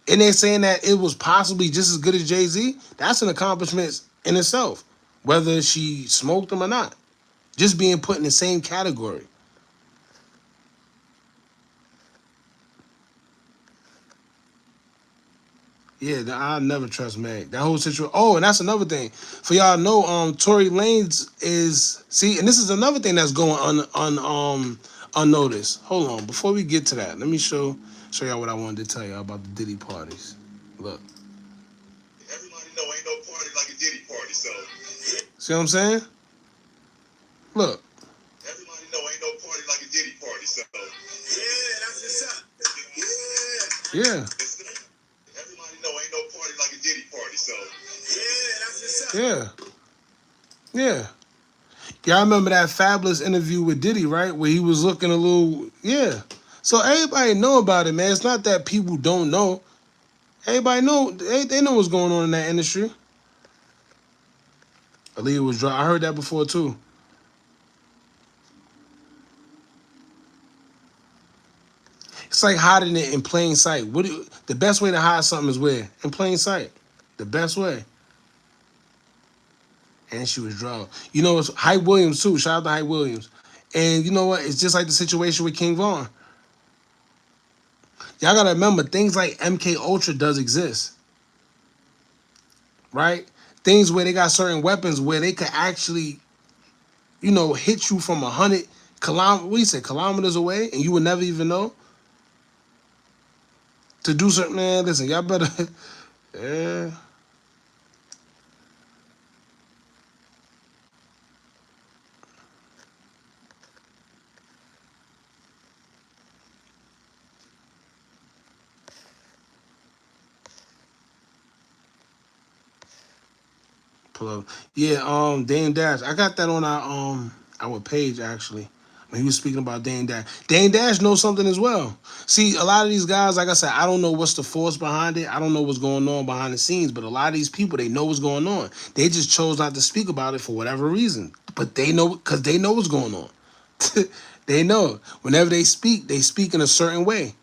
[SPEAKER 1] and they're saying that it was possibly just as good as Jay-Z. That's an accomplishment in itself, whether she smoked them or not. Just being put in the same category. Yeah, I never trust Meg. That whole situation. Oh, and that's another thing. For y'all know, Tory Lanez is and this is another thing that's going unnoticed. Hold on, before we get to that, let me show y'all what I wanted to tell y'all about the Diddy parties. Look.
[SPEAKER 4] Everybody know ain't no party like a Diddy party, so.
[SPEAKER 1] See what I'm saying? Look.
[SPEAKER 4] Everybody know ain't no party like a Diddy party, so. Yeah, that's what's up. Yeah.
[SPEAKER 1] Yeah.
[SPEAKER 4] Everybody know ain't no party like a Diddy party, so. Yeah, that's what's
[SPEAKER 1] up. Yeah. Yeah. Y'all remember that Fabulous interview with Diddy, right? Where he was looking a little, yeah. So everybody know about it, man. It's not that people don't know. Everybody know, they know what's going on in that industry. Aaliyah was dry. I heard that before, too. It's like hiding it in plain sight. The best way to hide something is where? In plain sight. The best way. And she was drugged. You know, it's Hype Williams, too. Shout out to Hype Williams. And you know what? It's just like the situation with King Von. Y'all gotta remember, things like MK Ultra does exist. Right? Things where they got certain weapons where they could actually, you know, hit you from 100 kilometers away, and you would never even know. To do something, man, listen, y'all better, yeah. Pull up. Yeah, Dame Dash. I got that on our page actually. When he was speaking about Dame Dash. Dame Dash knows something as well. See, a lot of these guys, like I said, I don't know what's the force behind it. I don't know what's going on behind the scenes, but a lot of these people, they know what's going on. They just chose not to speak about it for whatever reason. But they know, because they know what's going on. They know. Whenever they speak in a certain way.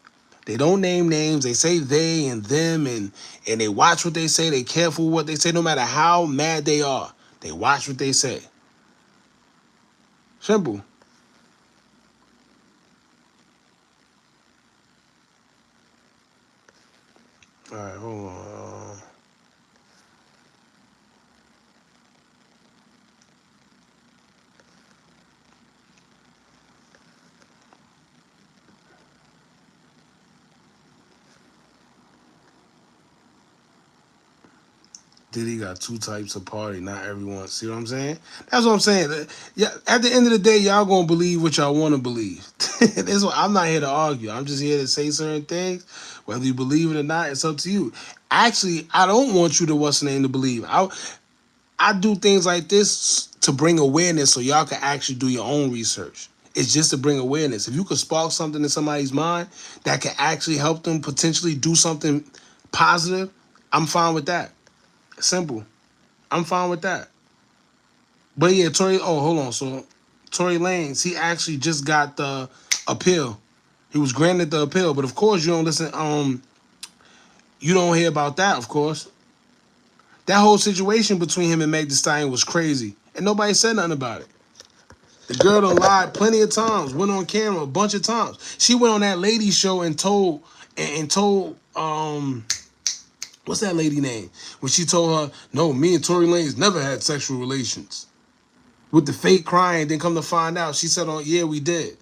[SPEAKER 1] They don't name names. They say they and them, and they watch what they say. They careful with what they say, no matter how mad they are. They watch what they say. Simple. All right, hold on. Diddy got two types of party, not everyone. See what I'm saying? That's what I'm saying. Yeah, at the end of the day, y'all gonna believe what y'all want to believe. That's what, I'm not here to argue. I'm just here to say certain things. Whether you believe it or not, it's up to you. Actually, I don't want you to what's the name to believe. I do things like this to bring awareness so y'all can actually do your own research. It's just to bring awareness. If you could spark something in somebody's mind that can actually help them potentially do something positive, I'm fine with that. Simple. I'm fine with that. But yeah, Tory, hold on. So Tory Lanez, he actually just got the appeal. He was granted the appeal, but of course you don't listen, you don't hear about that, of course. That whole situation between him and Meg Thee Stallion was crazy. And nobody said nothing about it. The girl done lied plenty of times, went on camera a bunch of times. She went on that lady show and told what's that lady name? When she told her, no, me and Tory Lanez never had sexual relations. With the fake crying, then come to find out, she said, oh, yeah, we did.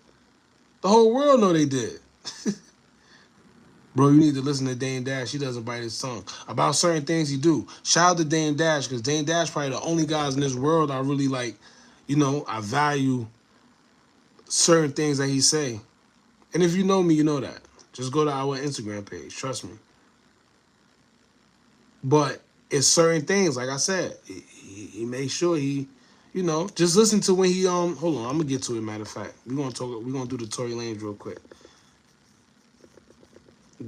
[SPEAKER 1] The whole world know they did. Bro, you need to listen to Dame Dash. He doesn't bite his tongue. About certain things he do. Shout out to Dame Dash, because Dame Dash probably the only guys in this world I really like, I value certain things that he say. And if you know me, you know that. Just go to our Instagram page. Trust me. But it's certain things, like I said, he made sure he, just listen to when he hold on, I'm gonna get to it, matter of fact. We're gonna do the Tory Lanez real quick.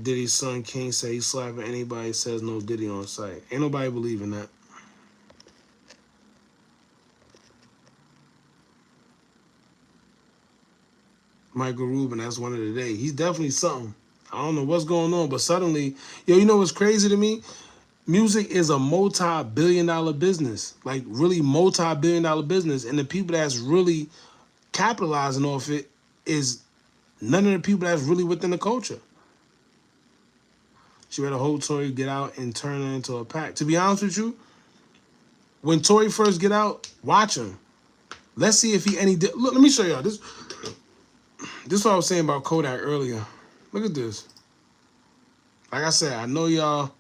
[SPEAKER 1] Diddy's son King say he's slapping anybody says no Diddy on site. Ain't nobody believing that. Michael Rubin, that's one of the day. He's definitely something. I don't know what's going on, but suddenly, you know what's crazy to me? Music is a multi-billion-dollar business. Like, really multi-billion-dollar business. And the people that's really capitalizing off it is none of the people that's really within the culture. She read a whole Tory get out and turn her into a pack. To be honest with you, when Tory first get out, watch him. Let's see if he look, let me show y'all. This is what I was saying about Kodak earlier. Look at this. Like I said, I know y'all,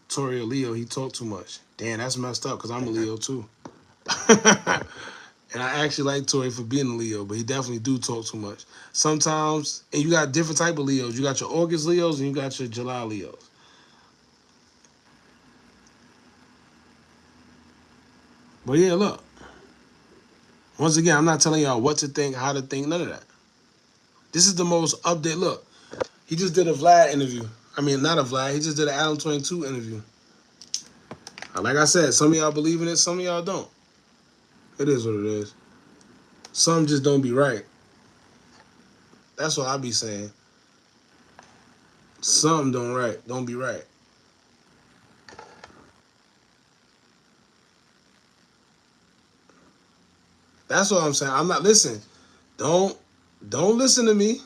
[SPEAKER 1] Tory a Leo, he talk too much. Damn, that's messed up because I'm a Leo too. And I actually like Tory for being a Leo, but he definitely do talk too much. Sometimes, and you got different type of Leos. You got your August Leos and you got your July Leos. But yeah, look. Once again, I'm not telling y'all what to think, how to think, none of that. This is the most update. Look, he just did a Vlad interview. I mean, not a Vlad. He just did an Adam 22 interview. Like I said, some of y'all believe in it, some of y'all don't. It is what it is. Some just don't be right. That's what I be saying. Some don't be right. That's what I'm saying. I'm not, listen, don't listen to me.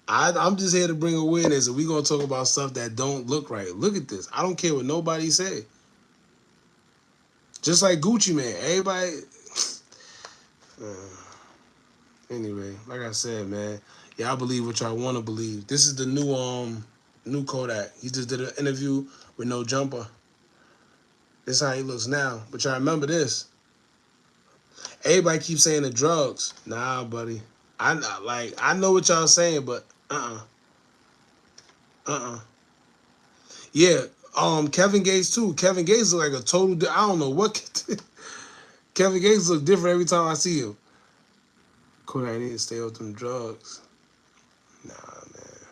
[SPEAKER 1] I'm just here to bring awareness, and we're going to talk about stuff that don't look right. Look at this. I don't care what nobody say. Just like Gucci Man. Everybody. Anyway, like I said, man, y'all believe what y'all want to believe. This is the new Kodak. He just did an interview with no jumper. This is how he looks now. But y'all remember this. Everybody keeps saying the drugs. Nah, buddy. I know what y'all saying, but Yeah, Kevin Gates too. Kevin Gates look like a total. I don't know what. Kevin Gates look different every time I see him. Kodak need to stay off them drugs. Nah, man.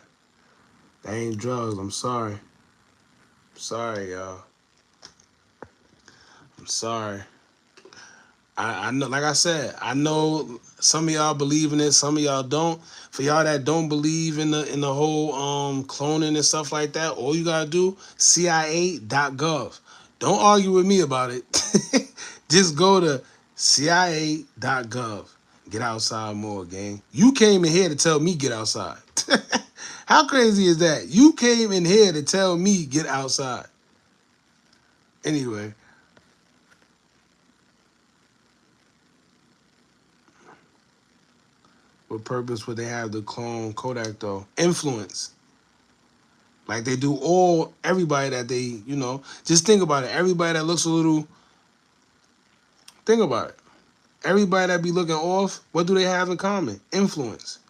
[SPEAKER 1] That ain't drugs. I'm sorry. I'm sorry, y'all. I'm sorry. I know, like I said, I know some of y'all believe in it, some of y'all don't. For y'all that don't believe in the whole cloning and stuff like that, all you gotta do, CIA.gov. Don't argue with me about it. Just go to CIA.gov. Get outside more, gang. You came in here to tell me get outside. How crazy is that? You came in here to tell me get outside. Anyway. What purpose would they have to clone Kodak though? Influence. Like they do everybody that they, just think about it. Everybody that looks a little, think about it. Everybody that be looking off, what do they have in common? Influence.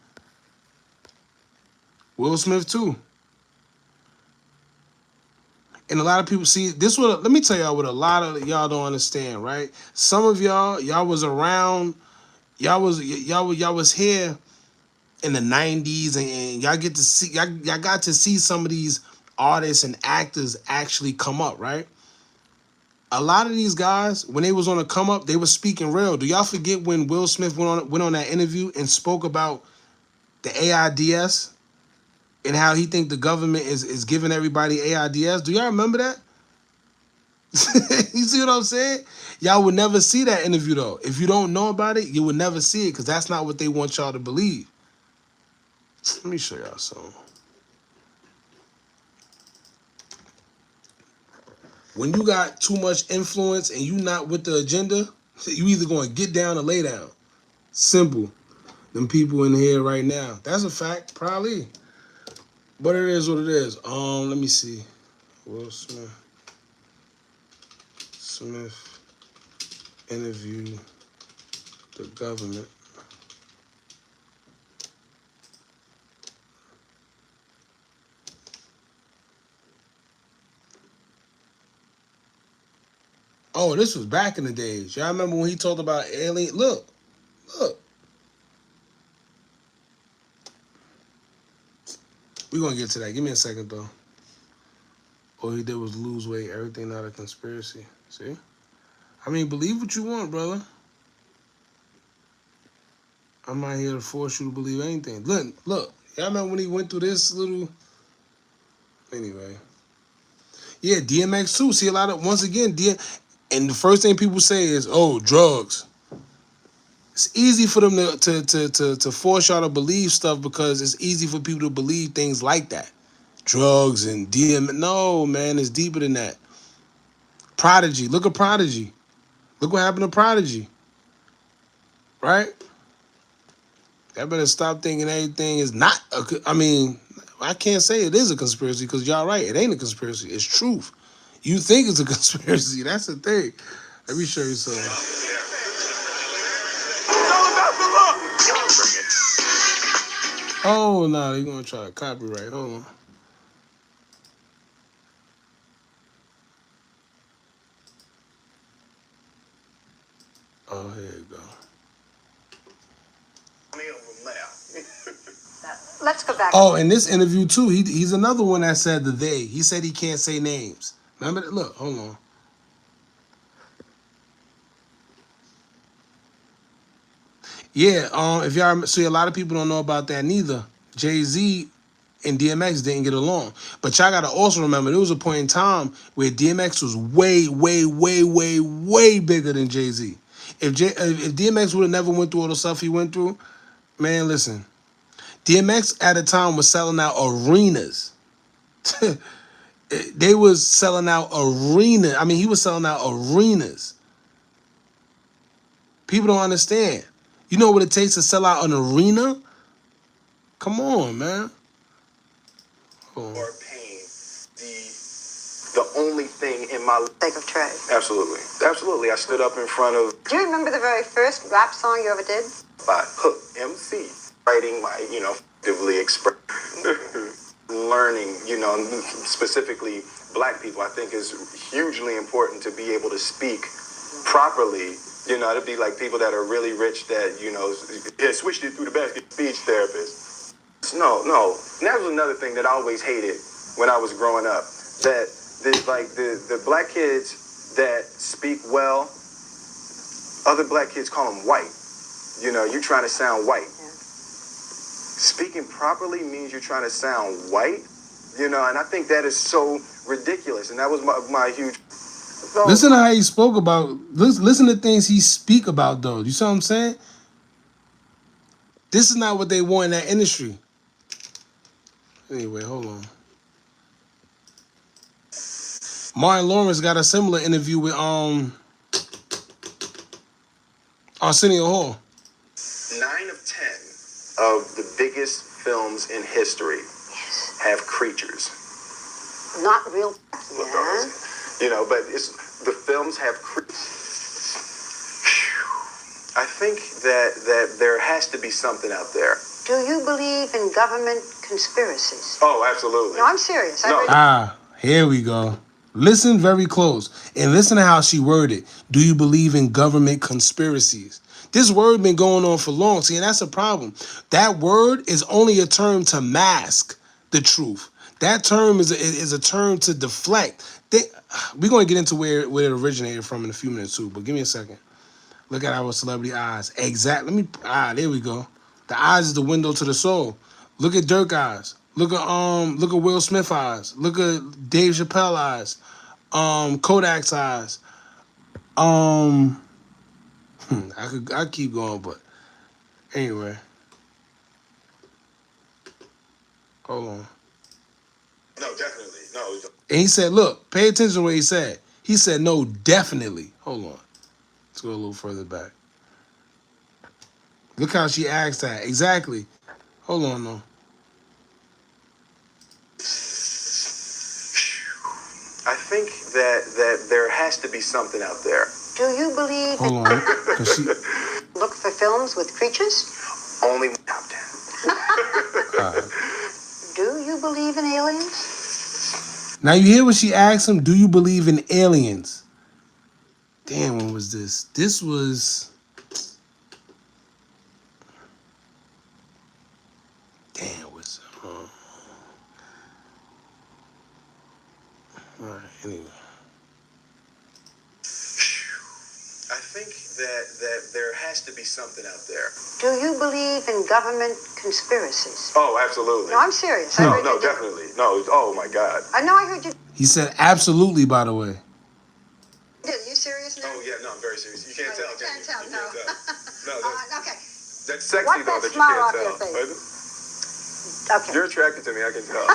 [SPEAKER 1] Will Smith too. And a lot of people see this. Let me tell y'all what a lot of y'all don't understand, right? Some of y'all was around, y'all was here in the 90s, and y'all get to see y'all got to see some of these artists and actors actually come up, right? A lot of these guys, when they was on a come up, they were speaking real. Do y'all forget when Will Smith went on that interview and spoke about the AIDS and how he think the government is giving everybody AIDS? Do y'all remember that? You see what I'm saying? Y'all would never see that interview though. If you don't know about it, you would never see it because that's not what they want y'all to believe. Let me show y'all something. When you got too much influence and you not with the agenda, you either going to get down or lay down. Simple. Them people in here right now. That's a fact, probably. But it is what it is. Let me see. Will Smith interview the government. Oh, this was back in the days. Y'all remember when he talked about alien? Look. We're going to get to that. Give me a second, though. All he did was lose weight. Everything not a conspiracy. See? I mean, believe what you want, brother. I'm not here to force you to believe anything. Look. Y'all remember when he went through this little... Anyway. Yeah, DMX too. See, a lot of... Once again, and the first thing people say is, oh, drugs. It's easy for them to force y'all to believe stuff because it's easy for people to believe things like that. Drugs and DMX. No, man, it's deeper than that. Prodigy. Look at Prodigy. Look what happened to Prodigy. Right? Y'all better stop thinking everything is not I mean, I can't say it is a conspiracy because y'all right. It ain't a conspiracy. It's truth. You think it's a conspiracy. That's the thing. Let me show you something. Oh, no, they're going to try to copyright. Hold on. Oh, here you go.
[SPEAKER 7] Let's go back.
[SPEAKER 1] Oh, in this interview, too, he's another one that said the they. He said he can't say names. Remember that? Look, hold on. Yeah, if y'all see, a lot of people don't know about that neither. Jay-Z and DMX didn't get along. But y'all gotta also remember there was a point in time where DMX was way, way, way, way, way bigger than Jay-Z. If DMX would have never went through all the stuff he went through, man, listen. DMX at the time was selling out arenas. They was selling out arenas. I mean, he was selling out arenas. People don't understand. You know what it takes to sell out an arena? Come on, man.
[SPEAKER 8] Or pain, the only thing in my
[SPEAKER 7] Sake of trade.
[SPEAKER 8] Absolutely. I stood up in front of.
[SPEAKER 7] Do you remember the very first rap song you ever did?
[SPEAKER 8] By Hook MC, writing my, actively express, learning, specifically Black people. I think is hugely important to be able to speak properly. To be like people that are really rich that switched it through the basket. Speech therapist. No. And that was another thing that I always hated when I was growing up. That the Black kids that speak well, other Black kids call them white. You're trying to sound white. Yeah. Speaking properly means you're trying to sound white. And I think that is so ridiculous. And that was my huge.
[SPEAKER 1] Listen to how he spoke about. Listen to things he speak about, though. You see what I'm saying? This is not what they want in that industry. Anyway, hold on. Martin Lawrence got a similar interview with Arsenio Hall.
[SPEAKER 8] 9 of 10 of the biggest films in history have creatures.
[SPEAKER 7] Not real.
[SPEAKER 8] Yeah. But the films have creatures. I think that there has to be something out there.
[SPEAKER 7] Do you believe in government conspiracies?
[SPEAKER 8] Oh, absolutely.
[SPEAKER 7] No, I'm serious.
[SPEAKER 8] No.
[SPEAKER 1] Here we go. Listen very close and listen to how she worded. Do you believe in government conspiracies? This word been going on for long. See, and that's a problem. That word is only a term to mask the truth. That term is a term to deflect. We're going to get into where it originated from in a few minutes too, but give me a second. Look at our celebrity eyes. Exactly. There we go. The eyes is the window to the soul. Look at Dirk eyes. Look at Will Smith eyes. Look at Dave Chappelle eyes. Kodak's eyes. I keep going, but anyway. Hold on.
[SPEAKER 8] No, definitely. No.
[SPEAKER 1] And he said, look, pay attention to what he said. He said, no, definitely. Hold on. Let's go a little further back. Look how she asked that. Exactly. Hold on, though.
[SPEAKER 8] I think that there has to be something out there.
[SPEAKER 7] Do you believe
[SPEAKER 1] Hold on. 'Cause she...
[SPEAKER 7] look for films with creatures?
[SPEAKER 8] Only top 10.
[SPEAKER 7] Do you believe in aliens?
[SPEAKER 1] Now you hear what she asked him? Do you believe in aliens? Damn, when was this? This was... Damn, it was... Alright, anyway.
[SPEAKER 8] I think that there has to be something out there.
[SPEAKER 7] Do you believe in government conspiracies?
[SPEAKER 8] Oh, absolutely.
[SPEAKER 7] No, I'm serious.
[SPEAKER 8] No, definitely. No, oh my God.
[SPEAKER 7] I know I heard you.
[SPEAKER 1] He said absolutely, by the way.
[SPEAKER 7] Are you serious now?
[SPEAKER 8] Oh, yeah, no, I'm very serious. You can't
[SPEAKER 7] No,
[SPEAKER 8] tell,
[SPEAKER 7] you can't tell,
[SPEAKER 8] You
[SPEAKER 7] no.
[SPEAKER 8] can't tell. No,
[SPEAKER 7] Okay.
[SPEAKER 8] that's sexy,
[SPEAKER 7] Wipe
[SPEAKER 8] though,
[SPEAKER 7] that
[SPEAKER 8] that you
[SPEAKER 7] smile off
[SPEAKER 8] can't
[SPEAKER 7] your
[SPEAKER 8] tell.
[SPEAKER 7] face. Okay.
[SPEAKER 8] You're attracted to me, I can tell.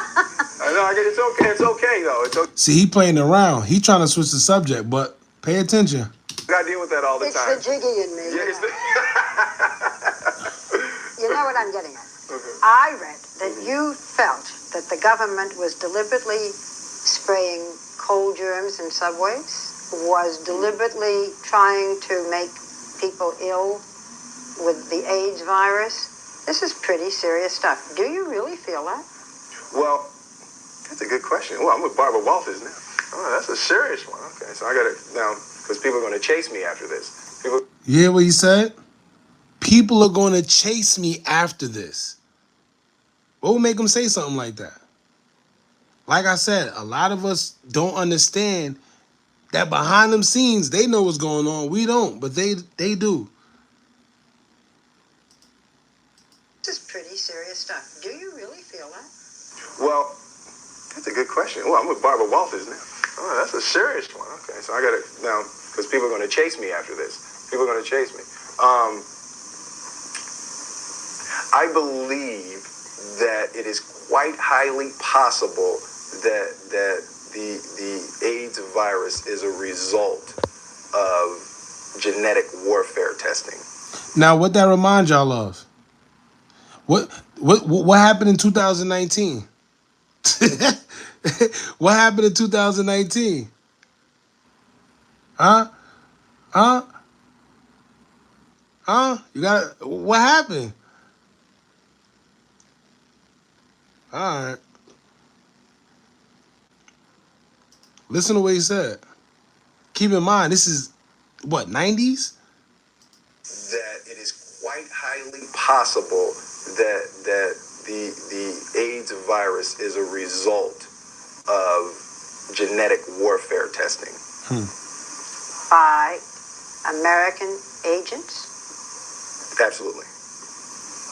[SPEAKER 8] I know, it's okay. It's okay, though. It's okay.
[SPEAKER 1] See, he playing around. He trying to switch the subject, but pay attention.
[SPEAKER 8] I gotta deal with that all the time.
[SPEAKER 7] It's the jiggy in me.
[SPEAKER 8] Yeah, it's the...
[SPEAKER 7] You know what I'm getting at.
[SPEAKER 8] Okay.
[SPEAKER 7] I read that you felt that the government was deliberately spraying cold germs in subways, was deliberately trying to make people ill with the AIDS virus. This is pretty serious stuff. Do you really feel that?
[SPEAKER 8] Well, that's a good question. Well, I'm with Barbara Walters now. Oh, that's a serious one. Okay, so I gotta now, because people are going to chase me after this.
[SPEAKER 1] You hear what he said? People are going to chase me after this. What would make him say something like that? Like I said, a lot of us don't understand that behind them scenes, they know what's going on. We don't, but they do.
[SPEAKER 7] This is pretty serious stuff. Do you really feel that?
[SPEAKER 8] Well, that's a good question. Well, I'm with Barbara Walters now. Oh, that's a serious one. Okay, so I gotta now, because people are going to chase me after this. People are going to chase me. I believe that it is quite highly possible that the AIDS virus is a result of genetic warfare testing.
[SPEAKER 1] Now, what that remind y'all of? What happened in 2019? What happened in 2019? Huh? You got what happened? All right. Listen to what he said. Keep in mind, this is what, 90s?
[SPEAKER 8] That it is quite highly possible that the AIDS virus is a result of genetic warfare testing.
[SPEAKER 7] By American agents?
[SPEAKER 8] Absolutely.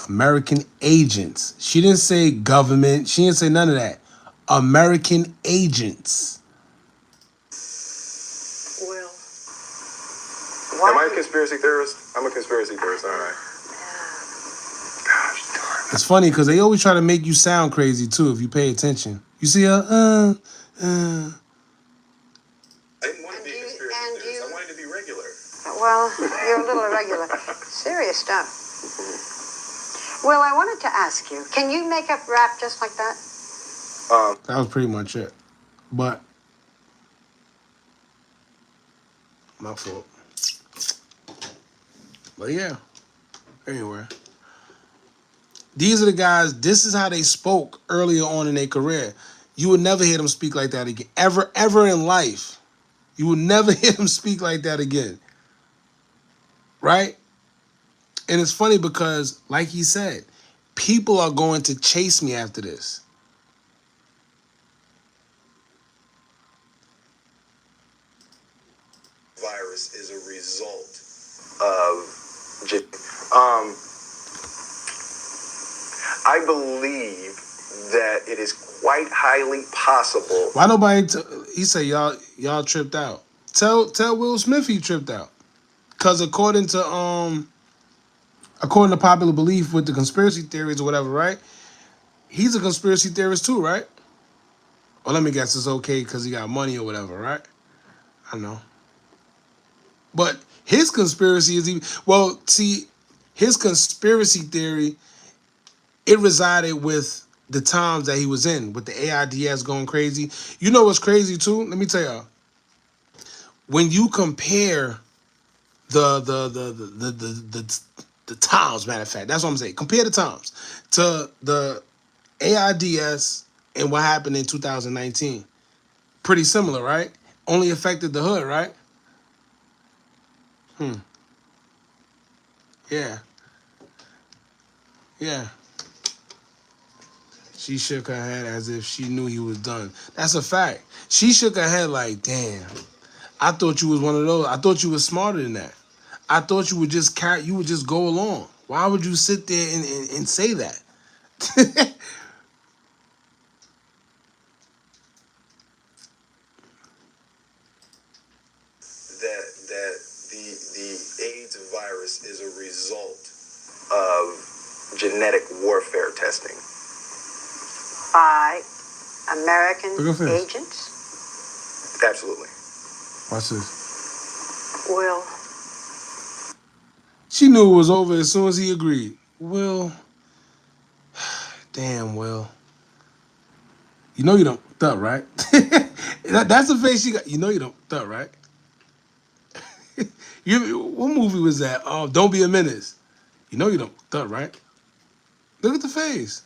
[SPEAKER 1] American agents. She didn't say government. She didn't say none of that. American agents.
[SPEAKER 7] Well,
[SPEAKER 8] am I a conspiracy theorist? I'm a conspiracy theorist, all right. Gosh darn.
[SPEAKER 1] It's funny because they always try to make you sound crazy too if you pay attention. You see her,
[SPEAKER 8] I didn't want to be a conspiracy theorist. I wanted to be regular.
[SPEAKER 7] Well, you're a little irregular. Serious stuff. Well, I wanted to ask you, can you make up rap just like that?
[SPEAKER 1] that was pretty much it. But my fault. But yeah. Anyway. These are the guys, this is how they spoke earlier on in their career. You would never hear them speak like that again. Ever in life. You would never hear them speak like that again. Right? And it's funny because, like he said, people are going to chase me after this.
[SPEAKER 8] Virus is a result of I believe that it is quite highly possible.
[SPEAKER 1] Why nobody? He said y'all tripped out. Tell Will Smith he tripped out, because according to popular belief with the conspiracy theories or whatever, right? He's a conspiracy theorist too, right? Well, let me guess, it's okay because he got money or whatever, right? I know. But his conspiracy is even, well, see, his conspiracy theory, it resided with the times that he was in, with the AIDS going crazy. You know what's crazy too? Let me tell y'all. When you compare the times, matter of fact, that's what I'm saying. Compare the times to the AIDS and what happened in 2019. Pretty similar, right? Only affected the hood, right? Yeah. Yeah. She shook her head as if she knew he was done. That's a fact. She shook her head like, damn, I thought you was one of those. I thought you was smarter than that. I thought you would just go along. Why would you sit there and say that?
[SPEAKER 8] that the AIDS virus is a result of genetic warfare testing
[SPEAKER 7] by American agents?
[SPEAKER 8] Absolutely.
[SPEAKER 1] Watch this.
[SPEAKER 7] Will.
[SPEAKER 1] She knew it was over as soon as he agreed. Will. Damn, Will. You know you don't thought, right? That's the face she got. You know you don't thought, right? What movie was that? Don't Be a Menace. You know you don't thought, right? Look at the face.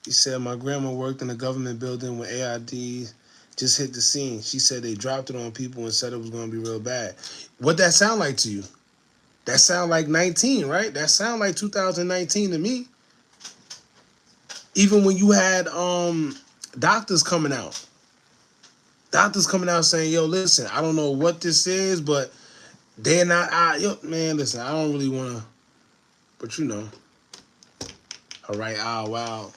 [SPEAKER 1] He said, my grandma worked in a government building when AID just hit the scene. She said they dropped it on people and said it was going to be real bad. What that sound like to you? That sound like 19, right? That sound like 2019 to me. Even when you had doctors coming out. Doctors coming out saying, yo, listen, I don't know what this is, but they're not out. Yo, man, listen, I don't really want to, but you know. All right, wow.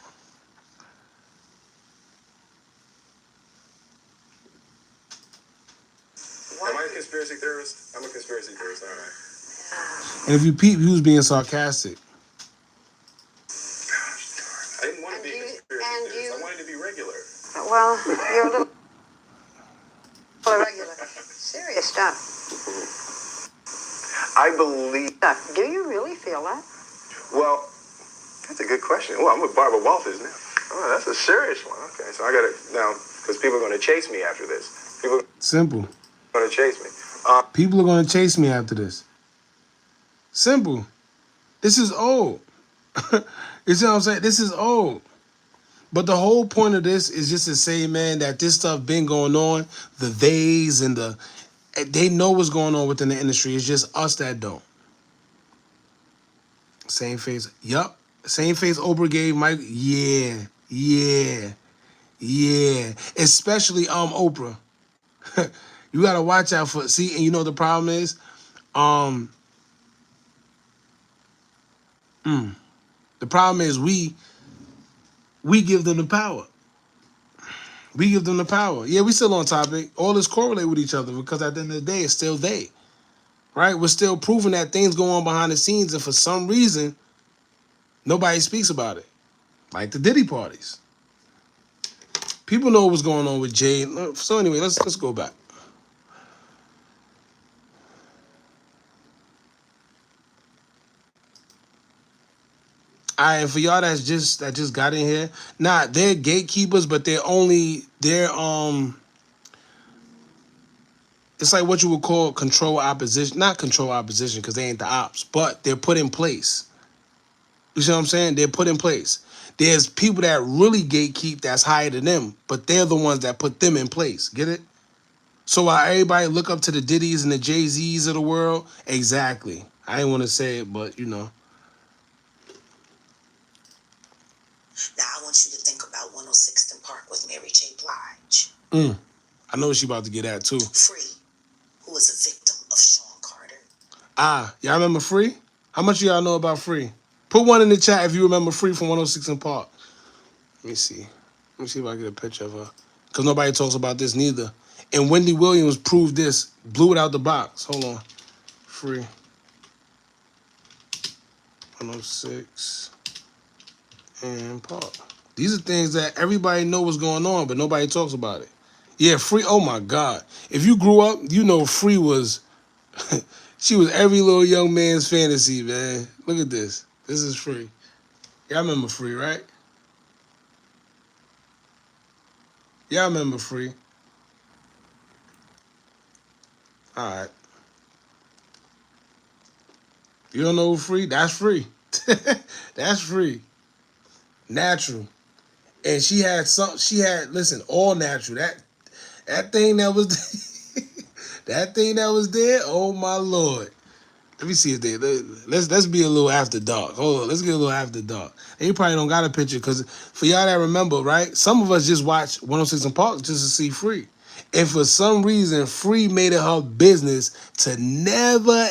[SPEAKER 8] Am I a conspiracy theorist? I'm a conspiracy theorist, all right.
[SPEAKER 1] And if you peep, he was being sarcastic.
[SPEAKER 8] I didn't want to be a conspiracy theorist. I wanted to be regular.
[SPEAKER 7] Well, you're a little irregular. Serious stuff.
[SPEAKER 8] I believe...
[SPEAKER 7] Do you really feel that?
[SPEAKER 8] Well, that's a good question. Well, I'm with Barbara Walters now. Oh, that's a serious one. Okay, so I got to... Now, because people are going to chase me after this.
[SPEAKER 1] Simple.
[SPEAKER 8] Going to chase me.
[SPEAKER 1] People are going to chase me after this. Simple. This is old. You see what I'm saying? This is old. But the whole point of this is just to say, man, that this stuff been going on. The theys and they know what's going on within the industry. It's just us that don't. Same face. Yup. Same face Oprah gave Mike. Yeah. Especially Oprah. You gotta watch out for. See, and you know the problem is, the problem is we give them the power. We give them the power. Yeah, we still on topic. All this correlate with each other because at the end of the day, it's still they. Right? We're still proving that things go on behind the scenes, and for some reason, nobody speaks about it. Like the Diddy parties. People know what's going on with Jay. So anyway, let's go back. And for y'all that just got in here, they're gatekeepers, but they're it's like what you would call control opposition. Not control opposition because they ain't the ops, but they're put in place. You see what I'm saying? They're put in place. There's people that really gatekeep that's higher than them, but they're the ones that put them in place. Get it? So while everybody look up to the Diddy's and the Jay-Z's of the world, exactly. I didn't want to say it, but you know.
[SPEAKER 6] Now I want you to think about 106th and Park with Mary J. Blige.
[SPEAKER 1] I know what she about to get at too.
[SPEAKER 6] Free, who was a victim of Sean Carter.
[SPEAKER 1] Y'all remember Free? How much of y'all know about Free? Put one in the chat if you remember Free from 106 and Park. Let me see. Let me see if I get a picture of her. Because nobody talks about this neither. And Wendy Williams proved this. Blew it out the box. Hold on. Free. 106 and Park. These are things that everybody know what's going on, but nobody talks about it. Yeah, Free. Oh, my God. If you grew up, you know Free was... she was every little young man's fantasy, man. Look at this. This is Free. Y'all remember Free, right? Y'all remember Free. All right. You don't know who Free? That's Free. That's Free. Natural. And she had listen, all natural. That thing that was that thing that was there, oh my Lord. Let me see if they let's be a little after dark. Hold on, let's get a little after dark. And you probably don't got a picture because for y'all that remember, right? Some of us just watch 106 and Park just to see Free. And for some reason, Free made it her business to never,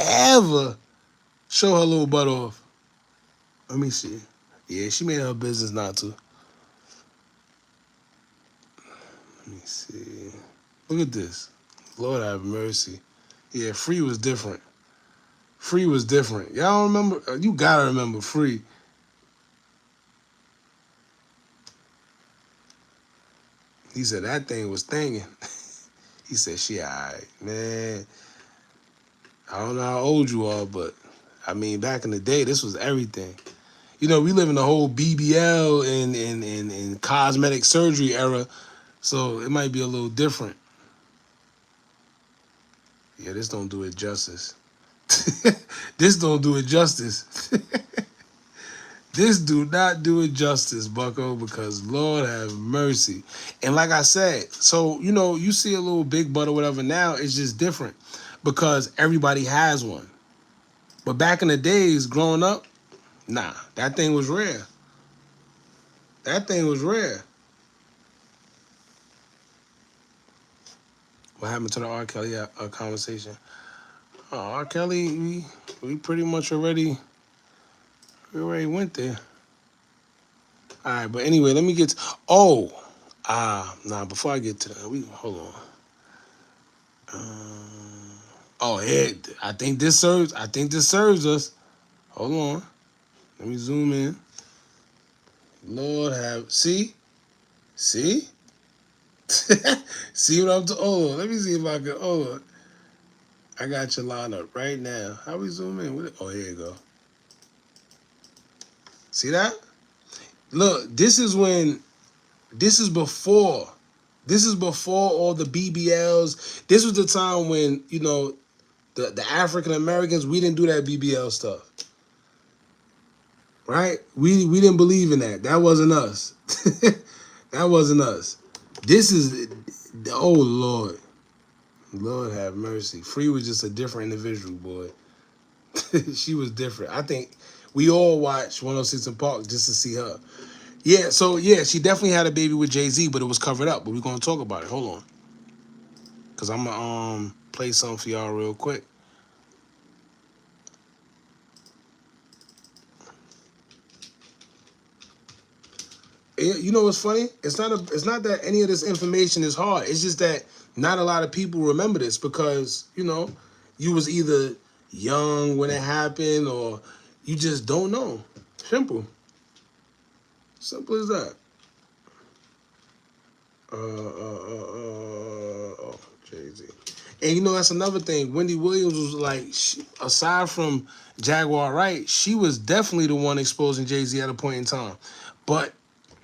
[SPEAKER 1] ever show her little butt off. Let me see. Yeah, she made it her business not to. Let me see. Look at this. Lord have mercy. Yeah, Free was different. Free was different. Y'all remember? You gotta remember Free. He said that thing was thinging. He said, she all right, man. I don't know how old you are, but I mean, back in the day, this was everything. You know, we live in the whole BBL and cosmetic surgery era, so it might be a little different. Yeah, this don't do it justice. This don't do it justice. This do not do it justice, bucko, because Lord have mercy. And like I said, so, you know, you see a little big butt or whatever now, it's just different because everybody has one. But back in the days, growing up, nah, that thing was rare. That thing was rare. What happened to the R. Kelly conversation? Oh, R. Kelly, we pretty much already went there. All right, but anyway, let me get to, before I get to that, hold on. I think this serves us. Hold on. Let me zoom in. Lord have, see? See what I'm doing? Hold on, let me see if I can, hold on. I got your line up right now. How we zoom in? Oh, here you go. See that? Look, this is before all the BBLs. This was the time when, you know, the African Americans, we didn't do that BBL stuff. Right? We didn't believe in that. That wasn't us. That wasn't us. This is, oh Lord. Lord have mercy. Free was just a different individual, boy. She was different. I think we all watched 106 and Park just to see her. Yeah, so yeah, she definitely had a baby with Jay-Z, but it was covered up. But we're gonna talk about it. Hold on. Cause I'm gonna play something for y'all real quick. You know what's funny? It's not that any of this information is hard. It's just that not a lot of people remember this because, you know, you was either young when it happened or you just don't know. Simple. Simple as that. Jay-Z. And you know, that's another thing. Wendy Williams was like, aside from Jaguar Wright, she was definitely the one exposing Jay-Z at a point in time. But,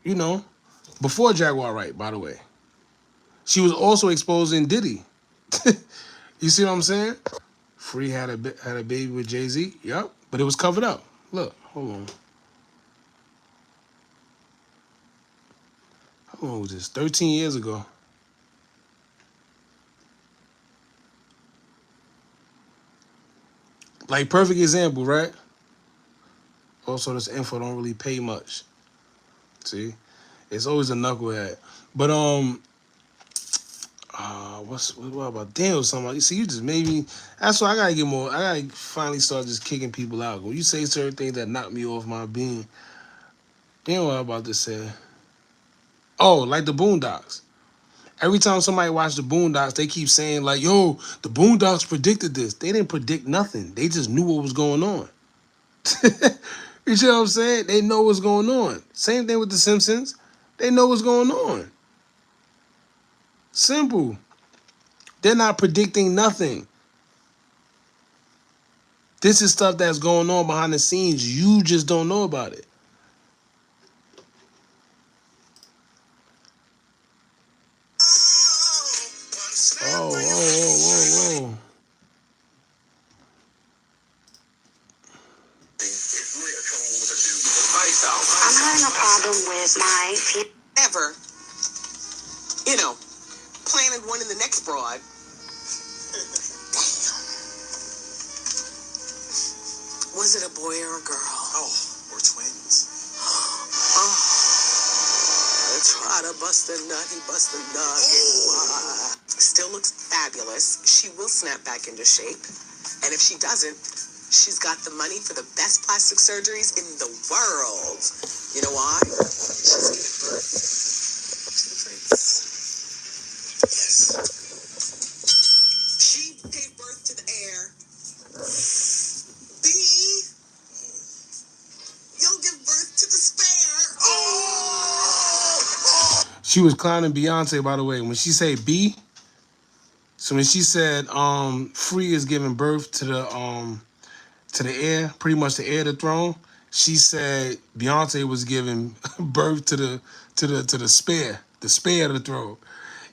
[SPEAKER 1] you know, before Jaguar Wright, by the way, she was also exposing Diddy. You see what I'm saying? Free had a baby with Jay-Z. Yep, but it was covered up. Look, hold on. How long was this? 13 years ago. Like, perfect example, right? Also, this info don't really pay much. See? It's always a knucklehead. But, what about Daniel? Somebody, see, you just made me. That's why I gotta get more. I gotta finally start just kicking people out. When you say certain things that knock me off my being, then what I'm about to say? Oh, like the Boondocks. Every time somebody watch the Boondocks, they keep saying like, "Yo, the Boondocks predicted this." They didn't predict nothing. They just knew what was going on. You see what I'm saying? They know what's going on. Same thing with the Simpsons. They know what's going on. Simple. They're not predicting nothing. This is stuff that's going on behind the scenes. You just don't know about it. Oh.
[SPEAKER 6] I'm having a problem with my ever, planning one in the next broad. Was it a boy or a girl?
[SPEAKER 3] Oh, we're twins.
[SPEAKER 6] Oh, I try to bust a nut, he bust a nut. Still looks fabulous. She will snap back into shape. And if she doesn't, she's got the money for the best plastic surgeries in the world. You know why? She's giving birth to the prince.
[SPEAKER 3] Yes.
[SPEAKER 6] She gave birth to the heir. B, you'll give birth to the spare. Oh!
[SPEAKER 1] She was clowning Beyonce, by the way. When she said B, so when she said Free is giving birth to the heir, pretty much the heir to the throne, she said Beyonce was giving birth to the spare of the throne.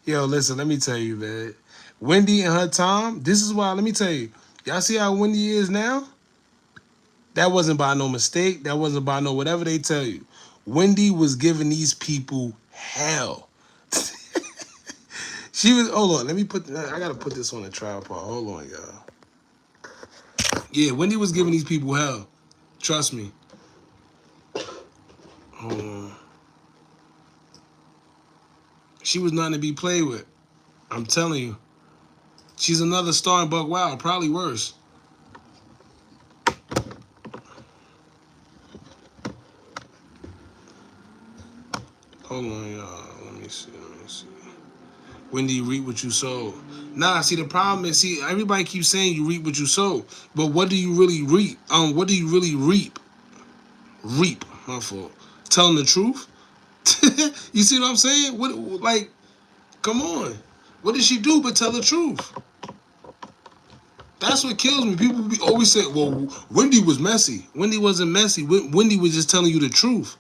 [SPEAKER 1] Yo, listen, let me tell you, man. Wendy and her time, this is why, let me tell you. Y'all see how Wendy is now? That wasn't by no mistake. That wasn't by no whatever they tell you. Wendy was giving these people hell. She was, hold on, I gotta put this on a tripod. Hold on, y'all. Yeah, Wendy was giving these people hell. Trust me. Hold on. She was nothing to be played with. I'm telling you. She's another star in Buck Wild, probably worse. Hold on, y'all. Let me see. Wendy, you reap what you sow. Nah, see, the problem is, everybody keeps saying you reap what you sow, but what do you really reap? What do you really reap? Reap, my fault. Telling the truth? You see what I'm saying? Come on. What did she do but tell the truth? That's what kills me. People always say, well, Wendy was messy. Wendy wasn't messy. Wendy was just telling you the truth.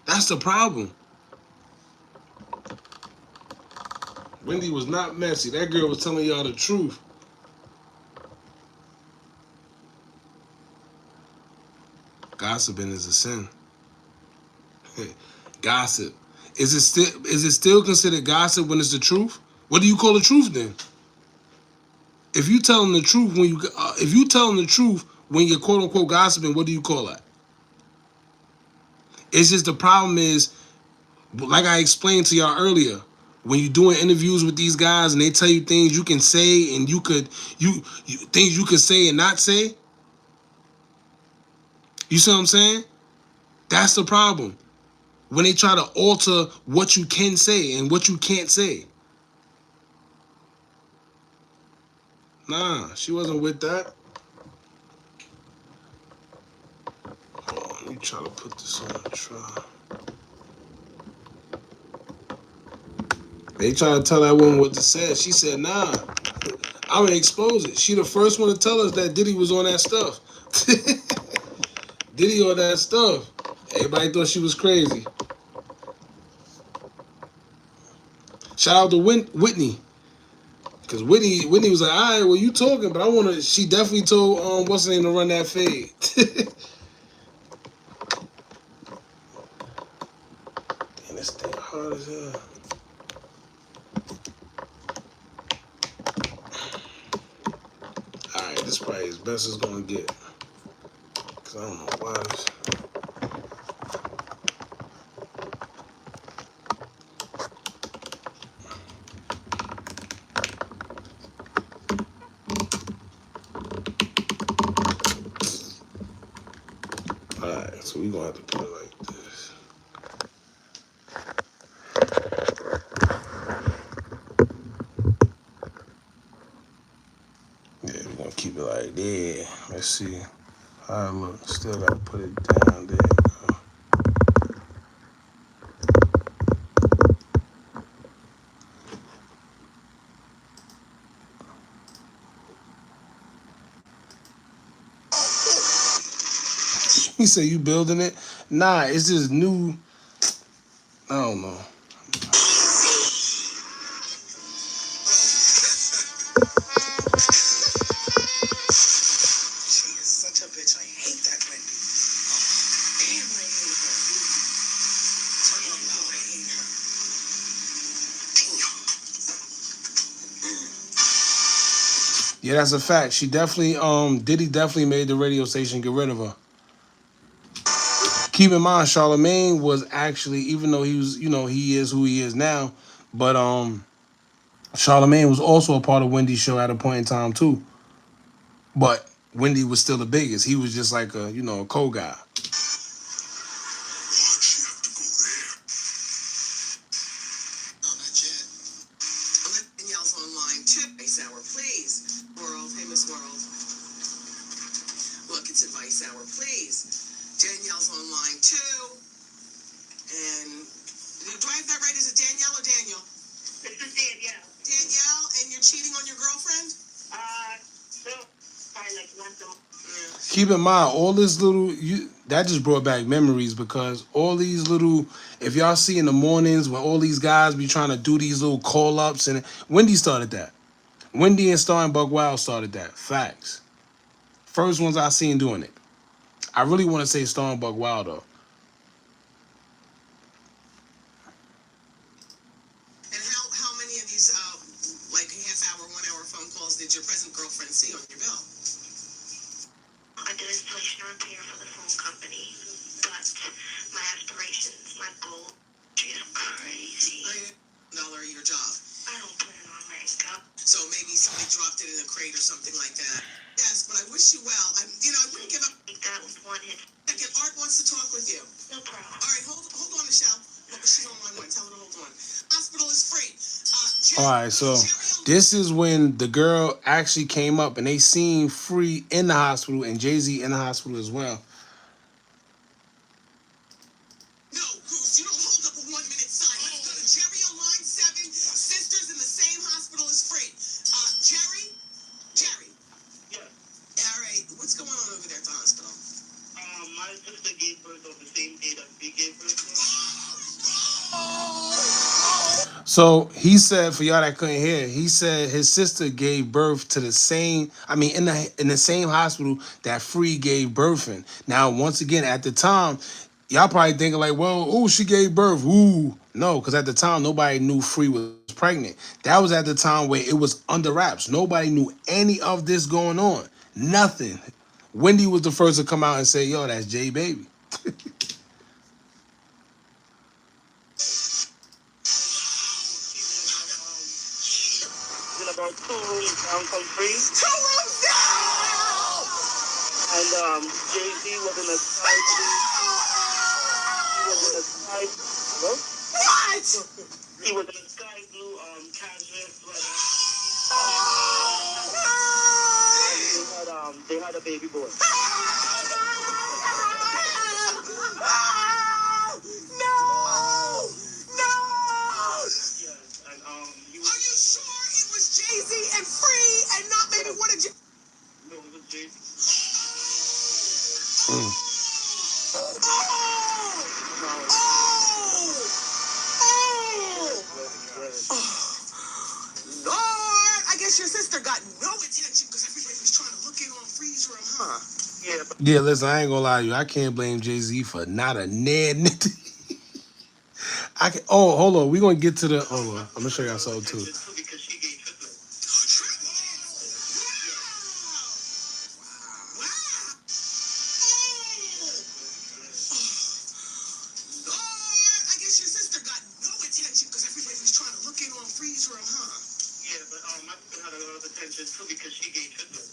[SPEAKER 1] That's the problem. Wendy was not messy. That girl was telling y'all the truth. Gossiping is a sin. Gossip. Is it still considered gossip when it's the truth? What do you call the truth then? If you telling the truth when you're quote unquote gossiping, what do you call that? It's just the problem is, like I explained to y'all earlier, when you're doing interviews with these guys and they tell you things you can say and things you could say and not say. You see what I'm saying? That's the problem. When they try to alter what you can say and what you can't say. Nah, she wasn't with that. Hold on, let me try to put this on the trial. They trying to tell that woman what to say. She said, nah, I'm going to expose it. She the first one to tell us that Diddy was on that stuff. Diddy on that stuff. Everybody thought she was crazy. Shout out to Whitney. Cause Whitney was like, all right, well you talking, but I wanna. She definitely told what's her name to run that fade. And this thing hard as hell. All right, this probably as best as gonna get. Cause I don't know why this. Alright, so we're gonna have to put it like this. Yeah, we're gonna keep it like there. Let's see how it looks. Still gotta put it down. There you go. He said you building it? Nah, it's just new. I don't know. Yeah, that's a fact. She definitely, Diddy definitely made the radio station get rid of her. Keep in mind, Charlamagne was actually, even though he was, he is who he is now, but Charlamagne was also a part of Wendy's show at a point in time too. But Wendy was still the biggest. He was just like a co-guy. Keep in mind, all this little that just brought back memories because all these little, if y'all see in the mornings when all these guys be trying to do these little call ups, and Wendy started that. Wendy and Star and Buck Wild started that. Facts. First ones I seen doing it. I really want to say Star and Buck Wild though.
[SPEAKER 6] And how many of these like half hour, 1 hour phone calls did your present girlfriend see on your bill?
[SPEAKER 2] I didn't push nor appear for the phone company, but my aspirations, my goal, she's crazy.
[SPEAKER 6] $1 a year job.
[SPEAKER 2] I don't plan on makeup.
[SPEAKER 6] So maybe somebody dropped it in a crate or something like that. Yes, but I wish you well. I wouldn't give up.
[SPEAKER 2] That was one hit.
[SPEAKER 6] Second, Art wants to talk with you.
[SPEAKER 2] No problem.
[SPEAKER 6] All right, hold on, Michelle. She's on line one. Tell her to hold on. Hospital is free.
[SPEAKER 1] All right, so this is when the girl actually came up and they seen Free in the hospital and Jay-Z in the hospital as well.
[SPEAKER 6] No, Goose, you don't hold up a 1 minute sign. Let's go to Jerry on line 7. Sisters in the same hospital is free. Jerry?
[SPEAKER 4] Yeah.
[SPEAKER 6] All right, what's going on over there at the hospital?
[SPEAKER 4] My sister gave birth on the same day that we gave birth.
[SPEAKER 1] So he said, for y'all that couldn't hear, he said his sister gave birth to the same, in the same hospital that Free gave birth in. Now, once again, at the time, y'all probably thinking like, well, oh, she gave birth. Ooh. No, because at the time, nobody knew Free was pregnant. That was at the time where it was under wraps. Nobody knew any of this going on. Nothing. Wendy was the first to come out and say, yo, that's Jay Baby.
[SPEAKER 4] About 2 rooms down from Free.
[SPEAKER 6] 2 rooms down!
[SPEAKER 4] And Jay-Z was in a sky blue. He was in a sky blue.
[SPEAKER 6] What?
[SPEAKER 4] He was in a sky blue cashmere sweater. And they had a baby boy.
[SPEAKER 6] Jay-Z and Free and not maybe one of
[SPEAKER 4] No, it was Jay-Z.
[SPEAKER 6] Lord, I guess huh?
[SPEAKER 8] Yeah,
[SPEAKER 1] Yeah, listen, I ain't gonna lie to you. I can't blame Jay-Z for not a net. I can. Oh, hold on. We gonna get to the. Hold on. I'm gonna show y'all something too.
[SPEAKER 8] because she gave triplets.
[SPEAKER 6] I guess your sister got no attention because everybody was trying to look in on Freeze Room, huh?
[SPEAKER 8] Yeah, but my sister had a lot of attention too because she gave triplets.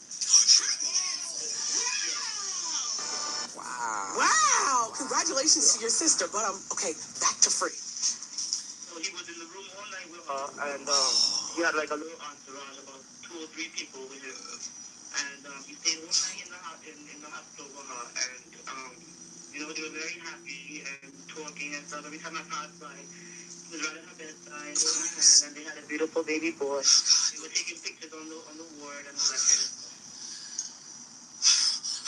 [SPEAKER 6] Wow. Congratulations to your sister. But okay, back to Free.
[SPEAKER 8] So he was in the room all night with her, and he had like a little entourage, about 2 or 3 people with him. And he stayed all night in the hospital with her, and you know, they were very happy and talking and stuff. Every time I passed by, he was right at her bedside, holding her hand, and they had a beautiful baby boy. They were taking pictures on the ward and all that kind of stuff.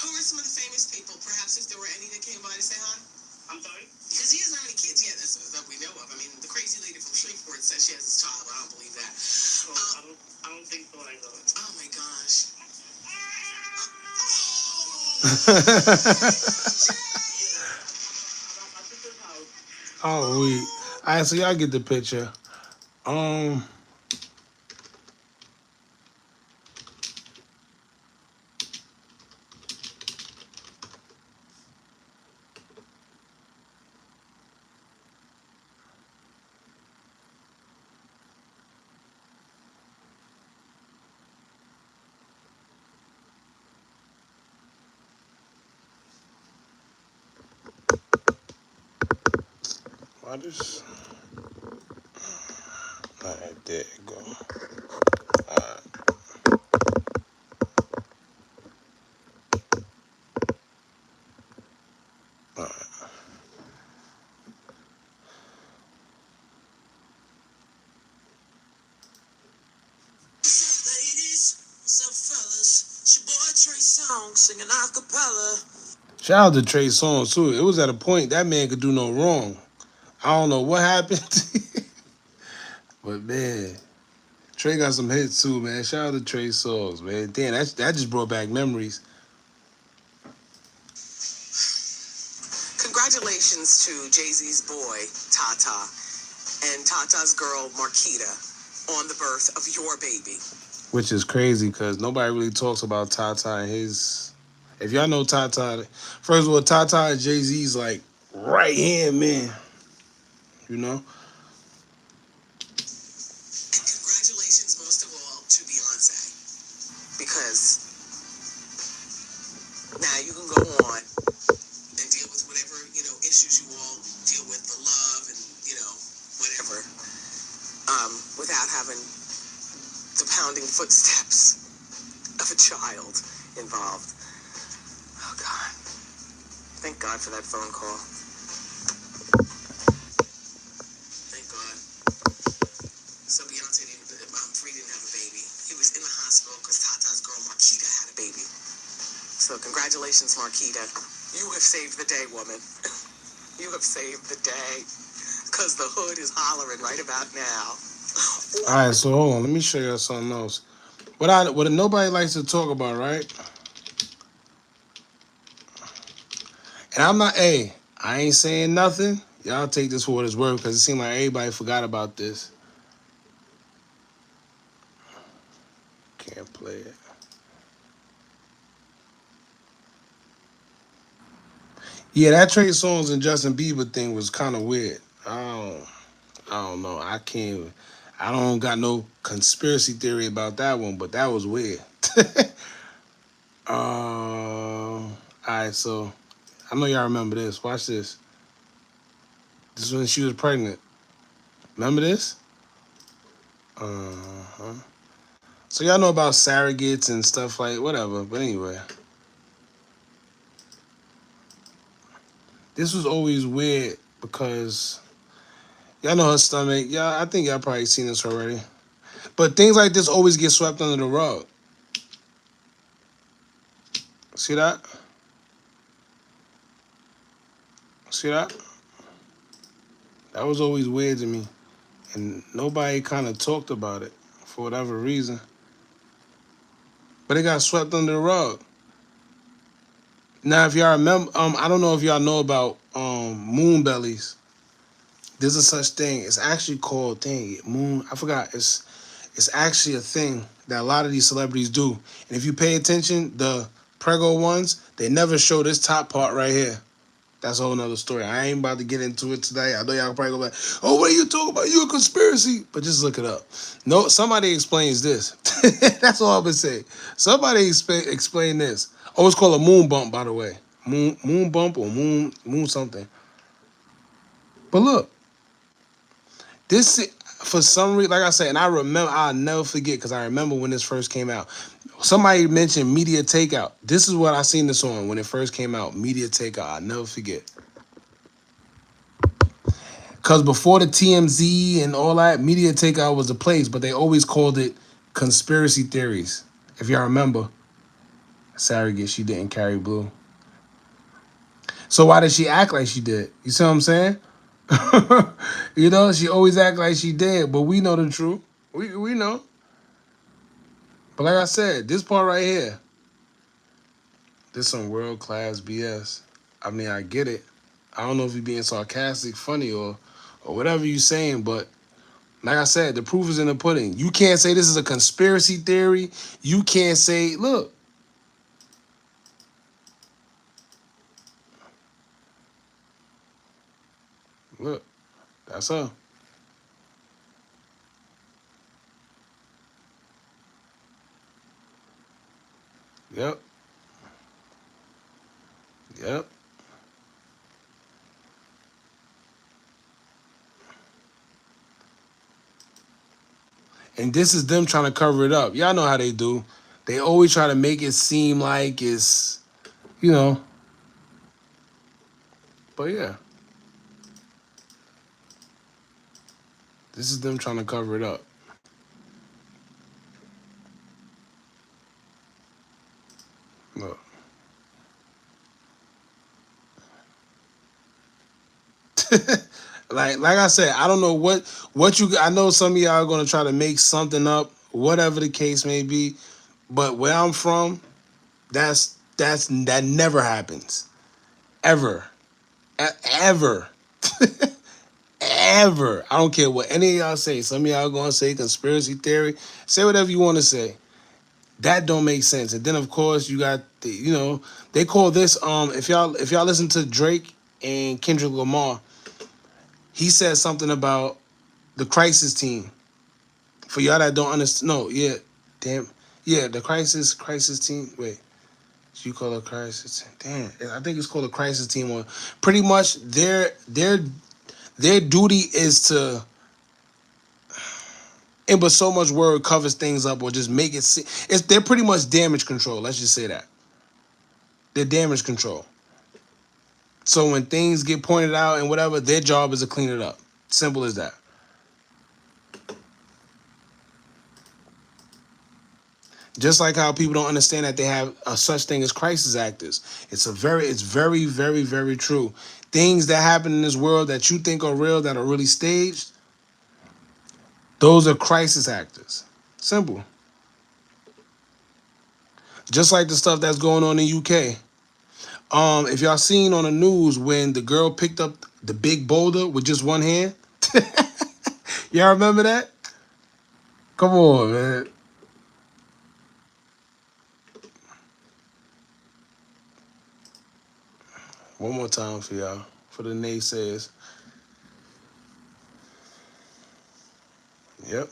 [SPEAKER 6] Who are some of the famous people? Perhaps if there were any that came by to say hi?
[SPEAKER 8] I'm sorry?
[SPEAKER 6] Because he doesn't have any kids yet that we know of. I mean, the crazy lady from Shreveport says she has his child. I don't believe that.
[SPEAKER 8] I don't think so either.
[SPEAKER 6] Oh my gosh.
[SPEAKER 1] Oh, wait. All right, so y'all get the picture. What is? All right, there you go. All right. All right.
[SPEAKER 6] What's up, ladies? What's up, fellas? It's your boy Trey Songz singing a cappella.
[SPEAKER 1] Shout out to Trey Songz too. It was at a point that man could do no wrong. I don't know what happened, but man, Trey got some hits too, man. Shout out to Trey Songz, man. Damn, that just brought back memories.
[SPEAKER 6] Congratulations to Jay-Z's boy, Tata, and Tata's girl, Marquita, on the birth of your baby.
[SPEAKER 1] Which is crazy because nobody really talks about Tata and his. If y'all know Tata, first of all, Tata and Jay-Z's like right hand man. You know?
[SPEAKER 6] And congratulations, most of all, to Beyonce. Because now you can go on and deal with whatever, issues you all deal with, the love and, whatever, without having the pounding footsteps of a child involved. Oh, God. Thank God for that phone call. Thank God. So Beyonce Free didn't have a baby. He was in the hospital because Tata's girl Marquita had a baby. So congratulations, Marquita. You have saved the day, woman. You have saved the day. Because the hood is hollering right about now.
[SPEAKER 1] All right, so hold on. Let me show y'all something else. What nobody likes to talk about, right? And I'm not, I ain't saying nothing. Y'all take this for what it's worth because it seemed like everybody forgot about this. Can't play it. Yeah, that Trey Songz and Justin Bieber thing was kind of weird. I don't know. I don't got no conspiracy theory about that one, but that was weird. All right, so I know y'all remember this. Watch this. This is when she was pregnant. Remember this? Uh-huh. So y'all know about surrogates and stuff like whatever. But anyway. This was always weird because y'all know her stomach. Yeah, I think y'all probably seen this already. But things like this always get swept under the rug. See that? See that? That was always weird to me. And nobody kind of talked about it for whatever reason. But it got swept under the rug. Now, if y'all remember, I don't know if y'all know about moon bellies. There's a such thing. It's actually called moon. I forgot. It's actually a thing that a lot of these celebrities do. And if you pay attention, the prego ones, they never show this top part right here. That's a whole nother story. I ain't about to get into it today. I know y'all probably go back, oh, what are you talking about? You a conspiracy. But just look it up. No, somebody explains this. That's all I'm going to say. Somebody explain this. Oh, it's called a moon bump, by the way. Moon bump or moon something. But look, this, for some reason, like I said, and I'll never forget because I remember when this first came out. Somebody mentioned media takeout. This is what I seen this on when it first came out. Media takeout. I'll never forget. Because before the TMZ and all that, media takeout was the place, but they always called it conspiracy theories. If y'all remember, Surrogate, she didn't carry blue. So why did she act like she did? You see what I'm saying? You know, she always act like she did, but we know the truth. We know. But like I said, this part right here, this some world-class BS. I mean, I get it. I don't know if you're being sarcastic, funny, or whatever you're saying, but like I said, the proof is in the pudding. You can't say this is a conspiracy theory. You can't say, look. Look, that's her. Yep. Yep. And this is them trying to cover it up. Y'all know how they do. They always try to make it seem like it's, you know. But yeah. This is them trying to cover it up. Look. like I said, I don't know what you. I know some of y'all are gonna try to make something up, whatever the case may be. But where I'm from, that never happens, ever, ever, ever. I don't care what any of y'all say. Some of y'all gonna say conspiracy theory. Say whatever you want to say. That don't make sense. And then of course you got the, you know, they call this if y'all listen to Drake and Kendrick Lamar, he said something about the crisis team. For y'all that don't understand, no, yeah, damn, yeah, the crisis team. Wait, you call it a crisis team? Damn, I think it's called a crisis team. Or pretty much their duty is to, and but so much word covers things up or just make it. They're pretty much damage control. Let's just say that they're damage control. So when things get pointed out and whatever, their job is to clean it up. Simple as that. Just like how people don't understand that they have a such thing as crisis actors. It's very, very, very true. Things that happen in this world that you think are real, that are really staged, those are crisis actors. Simple. Just like the stuff that's going on in UK. If y'all seen on the news when the girl picked up the big boulder with just one hand, y'all remember that? Come on, man. One more time for y'all, for the naysayers. Yep.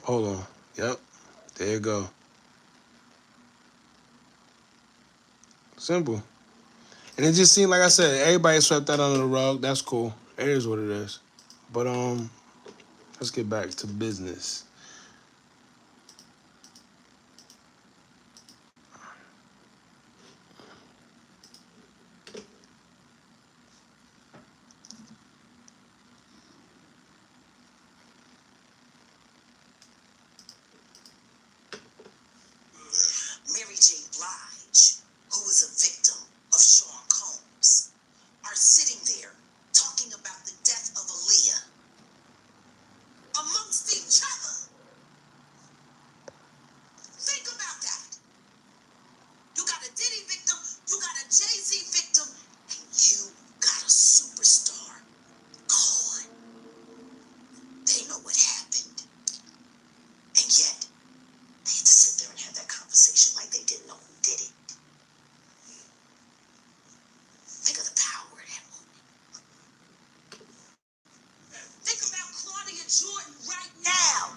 [SPEAKER 1] Hold on. Yep. There you go. Simple. And it just seemed like I said, everybody swept that under the rug. That's cool. It is what it is. But let's get back to business.
[SPEAKER 6] Mary J. Blige, who is a victim of Sean Combs, are sitting there talking about the death of Aaliyah amongst each other.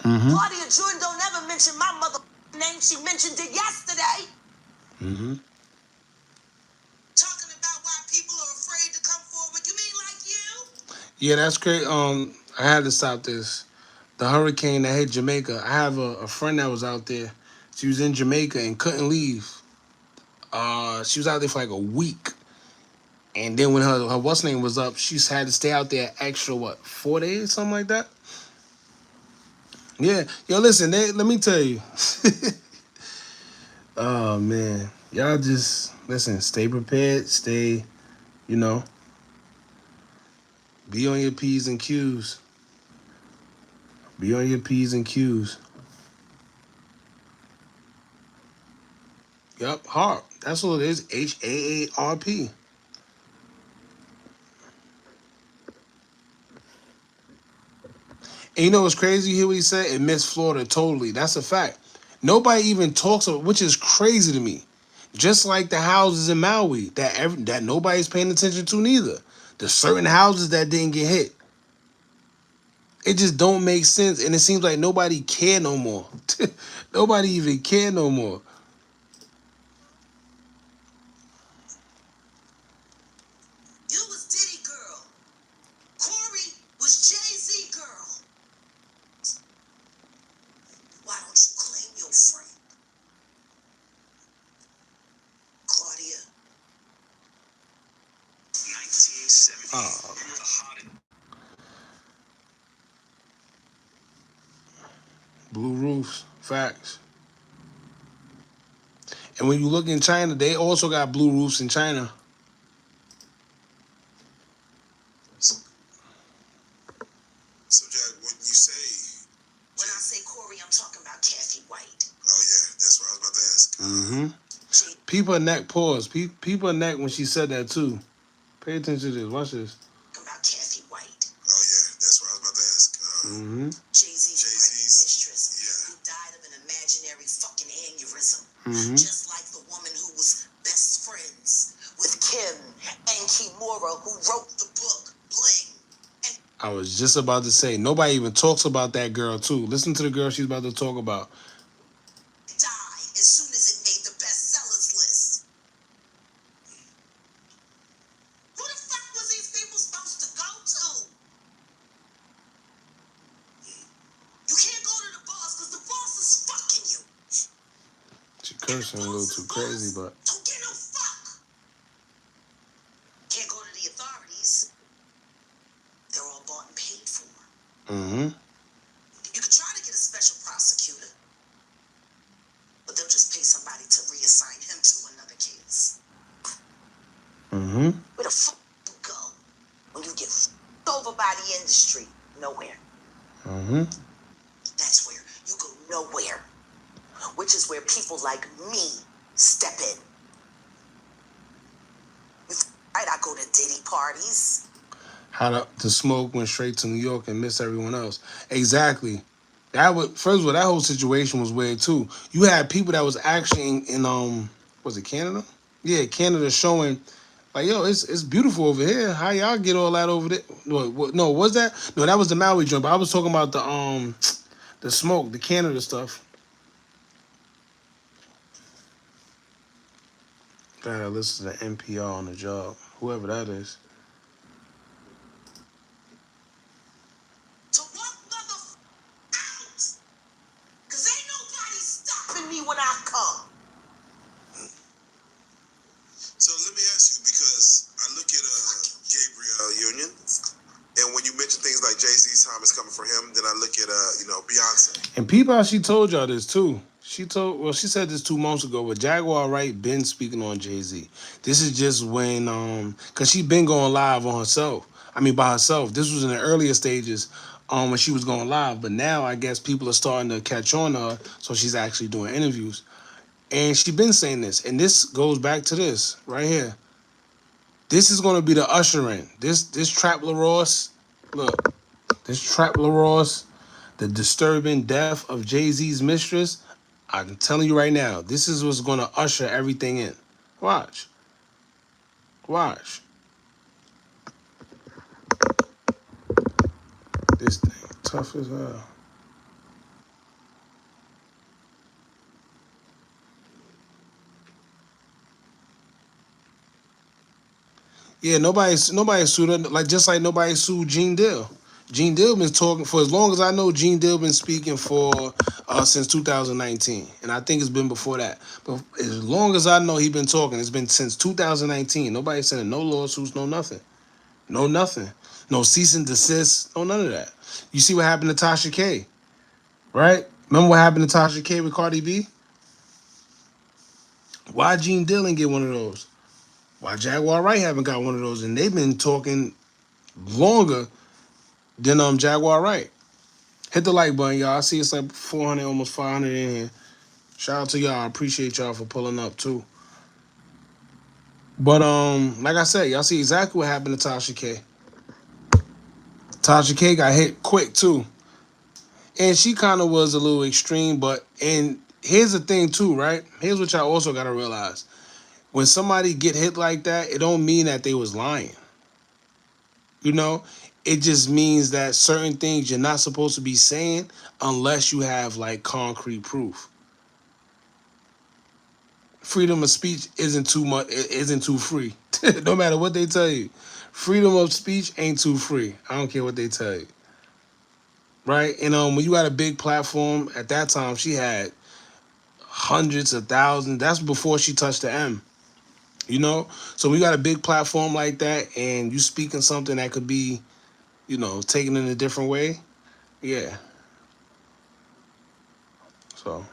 [SPEAKER 2] Claudia Jordan don't ever mention my mother name. She mentioned it yesterday. Talking about why people are afraid to come forward. You mean like you?
[SPEAKER 1] Yeah, that's great. I had to stop this. The hurricane that hit Jamaica. I have a friend that was out there. She was in Jamaica and couldn't leave. She was out there for like a week. And then when her what's name was up, she had to stay out there extra 4 days, something like that. Yeah, yo, listen, let me tell you. Oh man, y'all just listen. Stay prepared. Stay, you know, be on your P's and Q's. Be on your P's and Q's. Yup, HAARP. That's what it is. HAARP. And you know what's crazy? You hear what he said? It missed Florida totally. That's a fact. Nobody even talks about, which is crazy to me. Just like the houses in Maui that nobody's paying attention to neither. The certain houses that didn't get hit. It just don't make sense, and it seems like nobody care no more. Nobody even care no more.
[SPEAKER 2] You was Diddy girl. Corey was Jay-Z girl. Why don't you claim your friend? Claudia.
[SPEAKER 3] 1970.
[SPEAKER 1] Blue roofs, facts. And when you look in China, they also got blue roofs in China.
[SPEAKER 4] So, Jack, what you say?
[SPEAKER 2] When I say Corey, I'm talking about Kathy White.
[SPEAKER 4] Oh, yeah, that's what I was about to ask.
[SPEAKER 1] People are neck pause. People are neck when she said that too. Pay attention to this. Watch this.
[SPEAKER 2] About Kathy White.
[SPEAKER 4] Oh, yeah, that's what I was about to ask.
[SPEAKER 2] Jay-Z's mistress, who died of an imaginary fucking aneurysm. Just like the woman who was best friends with Kim and Kimura, who wrote the book, Bling. And
[SPEAKER 1] I was just about to say, nobody even talks about that girl too. Listen to the girl she's about to talk about.
[SPEAKER 2] died as soon as it made the bestsellers list. Who the fuck was these people supposed to go to? You can't go to the boss because the boss is fucking you.
[SPEAKER 1] She cursing a little too crazy, but
[SPEAKER 2] Don't get no fuck. Can't go to the authorities. They're all bought and paid for. You could try to get a special prosecutor, but they'll just pay somebody to reassign him to another case. Where the fuck you go when you get over by the industry? Nowhere. That's where you go nowhere. Which is where people like me step in. Right, I go to Diddy parties.
[SPEAKER 1] how the smoke went straight to New York and missed everyone else. Exactly. First of all, that whole situation was weird too. You had people that was actually in was it Canada? Yeah, Canada showing like, yo, it's beautiful over here. How y'all get all that over there? No, was that? No, that was the Maui joint. But I was talking about the smoke, the Canada stuff. Gotta listen to NPR on the job, whoever that is.
[SPEAKER 2] To walk out. Cause ain't nobody stopping me when I come.
[SPEAKER 4] So let me ask you, because I look at Gabriel Union, and when you mention things like Jay-Z's time is coming for him, then I look at Beyonce.
[SPEAKER 1] And people, she told y'all this too. She said this 2 months ago, but Jaguar Wright been speaking on Jay-Z. This is just when, cause she been going live on herself. I mean, by herself. This was in the earlier stages, when she was going live. But now I guess people are starting to catch on to her, so she's actually doing interviews. And she been saying this, and this goes back to this right here. This is gonna be the usher in. This Trap LaRoss, look, this Trap LaRoss, the disturbing death of Jay-Z's mistress. I'm telling you right now, this is what's gonna usher everything in. Watch. This thing tough as hell. Yeah, nobody sued her. Like just like nobody sued Gene Dill. Gene Dill been talking for as long as I know. Gene Dill been speaking for since 2019, and I think it's been before that. But as long as I know, he been talking. It's been since 2019. Nobody sending no lawsuits, no nothing, no nothing, no cease and desist, no none of that. You see what happened to Tasha K, right? Remember what happened to Tasha K with Cardi B? Why Gene Dill didn't get one of those? Why Jaguar Wright haven't got one of those? And they've been talking longer than Jaguar Wright. Hit the like button, y'all. I see it's like 400, almost 500 in here. Shout out to y'all. I appreciate y'all for pulling up too. But like I said, y'all see exactly what happened to Tasha K. Tasha K got hit quick too. And she kind of was a little extreme, and here's the thing too, right? Here's what y'all also gotta realize. When somebody get hit like that, it don't mean that they was lying. You know? It just means that certain things you're not supposed to be saying unless you have like concrete proof. Freedom of speech isn't too free. No matter what they tell you. Freedom of speech ain't too free. I don't care what they tell you. Right? And when you got a big platform, at that time she had hundreds of thousands. That's before she touched the M. You know? So when you got a big platform like that and you speaking something that could be, taken in a different way, yeah. So
[SPEAKER 4] And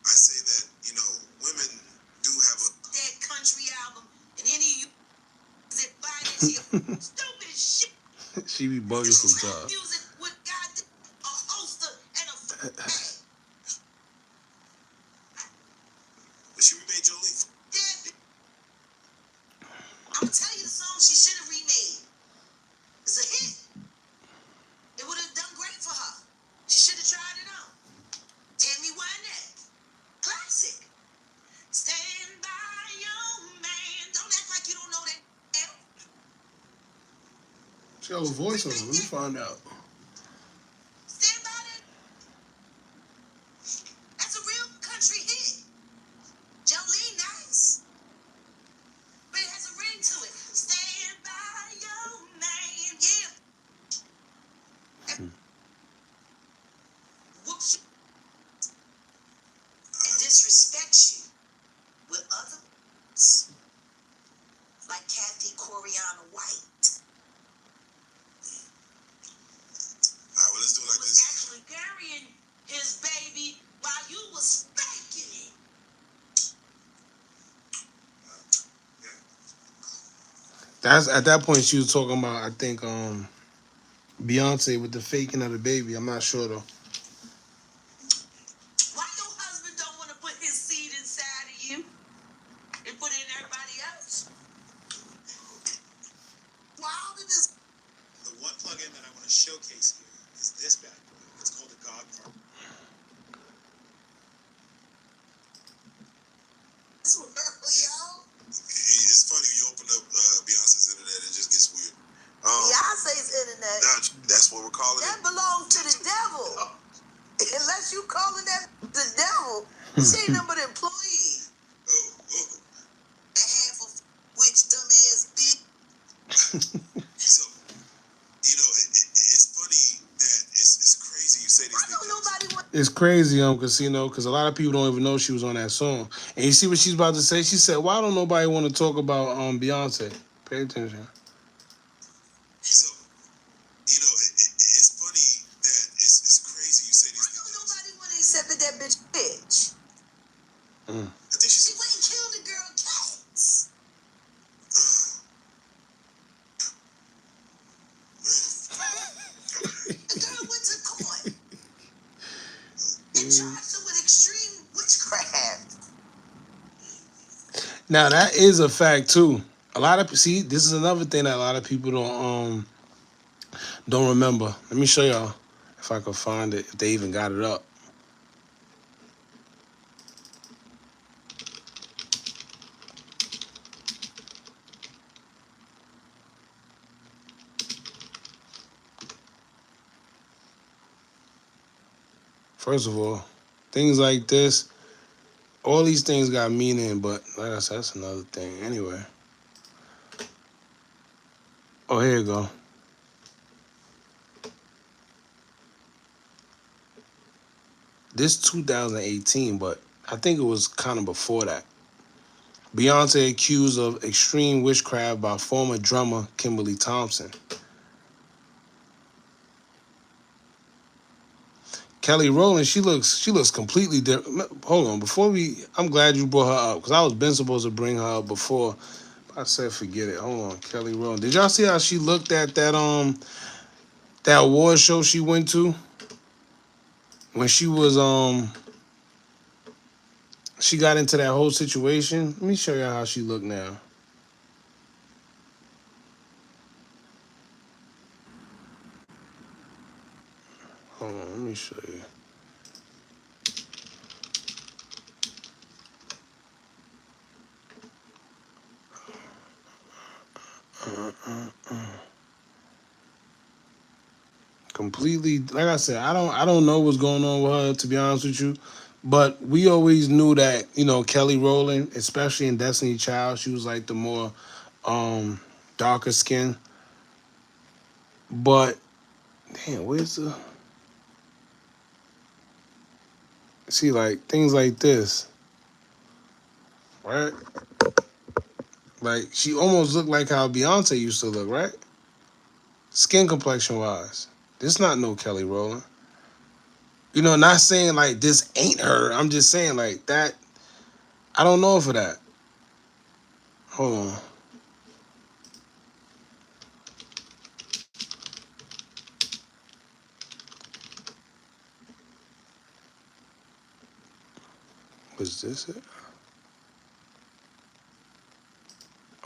[SPEAKER 4] I say that, women do have that country album, and any of you that buy that shit, stupid shit.
[SPEAKER 1] she be bugging sometimes.
[SPEAKER 4] Music with God, a holster and a bag. But she remade Jolie. I'm gonna tell you the song she should have remade. It's a hit. It would have done great for her. She should have tried it out. Tammy Wynette. Classic. Stand by your man. Don't act like you don't know that.
[SPEAKER 1] She got a voice on her. Let me find out.
[SPEAKER 4] Stand by that. That's a real country hit. Jolene, nice. But it has a ring to it. Stand by your man. Yeah. Whoops. And disrespect you with other like Kathy Coriana White. All right, well, let's do it like this. Actually carrying his baby while you was spanking it.
[SPEAKER 1] That's at that point she was talking about, I think, Beyonce with the faking of the baby. I'm not sure though.
[SPEAKER 4] Why your husband don't want to put his seed inside of you and put in everybody else? Why did this? The one plugin that I want to showcase here is this bad boy. It's called the God Part. It's funny when you open up Beyonce's internet, it just gets weird. Beyonce's internet. That's what we're calling that it. That belongs to the devil. Unless you calling that the devil, she ain't number the employee. A half of which dumbass bitch. So, it's funny that it's crazy you say these things. I know nobody wants.
[SPEAKER 1] It's crazy, Casino, because a lot of people don't even know she was on that song. And you see what she's about to say? She said, "Why don't nobody want to talk about Beyonce?" Pay attention.
[SPEAKER 4] So, it's funny that it's crazy you say these things. I know nobody want to accept that bitch. I think she went and killed the girl cats. The girl went to court and charged her with extreme witchcraft.
[SPEAKER 1] Now that is a fact too. A lot of this is another thing that a lot of people don't remember. Let me show y'all if I can find it, if they even got it up. First of all, Things like this. All these things got meaning, but like I said, that's another thing. Anyway. Oh, here you go. This 2018, but I think it was kind of before that. Beyonce accused of extreme witchcraft by former drummer Kimberly Thompson. Kelly Rowland, she looks completely different. Hold on, I'm glad you brought her up because I was been supposed to bring her up before. I said forget it. Hold on, Kelly Rowland. Did y'all see how she looked at that award show she went to when she was she got into that whole situation? Let me show y'all how she looked now. Hold on, let me show you. Completely, like I said, I don't know what's going on with her, to be honest with you, but we always knew that, you know, Kelly Rowland, especially in Destiny Child, she was like the more darker skin. But damn, where's the see, like things like this, right? Like she almost looked like how Beyonce used to look, right? Skin complexion wise. This not no Kelly Rowland. You know, not saying like this ain't her. I'm just saying like that. I don't know for that. Hold on. Was this it?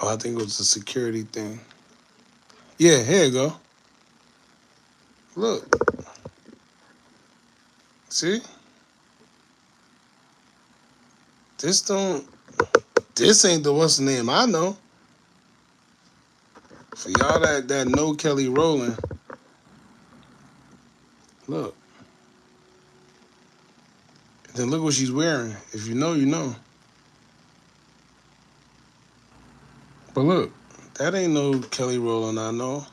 [SPEAKER 1] Oh, I think it was a security thing. Yeah, here you go. Look. See? This ain't the what's the name I know. For y'all that know Kelly Rowland, look. Then look what she's wearing. If you know, you know. But look, that ain't no Kelly Rowland I know.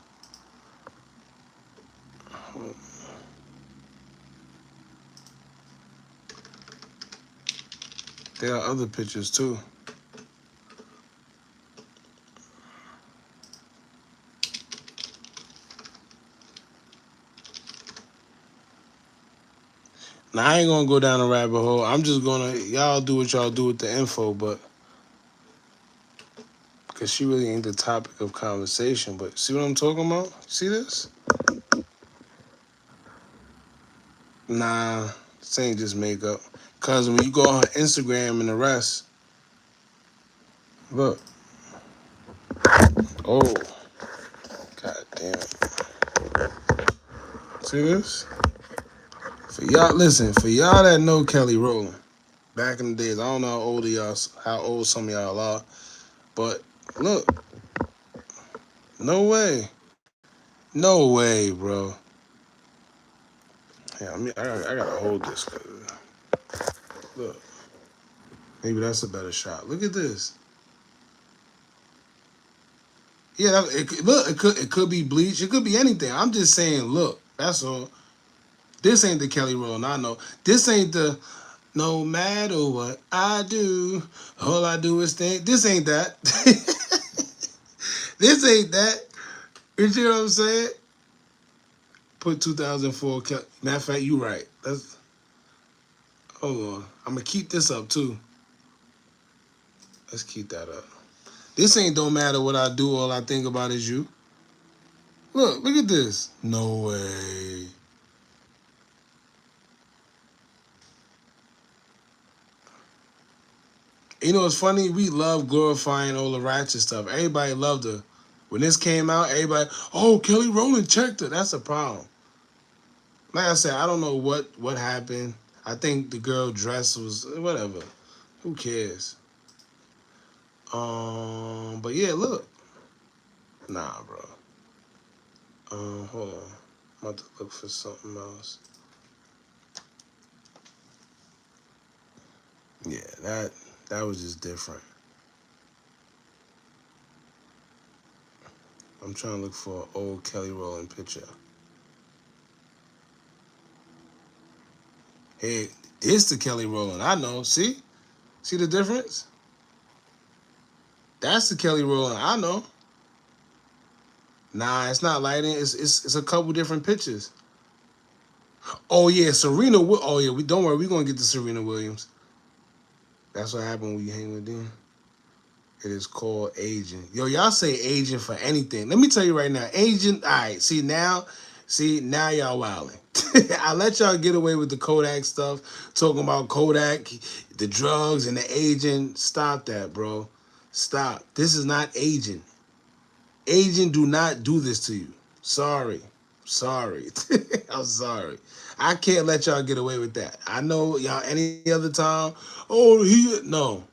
[SPEAKER 1] There are other pictures too. Now I ain't gonna go down a rabbit hole. I'm just gonna y'all do what y'all do with the info, but because she really ain't the topic of conversation. But see what I'm talking about? See this? Nah, this ain't just makeup. Cause when you go on her Instagram and the rest, look. Oh, god damn it. See this? For y'all, listen, for y'all that know Kelly Rowland, back in the days, I don't know how old some of y'all are, but look, no way, bro. Yeah, I mean, I gotta hold this. Look, maybe that's a better shot. Look at this. Yeah, it could be bleach, it could be anything. I'm just saying, look, that's all. This ain't the Kelly Rowland I know. This ain't the no matter what I do, all I do is think. This ain't that. This ain't that. You see what I'm saying? Put 2004. Matter of fact, you right. Hold on. I'm gonna keep this up too. Let's keep that up. This ain't don't matter what I do. All I think about is you. Look at this. No way. You know what's funny? We love glorifying all the ratchet stuff. Everybody loved her. When this came out, everybody, oh, Kelly Rowland checked her. That's a problem. Like I said, I don't know what happened. I think the girl dress was whatever. Who cares? But yeah, look. Nah, bro. Hold on. I'm about to look for something else. Yeah, that was just different. I'm trying to look for an old Kelly Rowland picture. Hey, this the Kelly Rowland. I know. See the difference? That's the Kelly Rowland. I know. Nah, it's not lighting. It's a couple different pictures. Oh yeah, Serena. Oh yeah, don't worry. We gonna get to Serena Williams. That's what happened when you hang with them. It is called aging. Yo, y'all say aging for anything. Let me tell you right now, aging. All right, see now y'all wilding. I let y'all get away with the Kodak stuff, talking about Kodak, the drugs and the aging. Stop that, bro. Stop. This is not aging. Aging do not do this to you. Sorry. I'm sorry. I can't let y'all get away with that. I know y'all any other time. Oh, no.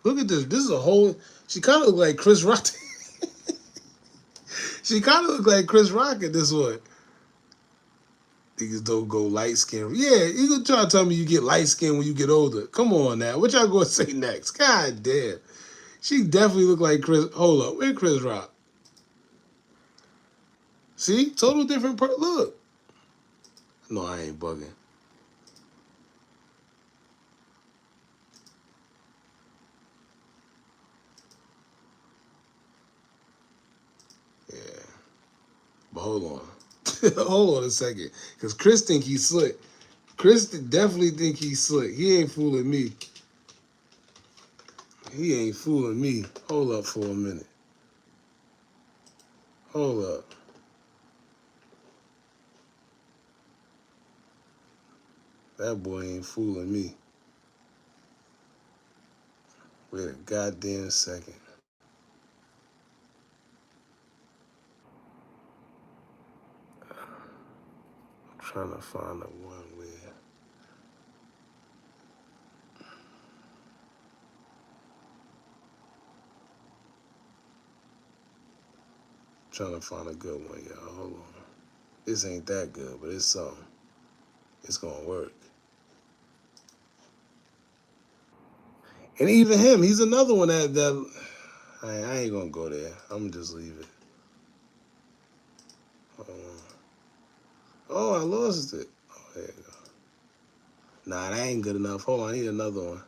[SPEAKER 1] Look at this. This is a whole. She kind of look like Chris Rock. She kind of look like Chris Rock at this one. Niggas don't go light skin. Yeah, you gonna try to tell me you get light skin when you get older. Come on now. What y'all gonna say next? God damn. She definitely look like Chris. Hold up. Where Chris Rock? See? Total different look. No, I ain't bugging. Yeah. But hold on. Hold on a second. Because Chris think he's slick. Chris definitely think he's slick. He ain't fooling me. He ain't fooling me. Hold up for a minute. Hold up. That boy ain't fooling me. Wait a goddamn second. I'm trying to find the one where. Trying to find a good one, y'all. Hold on. This ain't that good, but it's something. It's gonna work. And even him, he's another one that I ain't gonna go there. I'm gonna just leave it. Oh, I lost it. Oh, there you go. Nah, that ain't good enough. Hold on, I need another one.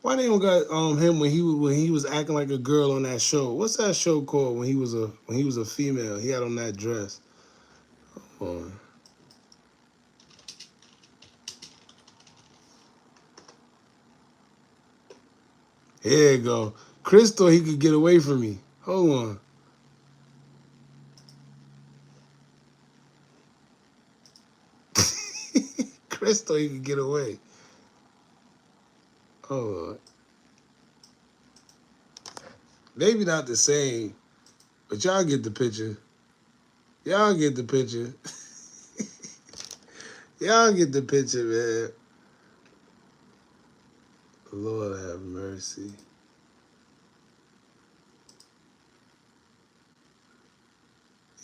[SPEAKER 1] Why they don't got him when he was acting like a girl on that show? What's that show called when he was a female? He had on that dress. Hold on. Here you go. Chris thought he could get away from me. Hold on. Chris thought he could get away. Hold on. Maybe not the same, but y'all get the picture. Y'all get the picture. Y'all get the picture, man. Lord have mercy.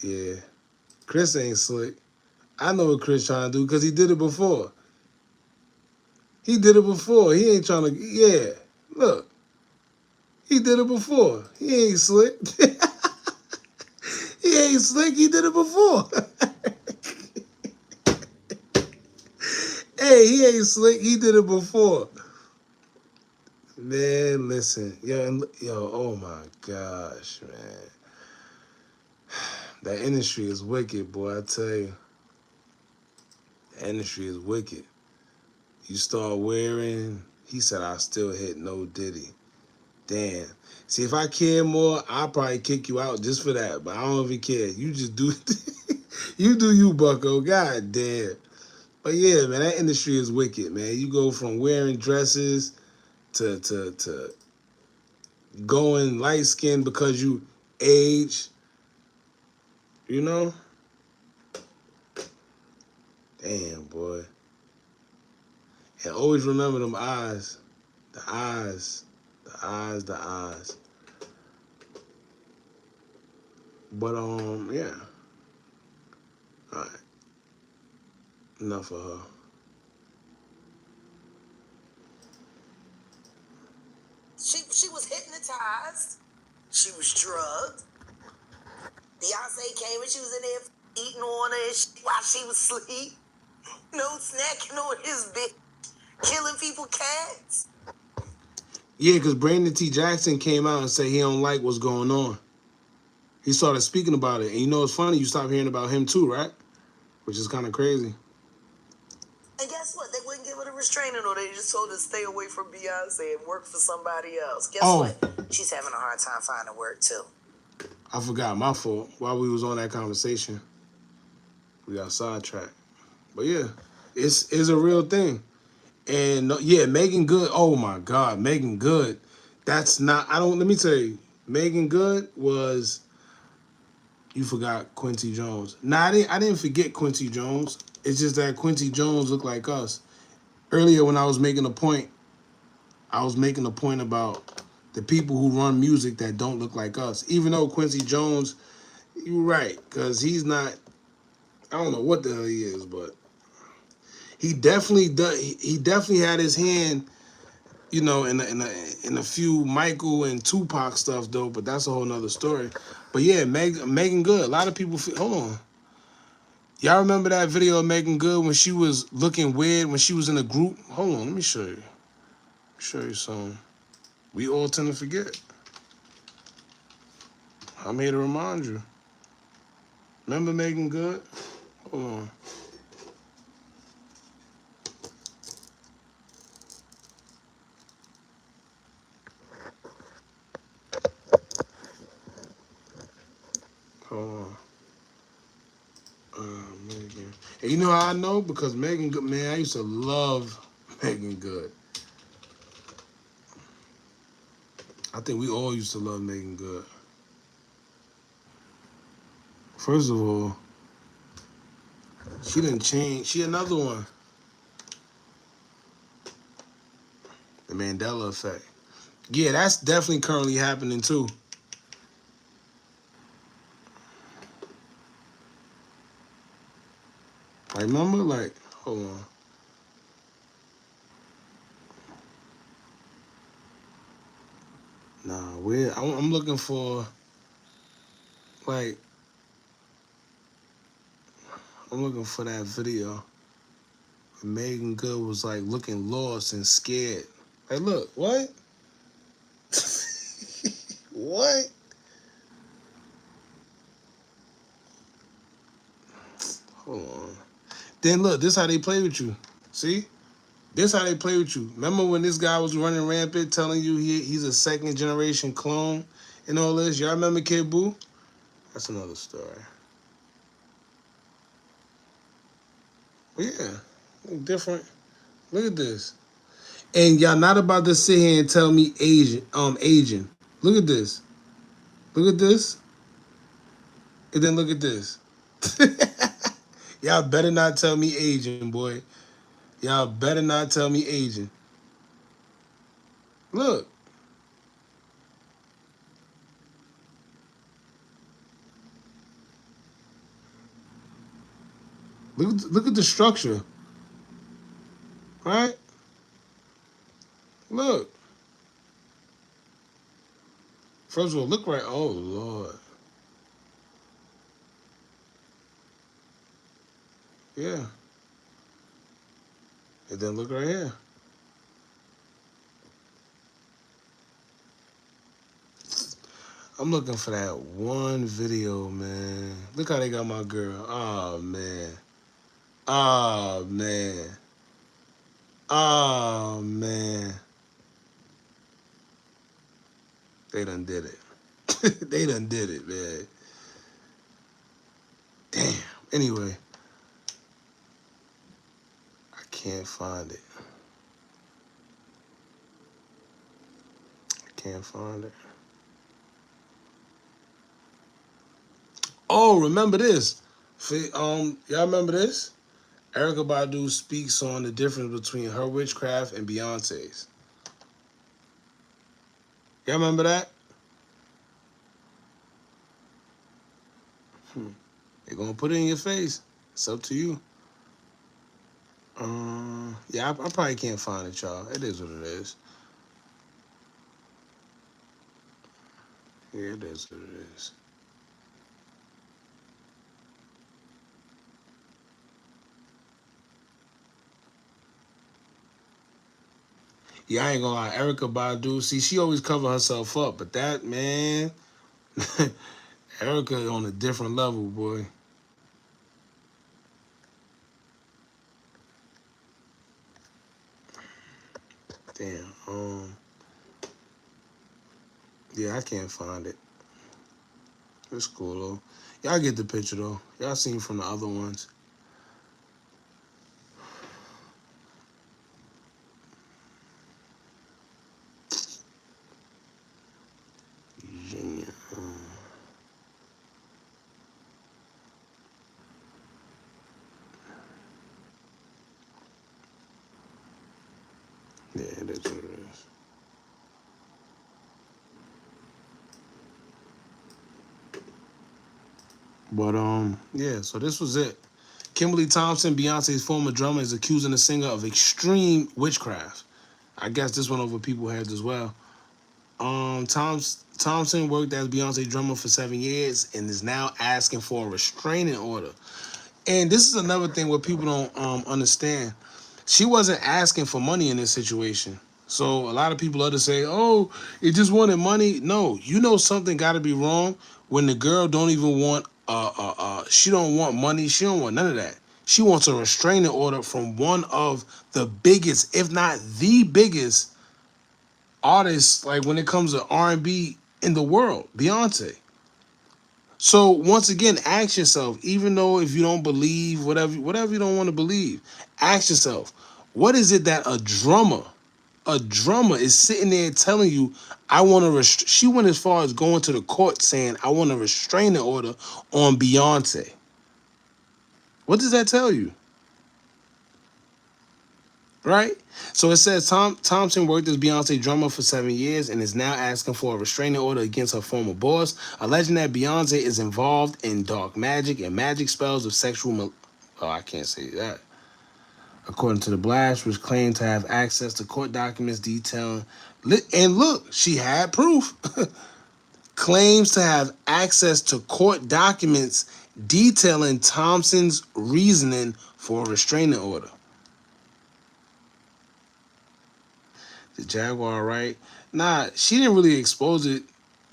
[SPEAKER 1] Yeah. Chris ain't slick. I know what Chris trying to do because he did it before. He did it before. He ain't trying to, yeah. Look. He did it before. He ain't slick. He ain't slick. He did it before. Hey, he ain't slick. He did it before. Man, listen. Yo, oh my gosh, man. That industry is wicked, boy, I tell you. The industry is wicked. You start wearing, he said, I still hit no Diddy. Damn. See, if I care more, I'll probably kick you out just for that. But I don't even care. You just do you do you, bucko. God damn. But yeah, man, that industry is wicked, man. You go from wearing dresses to going light skinned because you age. You know? Damn, boy. And always remember them eyes. The eyes. The eyes, the eyes. But, yeah. All right. Enough of her.
[SPEAKER 6] She was hypnotized. She was drugged. Beyonce came and she was in there eating on her while she was asleep. No snacking on his bed. Killing people cats.
[SPEAKER 1] Yeah, because Brandon T. Jackson came out and said he don't like what's going on. He started speaking about it. And you know it's funny, you stop hearing about him too, right? Which is kind of crazy.
[SPEAKER 6] And guess what? They wouldn't give her the restraining order. They just told her to stay away from Beyonce and work for somebody else. Guess what? She's having a hard time finding work too.
[SPEAKER 1] I forgot, my fault. While we was on that conversation, we got sidetracked. But yeah, it's a real thing. And yeah, Megan Good. Oh my God, Megan Good. That's not. Let me tell you, Megan Good was. You forgot Quincy Jones. Nah, I didn't forget Quincy Jones. It's just that Quincy Jones looked like us. Earlier when I was making a point about the people who run music that don't look like us. Even though Quincy Jones, you're right, because he's not. I don't know what the hell he is, but he definitely does. He definitely had his hand, you know, in a few Michael and Tupac stuff though. But that's a whole nother story. But yeah, Megan Good. A lot of people. Hold on, y'all remember that video of Megan Good when she was looking weird when she was in a group? Hold on, let me show you. Show you something. We all tend to forget. I'm here to remind you. Remember Megan Good? Hold on. Hold on. Megan. And you know how I know? Because Megan Good, man, I used to love Megan Good. I think we all used to love Megan Good. First of all, she didn't change. She another one. The Mandela effect. Yeah, that's definitely currently happening too. I remember, like, hold on. Nah, I'm looking for, like, I'm looking for that video. Megan Good was like looking lost and scared. Hey, look, what? What? Hold on. Then look, this how they play with you. See? This how they play with you. Remember when this guy was running rampant telling you he's a second generation clone and all this? Y'all remember Kid Boo? That's another story. Yeah. Different. Look at this. And y'all not about to sit here and tell me Asian. Look at this. Look at this. And then look at this. Y'all better not tell me Asian, boy. Y'all better not tell me Asian. Look. Look at the structure. Right? Look. First of all, look right. Oh, Lord. Yeah. And then look right here. I'm looking for that one video, man. Look how they got my girl. Oh, man. Oh, man. Oh, man. They done did it. They done did it, man. Damn. Anyway. I can't find it. I can't find it. Oh, remember this? Y'all remember this? Erykah Badu speaks on the difference between her witchcraft and Beyonce's. Y'all remember that? They're gonna put it in your face. It's up to you. Yeah, I probably can't find it, y'all. It is what it is. Yeah, it is what it is. Yeah, I ain't gonna lie. Erykah Badu, see, she always cover herself up, but that, man, Erykah on a different level, boy. Damn. Yeah, I can't find it. It's cool though. Y'all get the picture though. Y'all seen from the other ones. Yeah, it is what it is. But yeah, so this was it. Kimberly Thompson, Beyonce's former drummer, is accusing the singer of extreme witchcraft. I guess this went over people's heads as well. Thompson worked as Beyonce's drummer for 7 years and is now asking for a restraining order. And this is another thing what people don't understand. She wasn't asking for money in this situation. So a lot of people love to say, "Oh, it just wanted money." No, you know something got to be wrong when the girl don't even want she don't want money. She don't want none of that. She wants a restraining order from one of the biggest, if not the biggest, artists. Like when it comes to R&B in the world, Beyonce. So once again, ask yourself, even though if you don't believe whatever you don't want to believe, ask yourself, what is it that a drummer is sitting there telling you, I want to she went as far as going to the court saying, I want a restraining order on Beyonce. What does that tell you? Right? So it says Thompson worked as Beyonce drummer for 7 years and is now asking for a restraining order against her former boss, alleging that Beyonce is involved in dark magic and magic spells of sexual... Oh, I can't say that. According to the blast, which claimed to have access to court documents detailing... And look, she had proof. Claims to have access to court documents detailing Thompson's reasoning for a restraining order. The Jaguar, right? Nah, she didn't really expose it.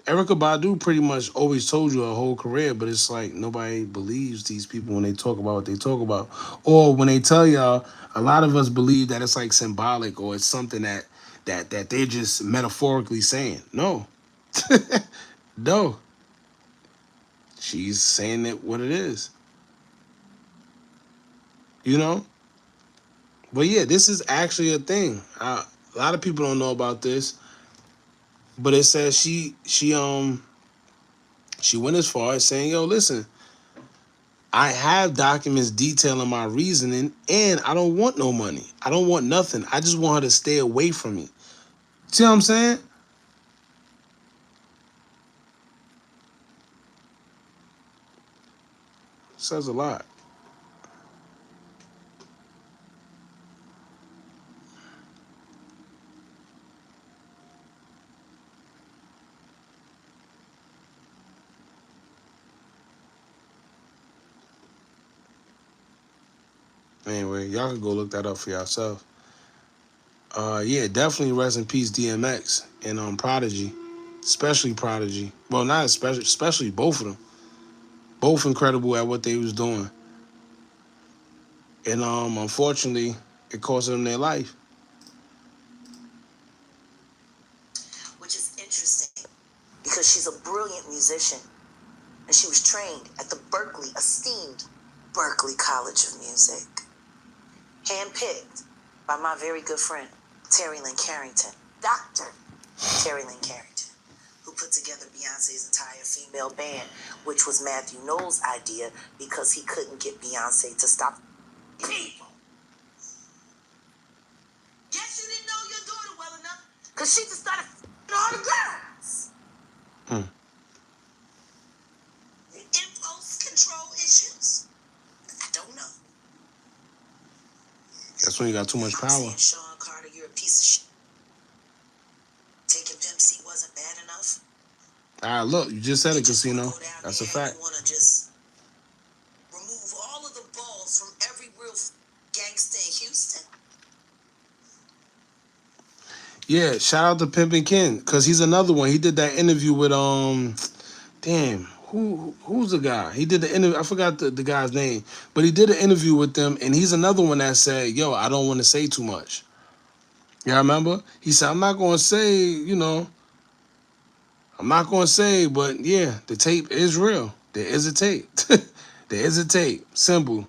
[SPEAKER 1] Erykah Badu pretty much always told you her whole career, but it's like nobody believes these people when they talk about what they talk about. Or when they tell y'all, a lot of us believe that it's like symbolic or it's something that they're just metaphorically saying. No. No. She's saying it what it is. You know? But yeah, this is actually a thing. A lot of people don't know about this. But it says she went as far as saying, yo, listen, I have documents detailing my reasoning and I don't want no money. I don't want nothing. I just want her to stay away from me. See what I'm saying? Says a lot. Anyway, y'all can go look that up for yourself. Yeah, definitely rest in peace DMX and Prodigy. Especially Prodigy. Well, not especially both of them. Both incredible at what they was doing. And unfortunately, it cost them their life.
[SPEAKER 9] Which is interesting because she's a brilliant musician and she was trained at the esteemed Berklee College of Music. Handpicked by my very good friend, Terry Lynn Carrington, Dr. Terry Lynn Carrington, who put together Beyonce's entire female band, which was Matthew Knowles' idea because he couldn't get Beyonce to stop people. Guess you didn't know your daughter well enough, because she just started f***ing all the girls. Impulse control issues? I don't know.
[SPEAKER 1] That's when you got too much power.
[SPEAKER 9] I'm saying, Sean Carter, you're a piece of shit. Taking Pimp C wasn't bad enough.
[SPEAKER 1] Look, you just said it, Casino. That's a fact.
[SPEAKER 9] You want to just remove all of the balls from every real gangster in Houston.
[SPEAKER 1] Yeah, shout out to Pimpin' Ken, because he's another one. He did that interview with, damn, who's the guy? He did the interview, I forgot the guy's name, but he did an interview with them, and he's another one that said, yo, I don't want to say too much. Y'all remember? He said, I'm not going to say, you know, I'm not going to say, but yeah, the tape is real. There is a tape. There is a tape. Simple.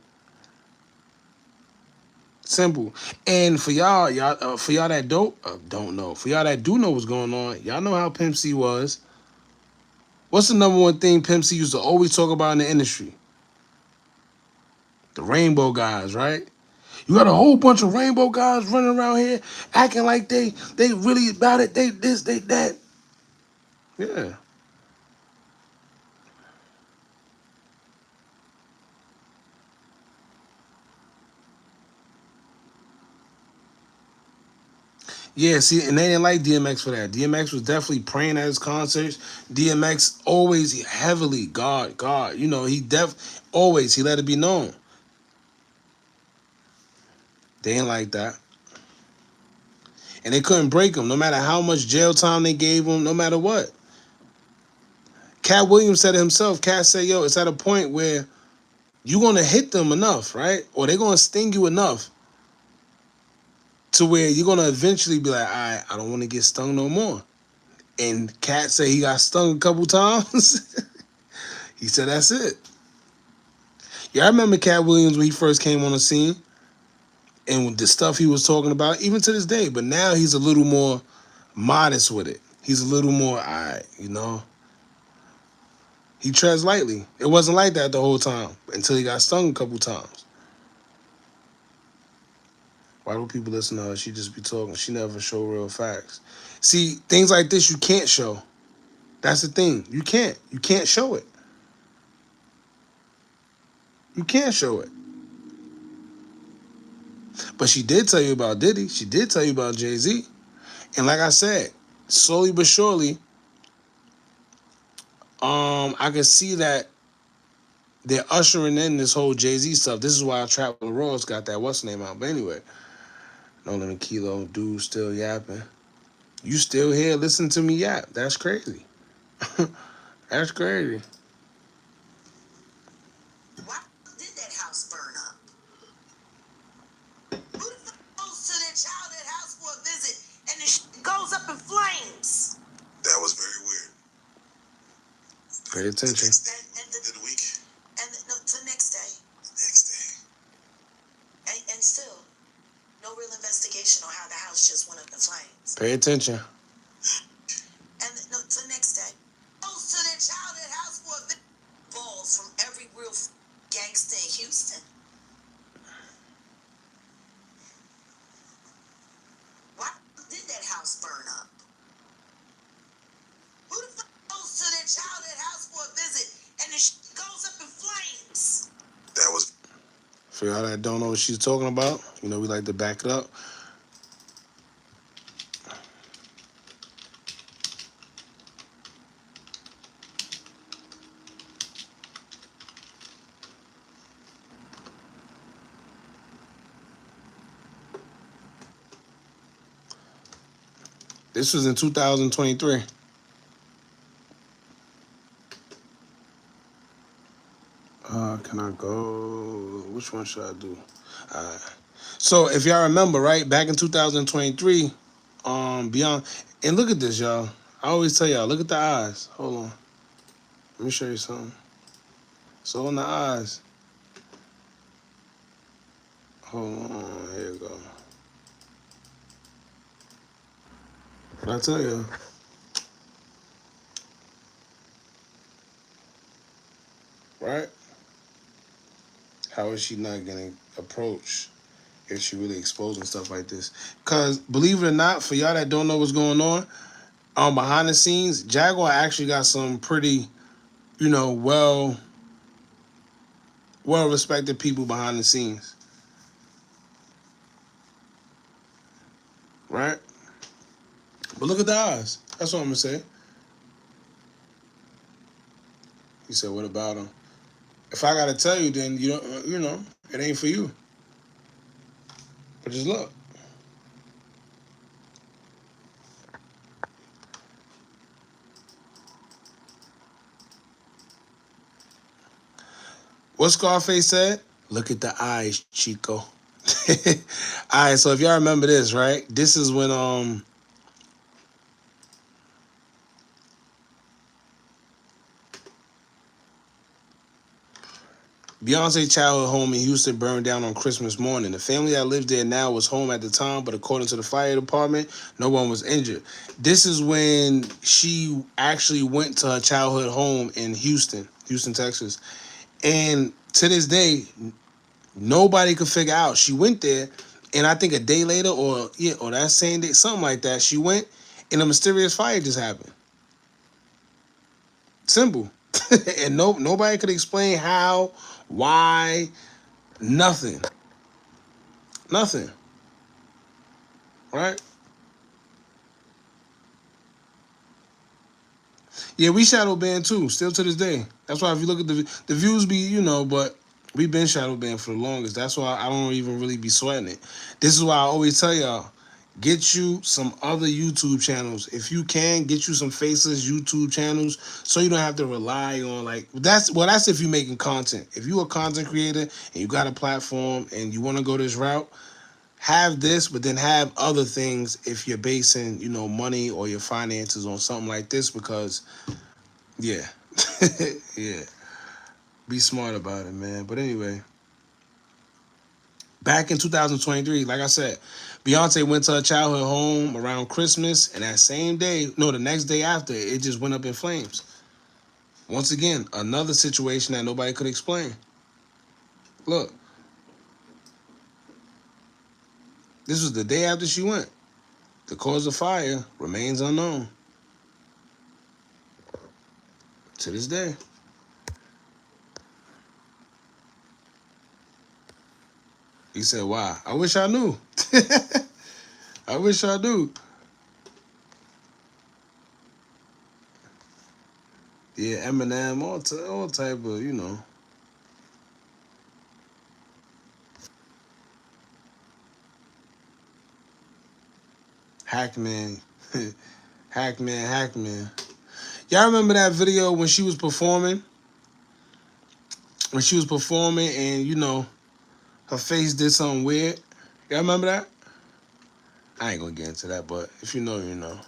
[SPEAKER 1] Simple. And for y'all that don't know, for y'all that do know what's going on, y'all know how Pimp C was. What's the number one thing Pimp C used to always talk about in the industry? The rainbow guys, right? You got a whole bunch of rainbow guys running around here acting like they really about it. They this, they that. Yeah. Yeah, see, and they didn't like DMX for that. DMX was definitely praying at his concerts. DMX always heavily, God. You know, he let it be known. They didn't like that. And they couldn't break him, no matter how much jail time they gave him, no matter what. Cat Williams said it himself. Cat said, yo, it's at a point where you're going to hit them enough, right? Or they're going to sting you enough to where you're going to eventually be like, all right, I don't want to get stung no more. And Cat said he got stung a couple times. He said that's it. Yeah, I remember Cat Williams when he first came on the scene and the stuff he was talking about, even to this day. But now he's a little more modest with it. He's a little more, all right, you know. He treads lightly. It wasn't like that the whole time until he got stung a couple times. Why do people listen to her? She just be talking. She never show real facts. See, things like this you can't show. That's the thing. You can't. You can't show it. You can't show it. But she did tell you about Diddy. She did tell you about Jay-Z. And like I said, slowly but surely, I can see that they're ushering in this whole Jay-Z stuff. This is why Trap with Ross got that what's name out. But anyway, No Limit Kilo, dude still yapping. You still here? Listen to me yap. That's crazy. That's crazy.
[SPEAKER 9] Why did that house burn up? Who the fuck goes to their childhood house for a visit and the shit goes up in flames?
[SPEAKER 4] That was very weird.
[SPEAKER 1] Pay attention.
[SPEAKER 4] The week.
[SPEAKER 9] The next day. And still, no real investigation on how the house just went up in flames.
[SPEAKER 1] Pay attention.
[SPEAKER 9] And the next day, goes to their childhood house for a visit. Balls from every real gangster in Houston. Why did that house burn up? Who the fuck goes to their childhood house for a visit and the shit goes up in flames?
[SPEAKER 4] That was.
[SPEAKER 1] For y'all that don't know what she's talking about, you know we like to back it up. This was in 2023. Can I go? Which one should I do? So if y'all remember, right, back in 2023, Beyond, and look at this, y'all. I always tell y'all, look at the eyes. Hold on. Let me show you something. So in the eyes. Hold on, here you go. What I tell you? Right? How how is she not getting approached if she really exposing stuff like this? Because believe it or not, for y'all that don't know what's going on behind the scenes, Jaguar actually got some pretty, well respected people behind the scenes, right? But look at the eyes. That's what I'm gonna say. He said, "What about him?" If I gotta tell you, then it ain't for you. But just look. What Scarface said? Look at the eyes, Chico. Alright, so if y'all remember this, right? This is when Beyonce's childhood home in Houston burned down on Christmas morning. The family that lived there now was home at the time, but according to the fire department, no one was injured. This is when she actually went to her childhood home in Houston, Texas. And to this day, nobody could figure out. She went there, and I think a day later, or that same day, something like that, she went, and a mysterious fire just happened. Simple. And nobody could explain how, why, nothing. Nothing. Right? Yeah, we shadow banned too, still to this day. That's why if you look at the views be, but we've been shadow banned for the longest. That's why I don't even really be sweating it. This is why I always tell y'all, get you some other YouTube channels. If you can, get you some faceless YouTube channels so you don't have to rely on that's if you're making content. If you're a content creator and you got a platform and you want to go this route, have this, but then have other things if you're basing, money or your finances on something like this, because yeah. Yeah. Be smart about it, man. But anyway, back in 2023, like I said, Beyonce went to her childhood home around Christmas, and that same day, the next day after, it just went up in flames. Once again, another situation that nobody could explain. Look. This was the day after she went. The cause of fire remains unknown to this day. He said, "Why? I wish I knew." I wish I knew. Yeah, Eminem, all type of, Hackman. Hackman. Y'all remember that video when she was performing? When she was performing and, her face did something weird? Y'all remember that? I ain't gonna get into that, but if you know, you know.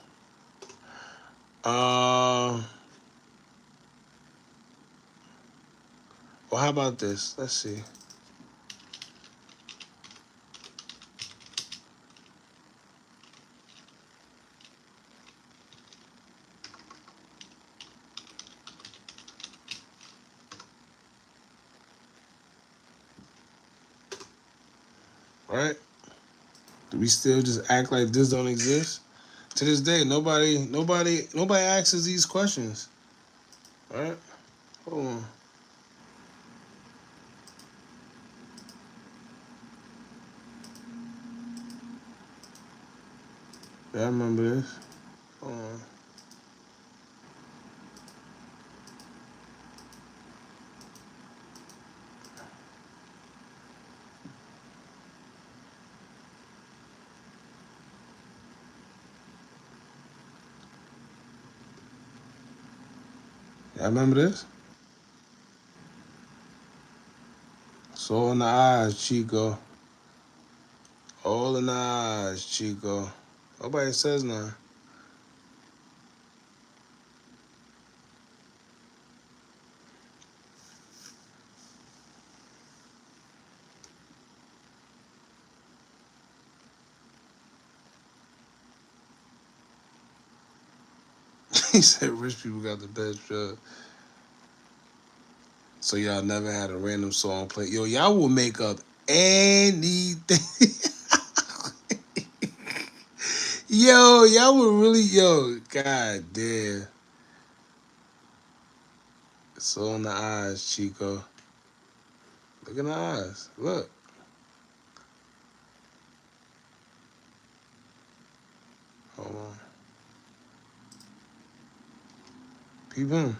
[SPEAKER 1] Well, how about this? Let's see. Right? Do we still just act like this don't exist? To this day, nobody asks these questions. Right? Hold on. Yeah, I remember this. Hold on. Yeah, I remember this. It's all in the eyes, Chico. All in the eyes, Chico. Nobody says nothing. He said rich people got the best drug. So y'all never had a random song play. Yo, y'all will make up anything. Yo, y'all would really, god damn. It's all in the eyes, Chico. Look in the eyes. Look. Hold on. Peep him.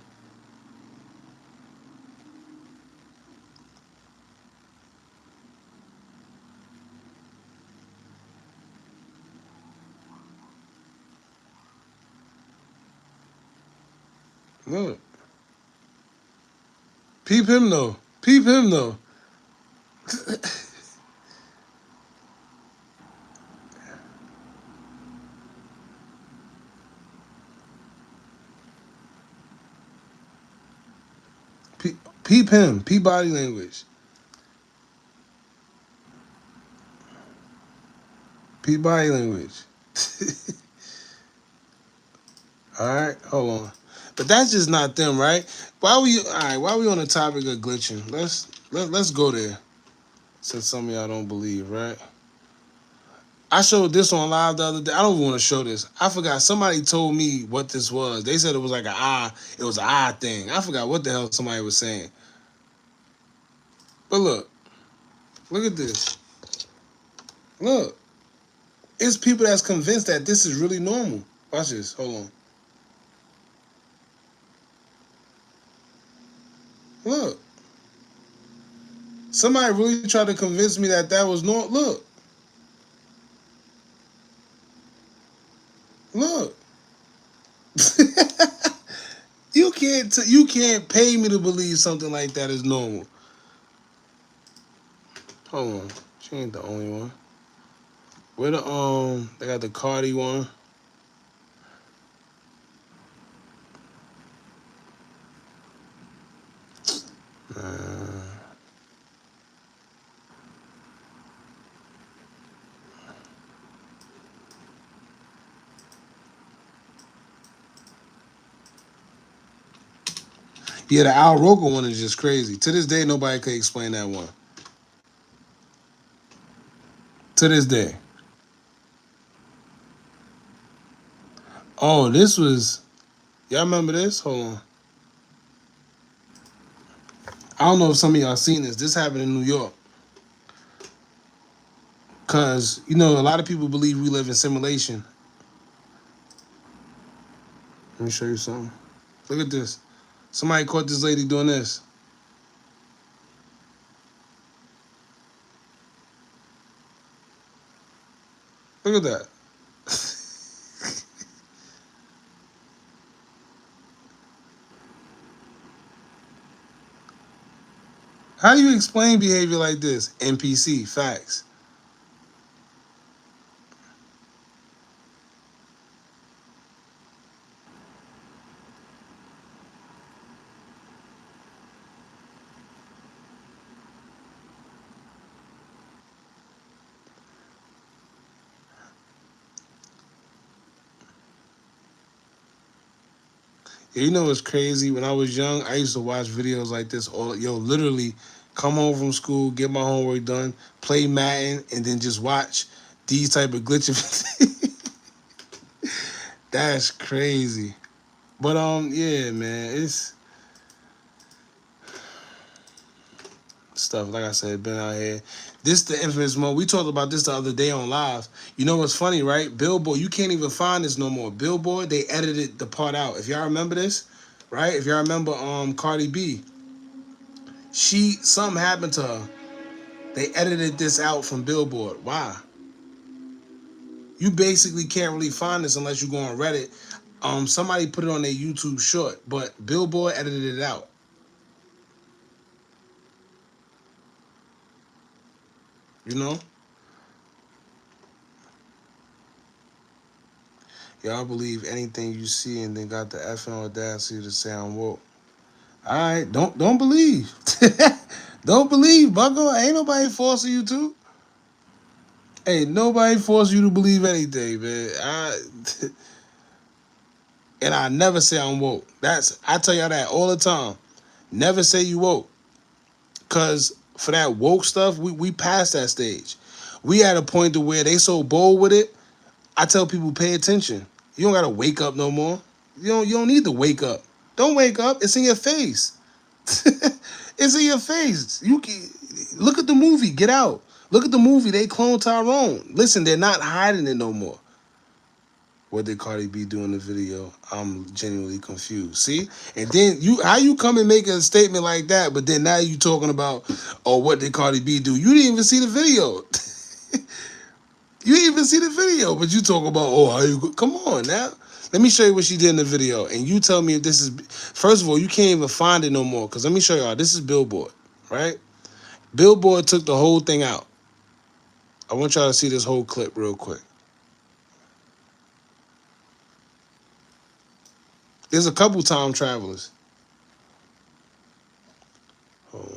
[SPEAKER 1] Look. Peep him though. Peep him though. Peep him. Peep body language. Peep body language. All right, hold on. But that's just not them, right? While we on the topic of glitching, let's go there. Since some of y'all don't believe, right? I showed this on live the other day. I don't even want to show this. I forgot. Somebody told me what this was. They said it was like it was an eye thing. I forgot what the hell somebody was saying. But look at this. Look, it's people that's convinced that this is really normal. Watch this. Hold on. Look. Somebody really tried to convince me that was normal. Look. Look. You can't pay me to believe something like that is normal. Hold on. She ain't the only one. Where they got the Cardi one. Yeah, the Al Roker one is just crazy. To this day, nobody could explain that one. To this day. Oh, this was... Y'all remember this? Hold on. I don't know if some of y'all seen this. This happened in New York. Because, a lot of people believe we live in simulation. Let me show you something. Look at this. Somebody caught this lady doing this. Look at that. How do you explain behavior like this? NPC, facts. You know what's crazy? When I was young, I used to watch videos like this. Literally come home from school, get my homework done, play Madden, and then just watch these type of glitching. That's crazy. But yeah, man, it's stuff. Like I said, been out here. This the infamous moment. We talked about this the other day on live. You know what's funny, right? Billboard, you can't even find this no more. Billboard, they edited the part out. If y'all remember this, right? If y'all remember Cardi B, something happened to her. They edited this out from Billboard. Why? You basically can't really find this unless you go on Reddit. Somebody put it on their YouTube short, but Billboard edited it out. You know? Y'all believe anything you see and then got the effing audacity to say I'm woke. Alright, don't believe. Don't believe, bucko. Ain't nobody forcing you to. Ain't nobody forcing you to believe anything, man. And I never say I'm woke. I tell y'all that all the time. Never say you woke. Because for that woke stuff, we passed that stage. We at a point to where they so bold with it. I tell people, pay attention. You don't gotta wake up no more. You don't need to wake up. Don't wake up. It's in your face. It's in your face. You can look at the movie. Get out. Look at the movie. They clone Tyrone. Listen, they're not hiding it no more. What did Cardi B do in the video? I'm genuinely confused. See? And then how you come and make a statement like that, but then now you talking about, oh, what did Cardi B do? You didn't even see the video. You didn't even see the video, but you talk about, oh, how you go? Come on now. Let me show you what she did in the video. And you tell me if this is, first of all, you can't even find it no more. Because let me show y'all, this is Billboard, right? Billboard took the whole thing out. I want y'all to see this whole clip real quick. There's a couple time travelers. Hold on.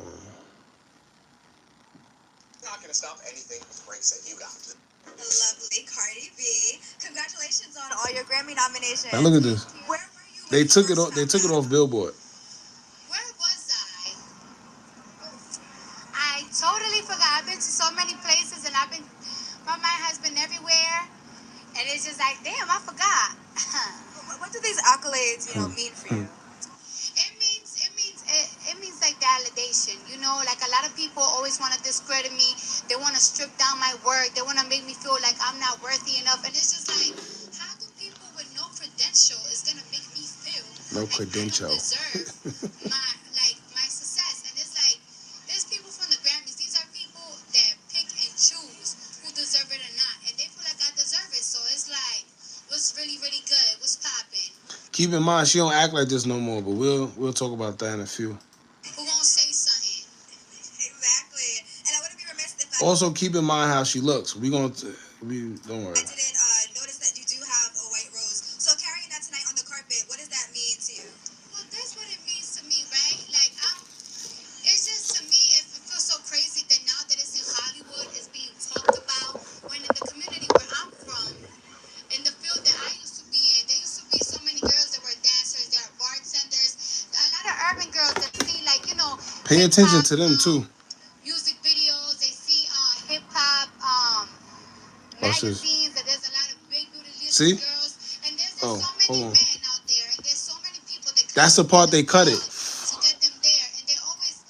[SPEAKER 3] Not gonna stop anything Frank said. You got it.
[SPEAKER 10] Lovely Cardi B. Congratulations on all your Grammy nominations.
[SPEAKER 1] Now look at this.
[SPEAKER 10] Where were you?
[SPEAKER 1] They took it off. They took it off Billboard.
[SPEAKER 2] Where was I? I totally forgot. I've been to so many places, and my mind has been everywhere, and it's just like, damn, I forgot.
[SPEAKER 10] What do these accolades, mean for you?
[SPEAKER 2] It means like validation. Like a lot of people always want to discredit me. They want to strip down my work. They want to make me feel like I'm not worthy enough. And it's just like, how do people with no credential is gonna make me feel
[SPEAKER 1] No
[SPEAKER 2] like
[SPEAKER 1] credential.
[SPEAKER 2] I don't deserve my success? And it's like, there's people from the Grammys. These are people that pick and choose who deserve it or not, and they feel like I deserve it. So it's like, what's really, really good? What's popping?
[SPEAKER 1] Keep in mind, she don't act like this no more, but we'll talk about that in a few.
[SPEAKER 2] Who gonna say something?
[SPEAKER 10] Exactly. And I wouldn't be remiss if I
[SPEAKER 1] Also, keep in mind how she looks. We don't worry.
[SPEAKER 10] I didn't notice that you do have a white rose. So carrying that tonight on the carpet, what does that mean to you?
[SPEAKER 2] Well, that's what it means to me, right? Like, it's just, to me, it feels so crazy that now that it's in Hollywood, it's being talked about, when in the community where I'm from, in the field that I used to be in, there used to be so many girls that were dancers, that are bartenders, a lot of urban girls that see, like,
[SPEAKER 1] pay attention to them too.
[SPEAKER 2] Music videos, they see hip-hop magazines, that there's a lot of big booty
[SPEAKER 1] See?
[SPEAKER 2] girls, and there's so many men out there, and there's so many people that
[SPEAKER 1] That's the part they cut it.
[SPEAKER 2] to get them there, and they always,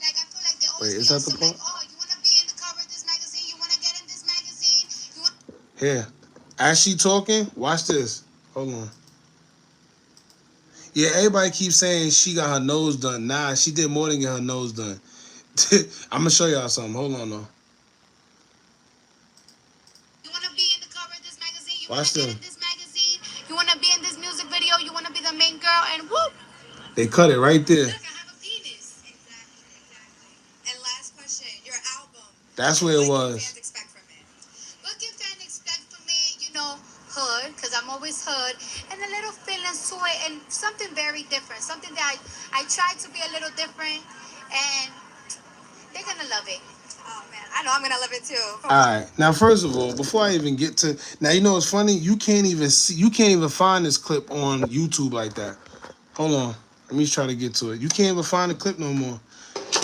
[SPEAKER 2] like, I feel like they always
[SPEAKER 1] Wait, is that the part?
[SPEAKER 2] like, oh, you want to be in the cover of this magazine? You want to get in this magazine?
[SPEAKER 1] Here, as she talking, watch this. Hold on. Yeah, everybody keeps saying she got her nose done. Nah, she did more than get her nose done. I'm gonna show y'all something. Hold on, though.
[SPEAKER 2] You want to be in the cover of this magazine? You
[SPEAKER 1] Watch
[SPEAKER 2] want to get
[SPEAKER 1] them.
[SPEAKER 2] in this magazine? You want to be in this music video? You want to be the main girl? And whoop!
[SPEAKER 1] They cut it right there.
[SPEAKER 2] Look, I have a penis.
[SPEAKER 10] Exactly. And last question, your album.
[SPEAKER 1] That's where it
[SPEAKER 10] What
[SPEAKER 1] was.
[SPEAKER 10] can fans expect from it?
[SPEAKER 2] What can fans expect from me? Hood, because I'm always hood, and a little feelings to it, and something very different. Something that I try to be a little different, and they're gonna love it.
[SPEAKER 10] Oh man, I know I'm gonna love it too.
[SPEAKER 1] All right. Now, first of all, before I even get to now, what's funny? You can't even find this clip on YouTube like that. Hold on. Let me try to get to it. You can't even find the clip no more.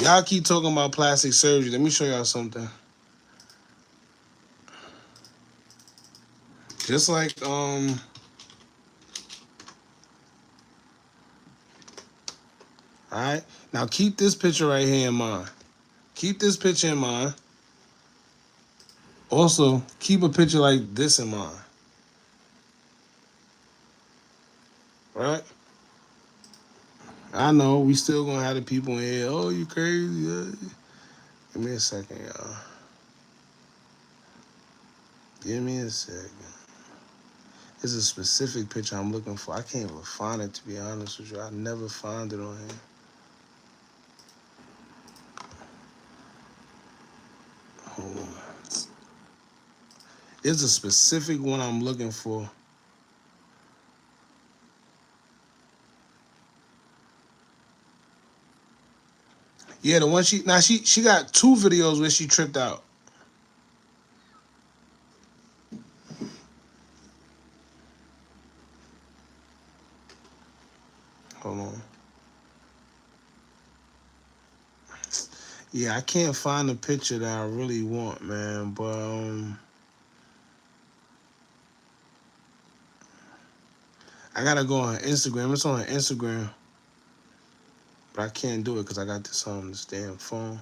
[SPEAKER 1] Y'all keep talking about plastic surgery. Let me show y'all something. Just like all right. Now keep this picture right here in mind. Keep this picture in mind. Also, keep a picture like this in mind. Right? I know we still gonna have the people in here. Oh, you crazy? Give me a second, y'all. Give me a second. There's a specific picture I'm looking for. I can't even find it, to be honest with you. I never find it on here. Hold on. There's a specific one I'm looking for. Yeah, the one she got 2 videos where she tripped out. Hold on. Yeah, I can't find the picture that I really want, man. But I gotta go on Instagram. It's on Instagram, but I can't do it because I got this on this damn phone.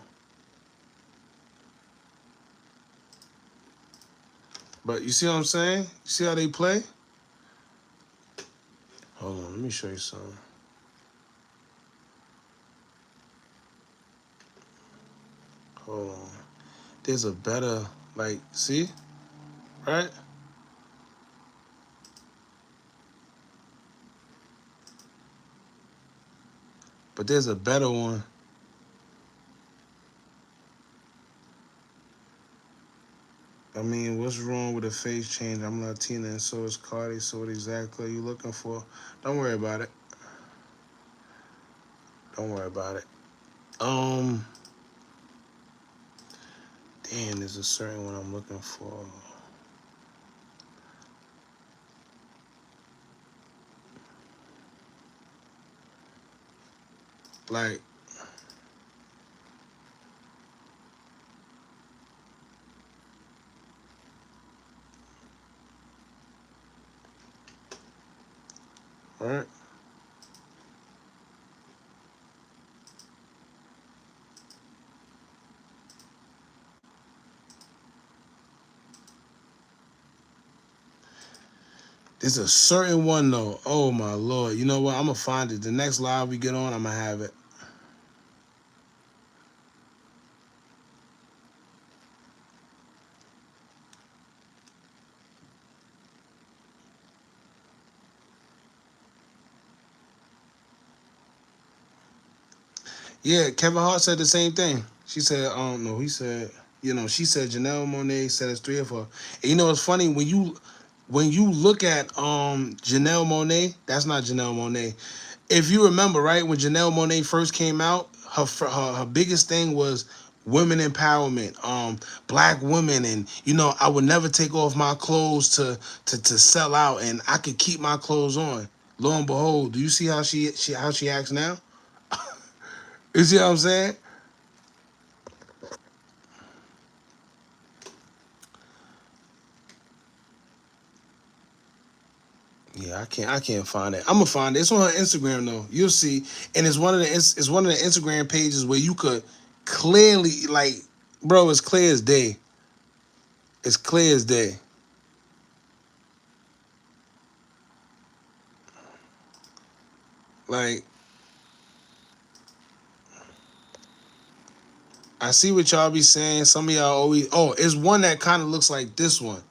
[SPEAKER 1] But you see what I'm saying? You see how they play? Hold on, let me show you something. Hold on. There's a better, like, see? Right? But there's a better one. I mean, what's wrong with a face change? I'm Latina and so is Cardi. So what exactly are you looking for? Don't worry about it. Don't worry about it. Damn, there's a certain one I'm looking for. Like, right? There's a certain one though. Oh my Lord. You know what? I'm gonna find it. The next live we get on, I'm gonna have it. Yeah, Kevin Hart said the same thing. She said, no, he said, she said Janelle Monáe said it's 3 of her. And you know it's funny when you look at Janelle Monáe, that's not Janelle Monáe. If you remember, right, when Janelle Monáe first came out, her biggest thing was women empowerment, black women, and I would never take off my clothes to sell out, and I could keep my clothes on. Lo and behold, do you see how she acts now? You see what I'm saying? Yeah, I can't find it. I'm gonna find it. It's on her Instagram though. You'll see, and it's one of the Instagram pages where you could clearly, like, bro, it's clear as day. It's clear as day. Like, I see what y'all be saying. Some of y'all always, it's one that kind of looks like this one.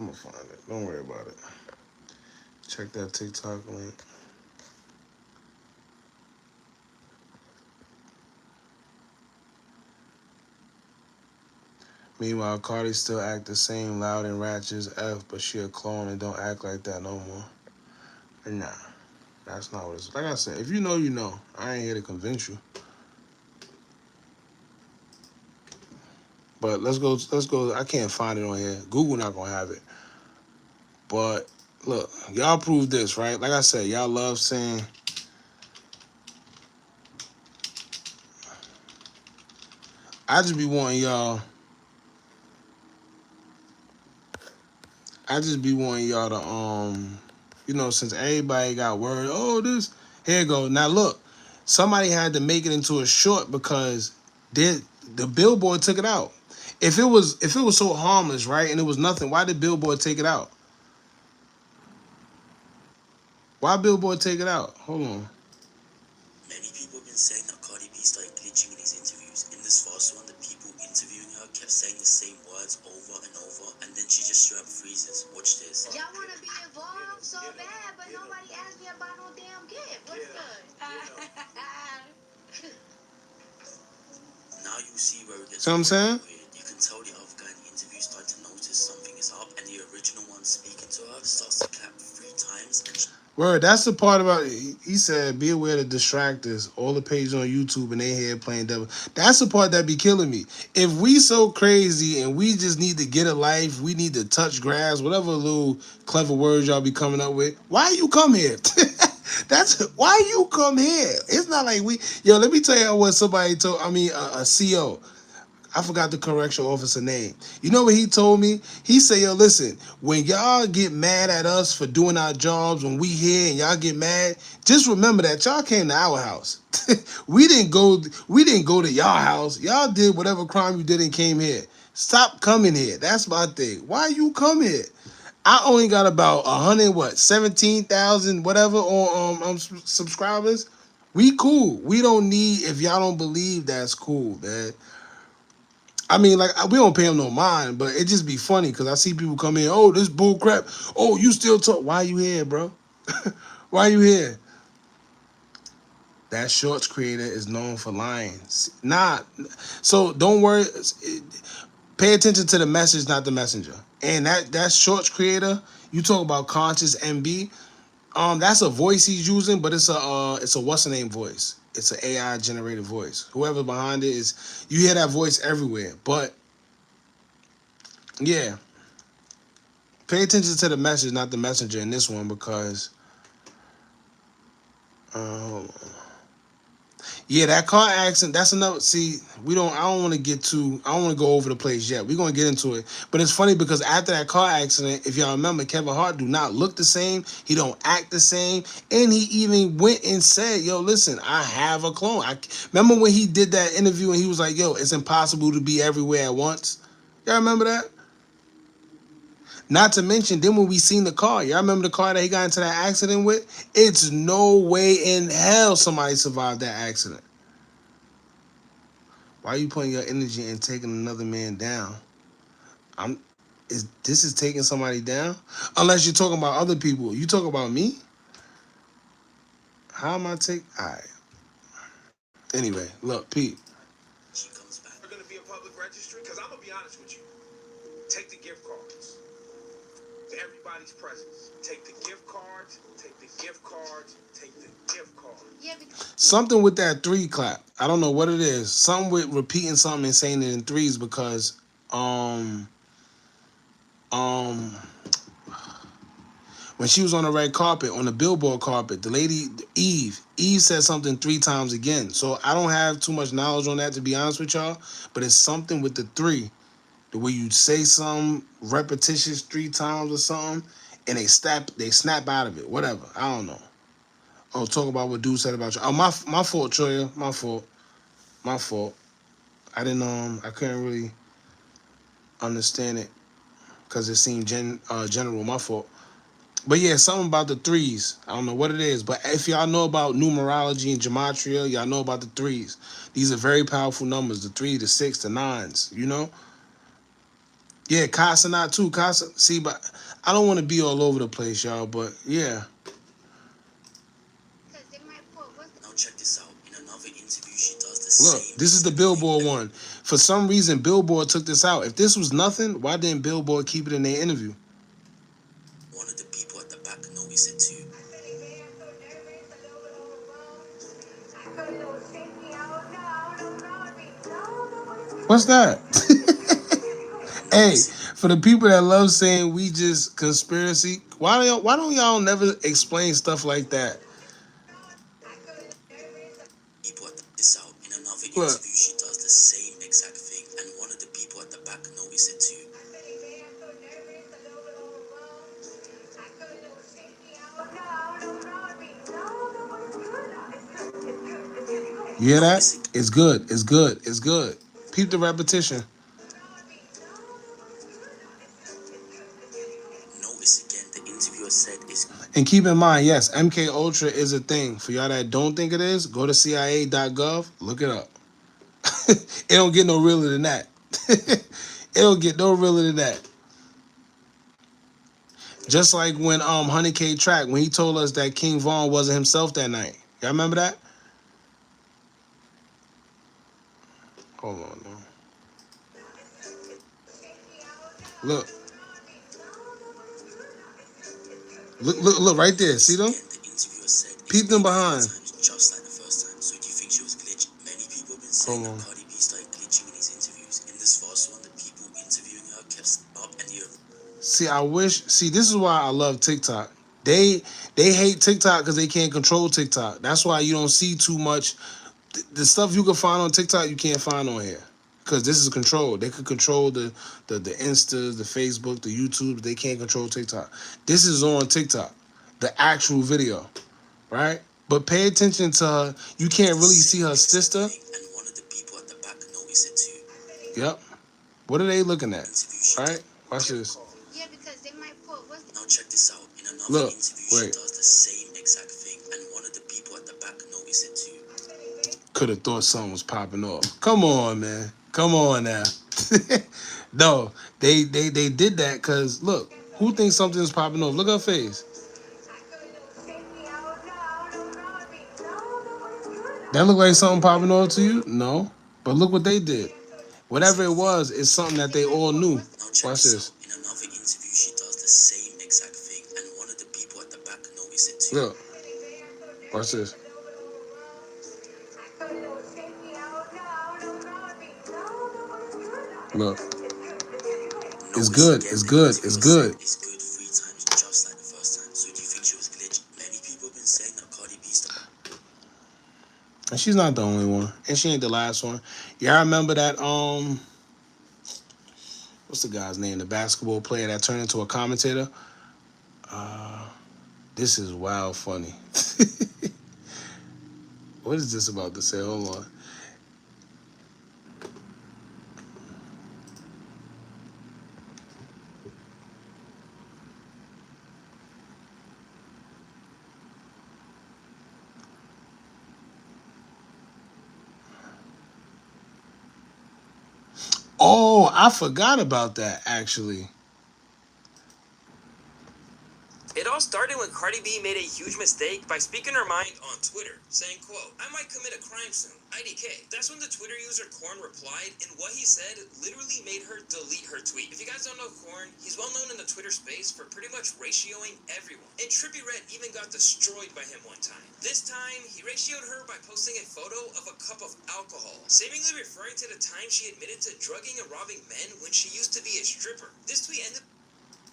[SPEAKER 1] I'm gonna find it. Don't worry about it. Check that TikTok link. Meanwhile, Cardi still act the same, loud and ratchet as F, but she a clone and don't act like that no more. And nah, that's not what it's like. I said, if you know, you know. I ain't here to convince you. But let's go. I can't find it on here. Google not gonna have it. But look, y'all prove this, right? Like I said, y'all love saying. I just be wanting y'all to, since everybody got word, this, here you go. Now look, somebody had to make it into a short because the billboard took it out. If it was so harmless, right, and it was nothing, why did Billboard take it out? Why Billboard take it out? Hold on.
[SPEAKER 11] Many people have been saying that Cardi B started glitching in these interviews. In this first one, the people interviewing her kept saying the same words over and over, and then she just straight up freezes. Watch this.
[SPEAKER 10] Y'all want to be involved so bad, but nobody asked me about no damn gift. What's good?
[SPEAKER 11] Now you see where it gets.
[SPEAKER 1] See what I'm saying?
[SPEAKER 11] Weird. You can tell the other guy in the interview started to notice something is up, and the original one speaking to her starts to clap 3 times. And
[SPEAKER 1] Word, that's the part about he said, be aware of the distractors, all the pages on YouTube and they here playing devil. That's the part that be killing me. If we so crazy and we just need to get a life, we need to touch grass, whatever little clever words y'all be coming up with, why you come here? That's why you come here. It's not like let me tell you what somebody told, a CO. I forgot the correctional officer name. You know what he told me? He said, yo, listen, when y'all get mad at us for doing our jobs, when we here and y'all get mad, just remember that y'all came to our house. we didn't go to y'all house. Y'all did whatever crime you did and came here. Stop coming here. That's my thing. Why you come here? I only got about 17,000 whatever on subscribers. We cool. We don't need, if y'all don't believe, that's cool, man. I mean, like, we don't pay him no mind, but it just be funny because I see people come in, oh, this bull crap. Oh, you still talk. Why you here, bro? Why you here? That shorts creator is known for lying. So don't worry. Pay attention to the message, not the messenger. And that shorts creator, you talk about conscious MB. That's a voice he's using, but it's a what's the name voice. It's an AI generated voice. Whoever behind it is, you hear that voice everywhere. But yeah, pay attention to the message, not the messenger in this one, because yeah, that car accident, that's another. See, I don't want to go over the place yet. We're going to get into it. But it's funny because after that car accident, if y'all remember, Kevin Hart do not look the same. He don't act the same. And he even went and said, yo, listen, I have a clone. Remember when he did that interview and he was like, yo, it's impossible to be everywhere at once? Y'all remember that? Not to mention, then when we seen the car, y'all remember the car that he got into that accident with? It's no way in hell somebody survived that accident. Why are you putting your energy in taking another man down? This is taking somebody down? Unless you're talking about other people. You talk about me? How am I alright. Anyway, look, Pete.
[SPEAKER 11] She comes back.
[SPEAKER 4] We're going to be a public registry? Because I'm going to be honest with you. Take the gift cards to everybody's presence. Take the gift cards, take the gift cards, take the gift cards.
[SPEAKER 10] Yeah, because
[SPEAKER 1] Something with that 3 clap. I don't know what it is. Something with repeating something and saying it in threes because when she was on the red carpet, on the billboard carpet, the lady, Eve said something 3 times again. So I don't have too much knowledge on that, to be honest with y'all, but it's something with the 3. The way you say something repetitious 3 times or something, and they snap out of it. Whatever. I don't know. Oh, talk about what dude said about you. Oh, my fault, Troya. My fault. I didn't I couldn't really understand it because it seemed general. My fault. But yeah, something about the 3s. I don't know what it is, but if y'all know about numerology and gematria, y'all know about the 3s. These are very powerful numbers. The 3, the 6, the 9s. You know. Yeah, Casa not too. Casa. See, but I don't want to be all over the place, y'all. But yeah.
[SPEAKER 11] Now check this out. In another interview, she does the
[SPEAKER 1] Look,
[SPEAKER 11] same.
[SPEAKER 1] this is the Billboard one. For some reason, Billboard took this out. If this was nothing, why didn't Billboard keep it in their interview?
[SPEAKER 11] One of the people at the back noticed it too.
[SPEAKER 1] What's that? Hey, for the people that love saying we just conspiracy, why don't y'all never explain stuff like that?
[SPEAKER 11] People at this out. In another
[SPEAKER 1] Look.
[SPEAKER 11] interview, she does the same exact thing, and one of the people at the back noticed it too.
[SPEAKER 1] You hear that? It's good. It's good. It's good. Peep the repetition.
[SPEAKER 11] Notice again, the interviewer said it's.
[SPEAKER 1] And keep in mind, yes, MK Ultra is a thing. For y'all that don't think it is, go to CIA.gov, look it up. It don't get no realer than that. It don't get no realer than that. Just like when 100K Track, when he told us that King Von wasn't himself that night. Y'all remember that? Hold on, man. Look. Look right there. See them?
[SPEAKER 11] Again, the interviewer said
[SPEAKER 1] Peep them behind.
[SPEAKER 11] just like the first time. So do you think she was glitched? Many people have been saying that Cardi B started glitching in these interviews. In this first one, the people interviewing her kept up and
[SPEAKER 1] See, this is why I love TikTok. They hate TikTok because they can't control TikTok. That's why you don't see too much. The stuff you can find on TikTok, you can't find on here. Because this is controlled. They could control the Instas, the Facebook, the YouTube. They can't control TikTok. This is on TikTok. The actual video. Right? But pay attention to her. You can't really see her sister.
[SPEAKER 11] and one of the people at the back noticed it too.
[SPEAKER 1] Yep. What are they looking at? Right? Watch this.
[SPEAKER 10] Yeah, because they might put
[SPEAKER 11] Now check this out. In another interview, she does the same exact thing, and one of the people at the back noticed it too.
[SPEAKER 1] Could have thought something was popping off. Come on, man. Come on now. No, they did that because look, who thinks something's popping off? Look at her face. That look like something popping off to you? No. But look what they did. Whatever it was, it's something that they all knew. Watch this.
[SPEAKER 11] In another interview, she does the same exact thing, and one of the people at the back noticed it too.
[SPEAKER 1] Look. Watch this. Look. It's good. It's good. It's good.
[SPEAKER 11] It's good 3 times, just like the first time. So do you think she was glitched? Many people have been saying that Cardi B started.
[SPEAKER 1] And she's not the only one. And she ain't the last one. Yeah, I remember that, what's the guy's name? The basketball player that turned into a commentator. This is wild funny. What is this about to say? Hold on. Oh, I forgot about that, actually.
[SPEAKER 12] It all started when Cardi B made a huge mistake by speaking her mind on Twitter, saying, quote, "I might commit a crime soon, IDK." That's when the Twitter user Korn replied, and what he said literally made her delete her tweet. If you guys don't know Korn, he's well known in the Twitter space for pretty much ratioing everyone. And Trippie Redd even got destroyed by him one time. This time, he ratioed her by posting a photo of a cup of alcohol, seemingly referring to the time she admitted to drugging and robbing men when she used to be a stripper. This tweet ended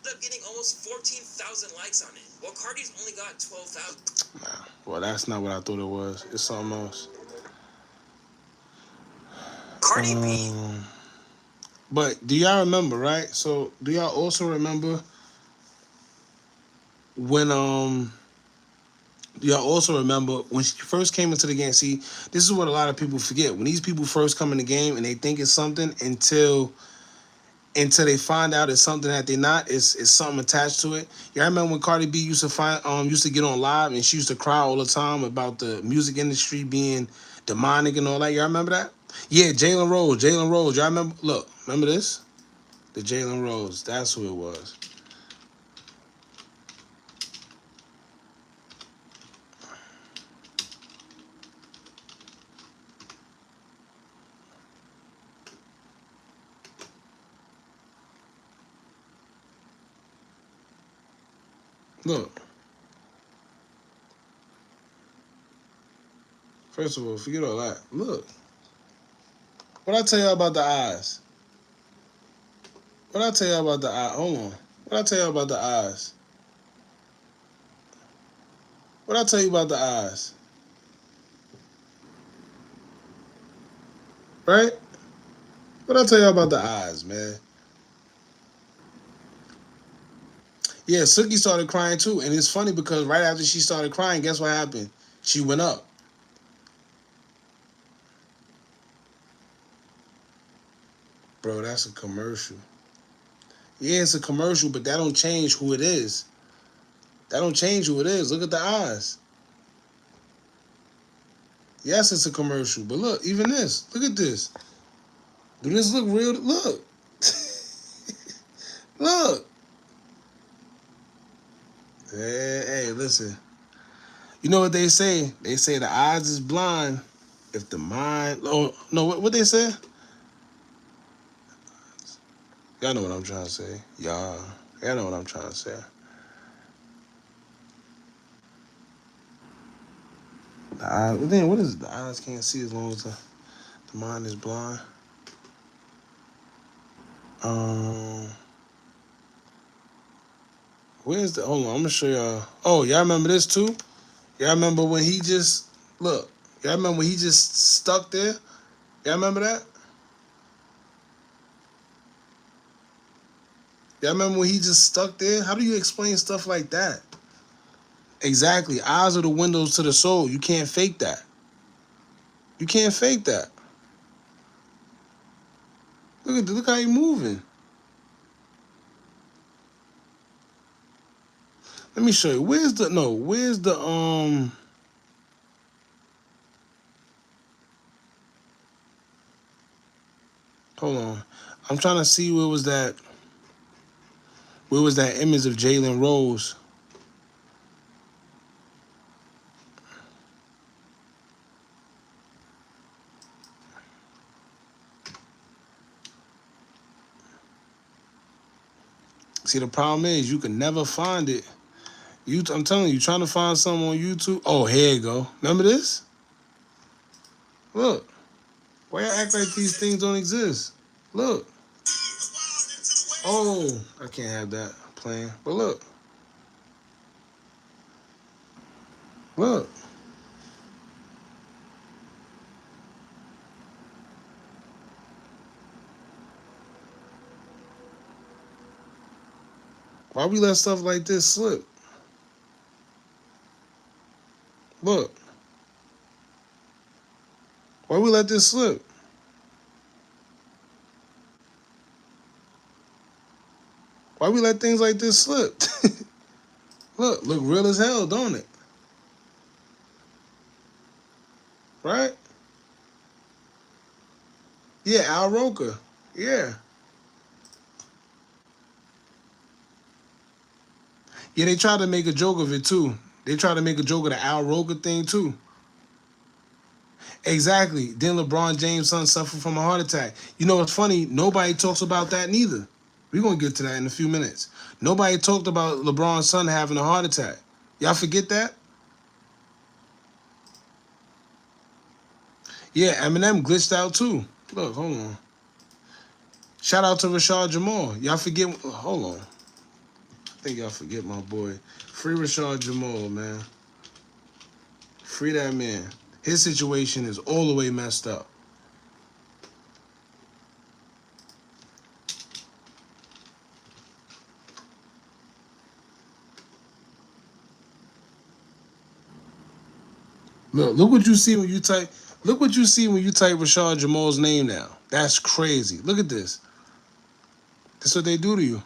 [SPEAKER 12] up getting almost 14,000 likes on it, while Cardi's only got 12,000.
[SPEAKER 1] Nah, well, that's not what I thought it was. It's something else.
[SPEAKER 12] Cardi B.
[SPEAKER 1] But do y'all remember, right? So do y'all also remember when she first came into the game? See, this is what a lot of people forget. When these people first come in the game and they think it's something until they find out it's something that they're not, it's something attached to it. Y'all remember when Cardi B used to get on live and she used to cry all the time about the music industry being demonic and all that? Y'all remember that? Yeah, Jalen Rose. Y'all remember? Look, remember this? The Jalen Rose. That's who it was. Look. First of all, forget all that. Look. What I tell y'all about the eyes? What I tell y'all about the eye? Hold on. What I tell y'all about the eyes? What I tell you about the eyes? Right? What I tell y'all about the eyes, man? Yeah, Suki started crying too. And it's funny because right after she started crying, guess what happened? She went up. Bro, that's a commercial. Yeah, it's a commercial, but that don't change who it is. That don't change who it is. Look at the eyes. Yes, it's a commercial, but look, even this. Look at this. Do this look real? Look. Look. Hey, listen. You know what they say? They say the eyes is blind if the mind... Oh, no, what they say? Y'all know what I'm trying to say. Y'all know what I'm trying to say. The eyes. Then what is it? The eyes can't see as long as the mind is blind. Where's the? Hold on, I'm gonna show y'all. Oh, y'all remember this too? Y'all remember when he just look? Y'all remember when he just stuck there? Y'all remember that? Y'all remember when he just stuck there? How do you explain stuff like that? Exactly. Eyes are the windows to the soul. You can't fake that. You can't fake that. Look how he moving. Let me show you. Where's the hold on. I'm trying to see where was that image of Jalen Rose? See, the problem is you can never find it. I'm telling you, trying to find something on YouTube. Oh, here you go. Remember this? Look. Why y'all act like these things don't exist? Look. Oh, I can't have that playing. But look. Look. Why we let stuff like this slip? Look. Why we let this slip? Why we let things like this slip? Look real as hell, don't it? Right? Yeah, Al Roker. Yeah. Yeah, they tried to make a joke of it too. They tried to make a joke of the Al Roker thing too. Exactly. Then LeBron James' son suffered from a heart attack. You know what's funny? Nobody talks about that neither. We're going to get to that in a few minutes. Nobody talked about LeBron's son having a heart attack. Y'all forget that? Yeah, Eminem glitched out too. Look, hold on. Shout out to Rashad Jamal. Y'all forget. Hold on. I think y'all forget my boy. Free Rashad Jamal, man. Free that man. His situation is all the way messed up. Look what you see when you type. Look what you see when you type Rashad Jamal's name now. That's crazy. Look at this. That's what they do to you.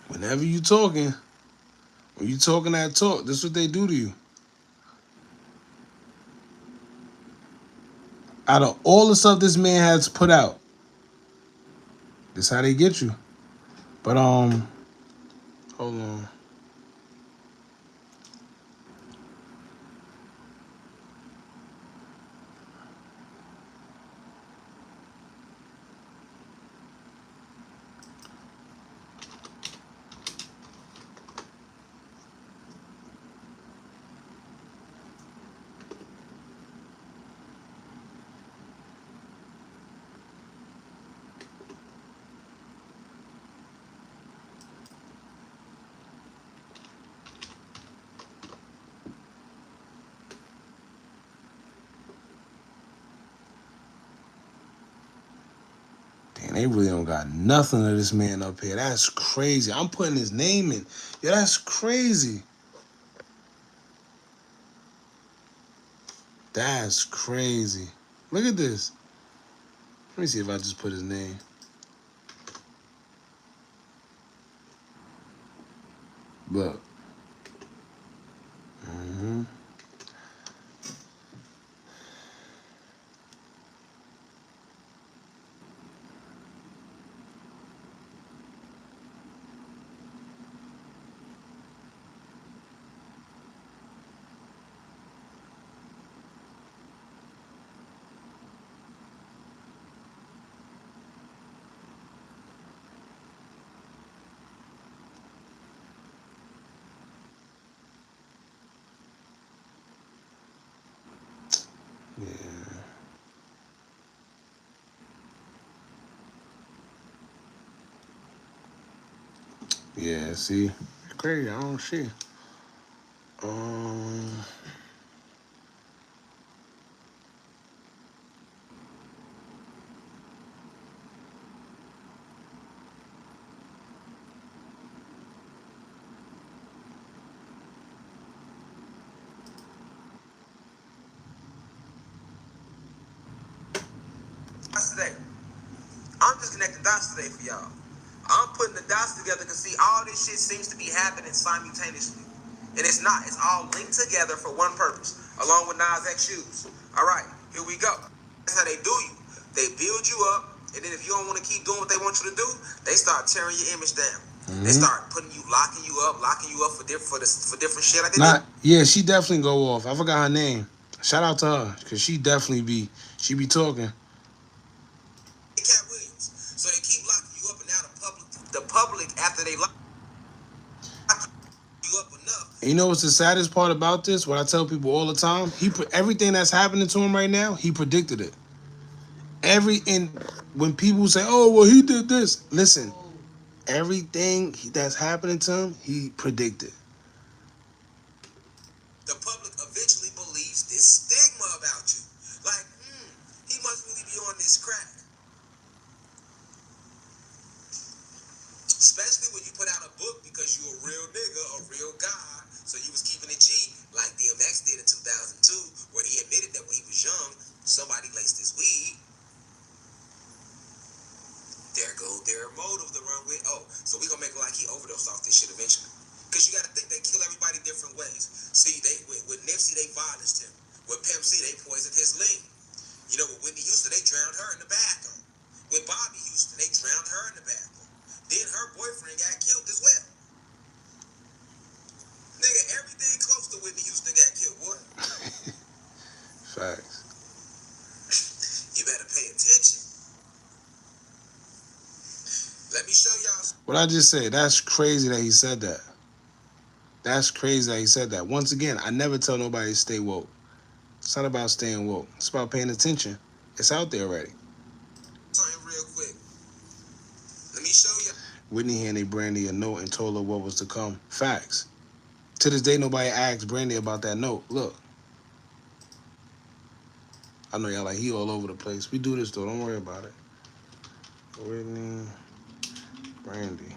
[SPEAKER 1] Whenever you talking, when you talking that talk, that's what they do to you. Out of all the stuff this man has put out, that's how they get you. But hold on. Damn, they really don't got nothing of this man up here. That's crazy. I'm putting his name in. Yeah, that's crazy. That's crazy. Look at this. Let me see if I just put his name. Look. Mm-hmm. Yeah, see, crazy. I don't see.
[SPEAKER 13] Today, I'm just connecting dots today for y'all. I'm putting the dots together because see, all this shit seems to be happening simultaneously, and it's not. It's all linked together for one purpose, along with Nas X shoes. All right, here we go. That's how they do you. They build you up, and then if you don't want to keep doing what they want you to do, they start tearing your image down. They start putting you, locking you up for different shit. Like
[SPEAKER 1] Yeah, she definitely go off. I forgot her name. Shout out to her, cause she definitely be talking.
[SPEAKER 13] Cat Williams. So they keep locking you up, and now the public after they lock you up enough.
[SPEAKER 1] And you know what's the saddest part about this? What I tell people all the time, everything that's happening to him right now, he predicted it. When people say, "Oh, well, he did this," listen, everything that's happening to him, he predicted.
[SPEAKER 13] The public eventually believes this stigma about you. Like, he must really be on this crack. Especially when you put out a book because you a real nigga, a real guy. So you was keeping it G like DMX did in 2002, where he admitted that when he was young, somebody laced his weed. There go their motive to run with. Oh, so we gonna make it like he overdosed off this shit eventually. Cause you gotta think they kill everybody different ways. See, with Nipsey they violence him. With Pimp C they poisoned his lean. You know, with Whitney Houston they drowned her in the bathroom. With Bobby Houston they drowned her in the bathroom. Then her boyfriend got killed as well. Nigga, everything close to Whitney Houston got killed, boy.
[SPEAKER 1] Facts.
[SPEAKER 13] You better pay attention. Let me show y'all.
[SPEAKER 1] What I just said, that's crazy that he said that. That's crazy that he said that. Once again, I never tell nobody to stay woke. It's not about staying woke. It's about paying attention. It's out there already.
[SPEAKER 13] Something real quick. Let me show you.
[SPEAKER 1] Whitney handed Brandy a note and told her what was to come. Facts. To this day, nobody asked Brandy about that note. Look. I know y'all like, he all over the place. We do this, though. Don't worry about it. Whitney, Brandy.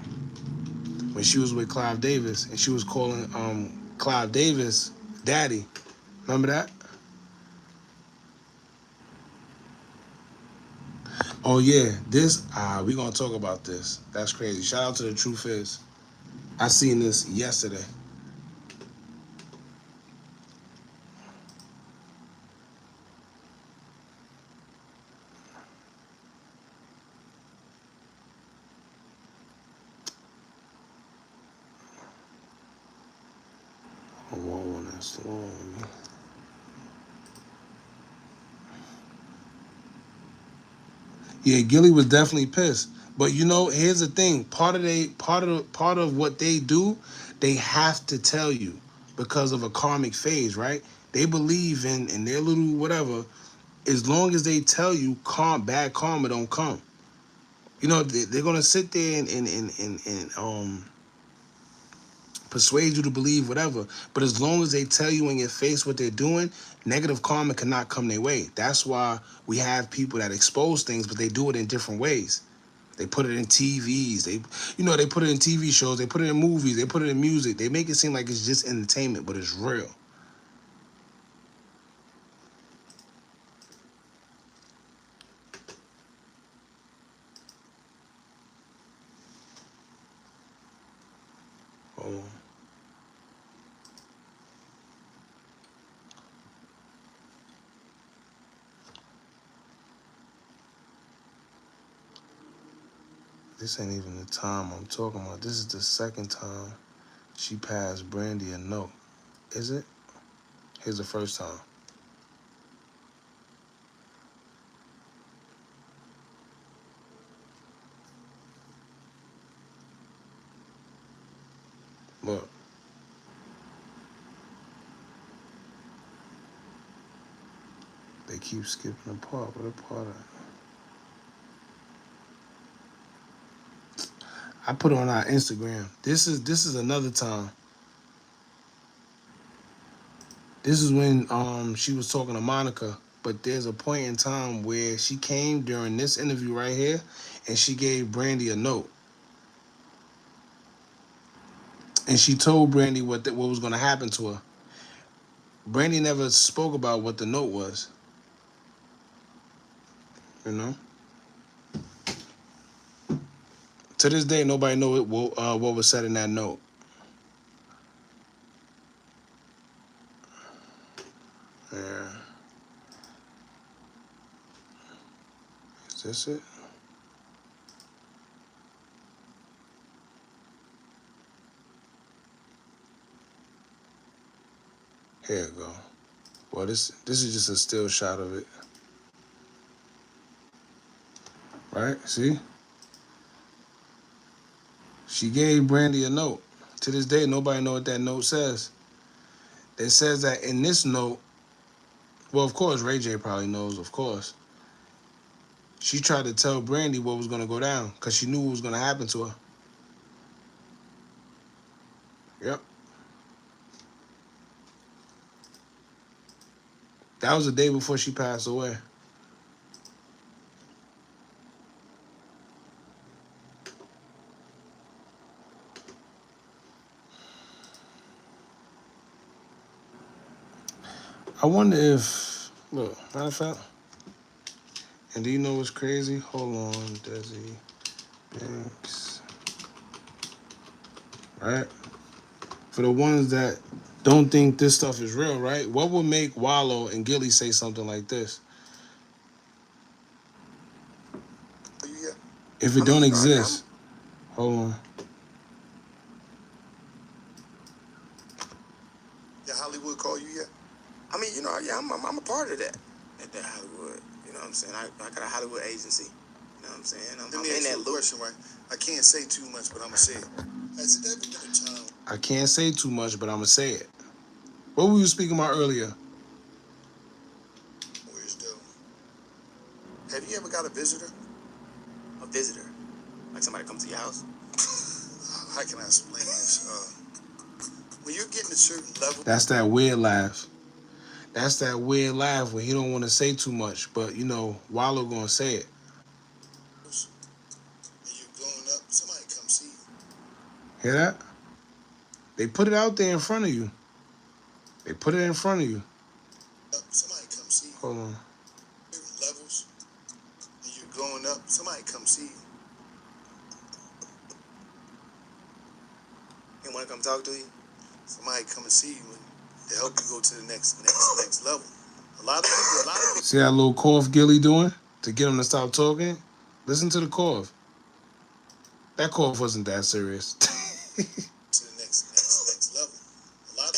[SPEAKER 1] When she was with Clive Davis, and she was calling Clive Davis daddy. Remember that? Oh, yeah. We gonna talk about this. That's crazy. Shout out to The Truth Is. I seen this yesterday. Whoa, that's slow. Yeah, Gilly was definitely pissed. But you know, here's the thing. Part of what they do, they have to tell you because of a karmic phase, right? They believe in their little whatever. As long as they tell you bad karma don't come. You know, they're gonna sit there and persuade you to believe whatever. But as long as they tell you in your face what they're doing, negative karma cannot come their way. That's why we have people that expose things, but they do it in different ways. They put it in TVs. They put it in TV shows. They put it in movies. They put it in music. They make it seem like it's just entertainment, but it's real. Oh. This ain't even the time I'm talking about. This is the second time she passed Brandy a note. Is it? Here's the first time. Look. They keep skipping the part. What a part of it? I put it on our Instagram. This is another time. This is when she was talking to Monica, but there's a point in time where she came during this interview right here, and she gave Brandy a note, and she told Brandy what was going to happen to her. Brandy never spoke about what the note was. You know. To this day, nobody knows what was said in that note. Yeah. Is this it? Here we go. Well, this is just a still shot of it. Right? See? She gave Brandy a note. To this day, nobody knows what that note says. It says that in this note, well, of course, Ray J probably knows, of course. She tried to tell Brandy what was going to go down because she knew what was going to happen to her. Yep. That was the day before she passed away. I wonder if, look, matter of fact, and do you know what's crazy? Hold on, Desi Banks. Right? For the ones that don't think this stuff is real, right? What would make Wallow and Gilly say something like this? If it don't exist. Hold on.
[SPEAKER 14] Yeah, Hollywood call you yet? I mean, you know, yeah, I'm a part of that. At that Hollywood, you know what I'm saying? I got a Hollywood agency. You know what I'm saying? I'm in that question, right? I can't say too much, but I'm gonna say it. Has it ever been a time?
[SPEAKER 1] I can't say too much, but I'm gonna say it. What were you speaking about earlier?
[SPEAKER 14] Where's Doe? Have you ever got a visitor? A visitor? Like somebody comes to your house? How can I explain this? When you're getting a certain level...
[SPEAKER 1] That's that weird laugh. That's that weird laugh where he don't want to say too much, but, you know, Wallow gonna say it.
[SPEAKER 14] And you're growing up, somebody come see you.
[SPEAKER 1] Hear that? They put it out there in front of you. They put it in front of you.
[SPEAKER 14] Somebody come see you.
[SPEAKER 1] Hold on.
[SPEAKER 14] Certain levels, and you're growing up, somebody come see you. And want to come talk to you? Somebody come and see you and to help you go to the next level. A lot of people.
[SPEAKER 1] See that little cough Gilly doing to get him to stop talking? Listen to the cough. That cough wasn't that serious.
[SPEAKER 14] To the next level. A lot of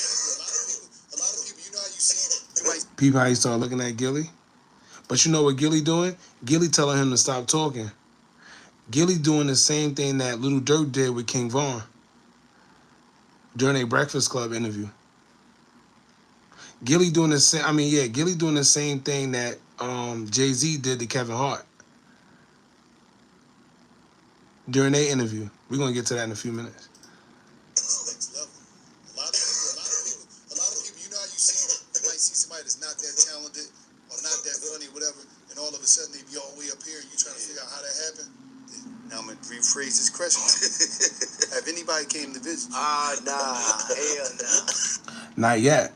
[SPEAKER 14] people, you know how you see it.
[SPEAKER 1] People how you start looking at Gilly. But you know what Gilly doing? Gilly telling him to stop talking. Gilly doing the same thing that Little Dirt did with King Von during a Breakfast Club interview. Gilly doing the same. Gilly doing the same thing that Jay-Z did to Kevin Hart during their interview. We're gonna get to that in a few minutes.
[SPEAKER 14] Next level. A lot of people, you know how you see it. You might see somebody that's not that talented or not that funny, whatever, and all of a sudden they be all the way up here and you trying to figure out how that happened. Now I'm gonna rephrase this question. Have anybody came to visit? Nah, hell no.
[SPEAKER 1] Not yet,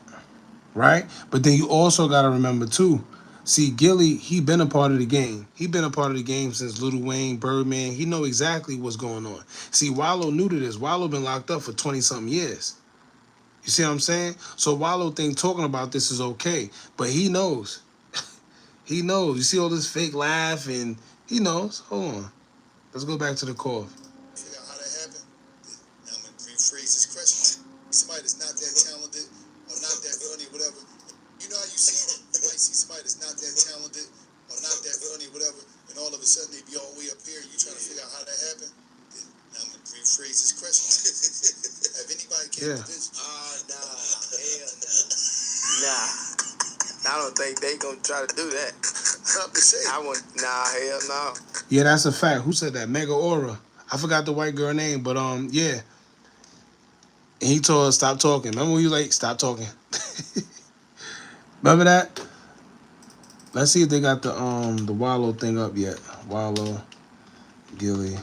[SPEAKER 1] right? But then you also gotta remember too. See, Gilly, he been a part of the game. He been a part of the game since Lil Wayne, Birdman. He know exactly what's going on. See, Wallow new to this. Wallow been locked up for 20-something years. You see what I'm saying? So Wallow think talking about this is okay, but he knows. He knows. You see all this fake laugh, and he knows. Hold on. Let's go back to the cough.
[SPEAKER 14] Figure out how that happened. Now I'm gonna rephrase this question. Somebody that's not that talented or not that funny, whatever. You know how you see it. You might see somebody that's not that talented or not that funny, whatever, and all of a sudden they be all the way up here and you trying to figure out how that happened. Now I'm gonna rephrase this question. Have anybody came to visit? Nah, hell no. Nah. I don't think they gonna try to do that. Hell no.
[SPEAKER 1] Yeah, that's a fact. Who said that? Mega Aura. I forgot the white girl name, but yeah. And he told her stop talking. Remember when he was like, stop talking. Remember that? Let's see if they got the Wallow thing up yet. Wallow, Gilly,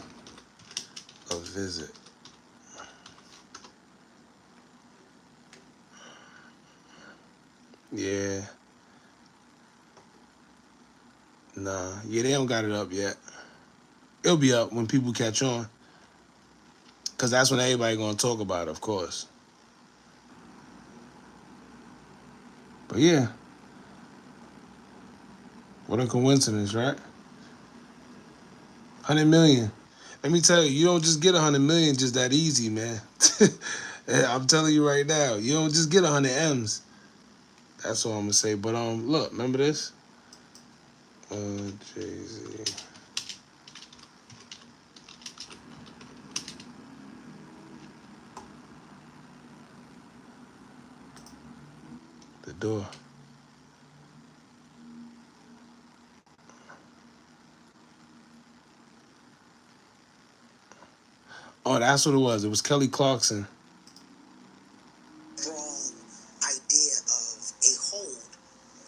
[SPEAKER 1] a visit. Yeah. Nah. Yeah, they don't got it up yet. It'll be up when people catch on. Because that's when everybody going to talk about it, of course. But yeah. What a coincidence, right? 100 million. Let me tell you, you don't just get 100 million just that easy, man. I'm telling you right now, you don't just get 100 M's. That's all I'm gonna say. But look, remember this? Jay-Z. The door. Oh, that's what it was. It was Kelly Clarkson.
[SPEAKER 15] Strong idea of a hold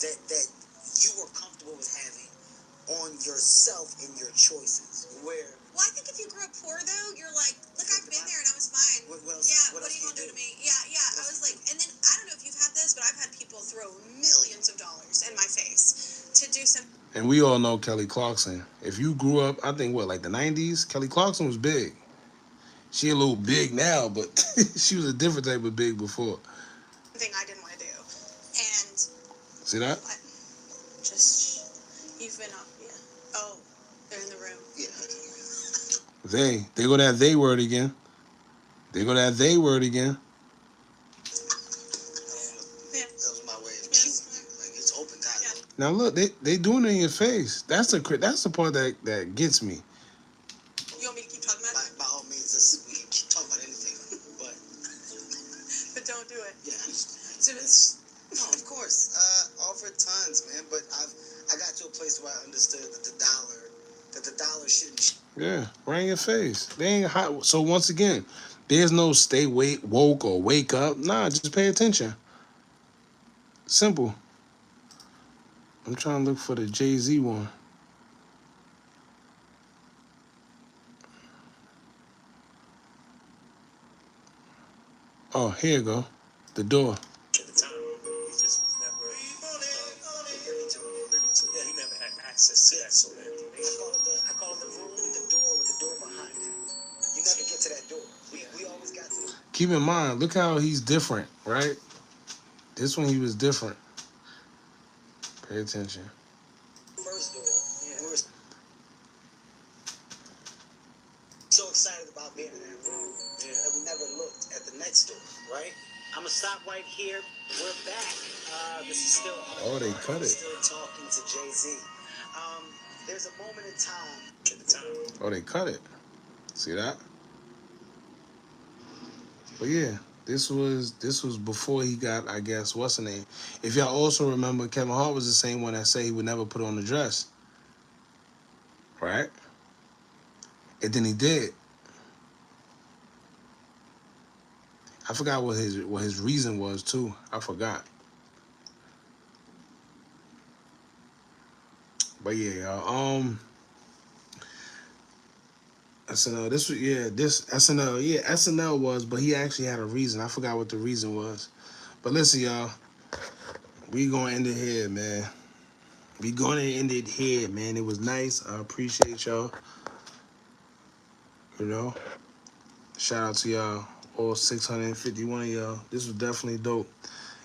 [SPEAKER 15] that you were comfortable with having on yourself and your choices. Where?
[SPEAKER 10] Well, I think if you grew up poor, though, you're like, look, I've been there and I was fine. What else, yeah, what are you going to do to me? Yeah, I was like, and then, I don't know if you've had this, but I've had people throw millions of dollars in my face to do some.
[SPEAKER 1] And we all know Kelly Clarkson. If you grew up, I think, like the 90s? Kelly Clarkson was big. She a little big now, but she was a different type of big before.
[SPEAKER 10] Thing I didn't want to do. And...
[SPEAKER 1] See that?
[SPEAKER 10] What? Just... You've been up, yeah. Oh, they're in the room. Yeah.
[SPEAKER 1] They go that they word again. They go that they word again.
[SPEAKER 15] That was my way of cueing you. Like, it's open dialogue.
[SPEAKER 1] Now look, they doing it in your face. That's the part that gets me.
[SPEAKER 10] You want me to keep talking about it?
[SPEAKER 15] By all means, we can keep talking about anything, but
[SPEAKER 10] don't do it.
[SPEAKER 15] Yeah.
[SPEAKER 10] So it's...
[SPEAKER 15] No, of course. Offered tons, man, but I got to a place where I understood that the dollar shouldn't.
[SPEAKER 1] Yeah, right in your face. They ain't hot. So once again, there's no stay woke or wake up. Nah, just pay attention. Simple. I'm trying to look for the Jay-Z one. Oh, here you go. The door.
[SPEAKER 11] At the time, he just was never he never had access to that sort of information.
[SPEAKER 15] I call it the room with the door behind it. You never get to that door. We always got to.
[SPEAKER 1] Keep in mind, look how he's different, right? This one he was different. Pay attention.
[SPEAKER 15] First door. Yeah. We were so excited about being in that room that we never looked at the next door, right? I'm gonna stop right here. We're back. This is still.
[SPEAKER 1] Oh, they cut it.
[SPEAKER 15] Still talking to Jay-Z. There's a moment in time.
[SPEAKER 11] At the time.
[SPEAKER 1] Oh, they cut it. See that? But yeah, this was before he got, I guess, what's the name? If y'all also remember, Kevin Hart was the same one that said he would never put on a dress. Right? And then he did. I forgot what his reason was too. I forgot. But yeah, y'all. SNL. SNL was, but he actually had a reason. I forgot what the reason was. But listen, y'all. We gonna end it here, man. We gonna end it here, man. It was nice. I appreciate y'all. You know. Shout out to y'all. All 651 of y'all. This was definitely dope.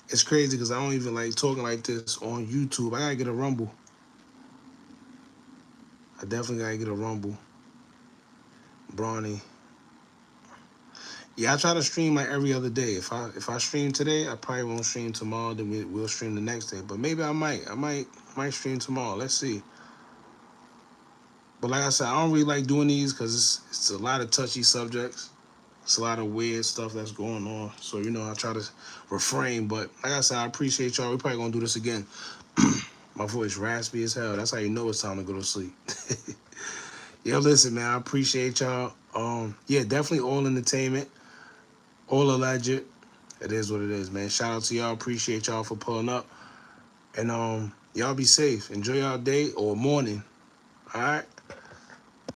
[SPEAKER 1] It's crazy because I don't even like talking like this on YouTube. I gotta get a Rumble. I definitely gotta get a Rumble. Brawny. Yeah, I try to stream like every other day. If I stream today, I probably won't stream tomorrow. Then we'll stream the next day. But maybe I might stream tomorrow. Let's see. But like I said, I don't really like doing these because it's a lot of touchy subjects. It's a lot of weird stuff that's going on. So, you know, I try to refrain. But like I said, I appreciate y'all. We're probably going to do this again. My voice raspy as hell. That's how you know it's time to go to sleep. Yo, listen, man, I appreciate y'all. Yeah, definitely all entertainment, all alleged. It is what it is, man. Shout out to y'all. Appreciate y'all for pulling up. And y'all be safe. Enjoy y'all day or morning. All right?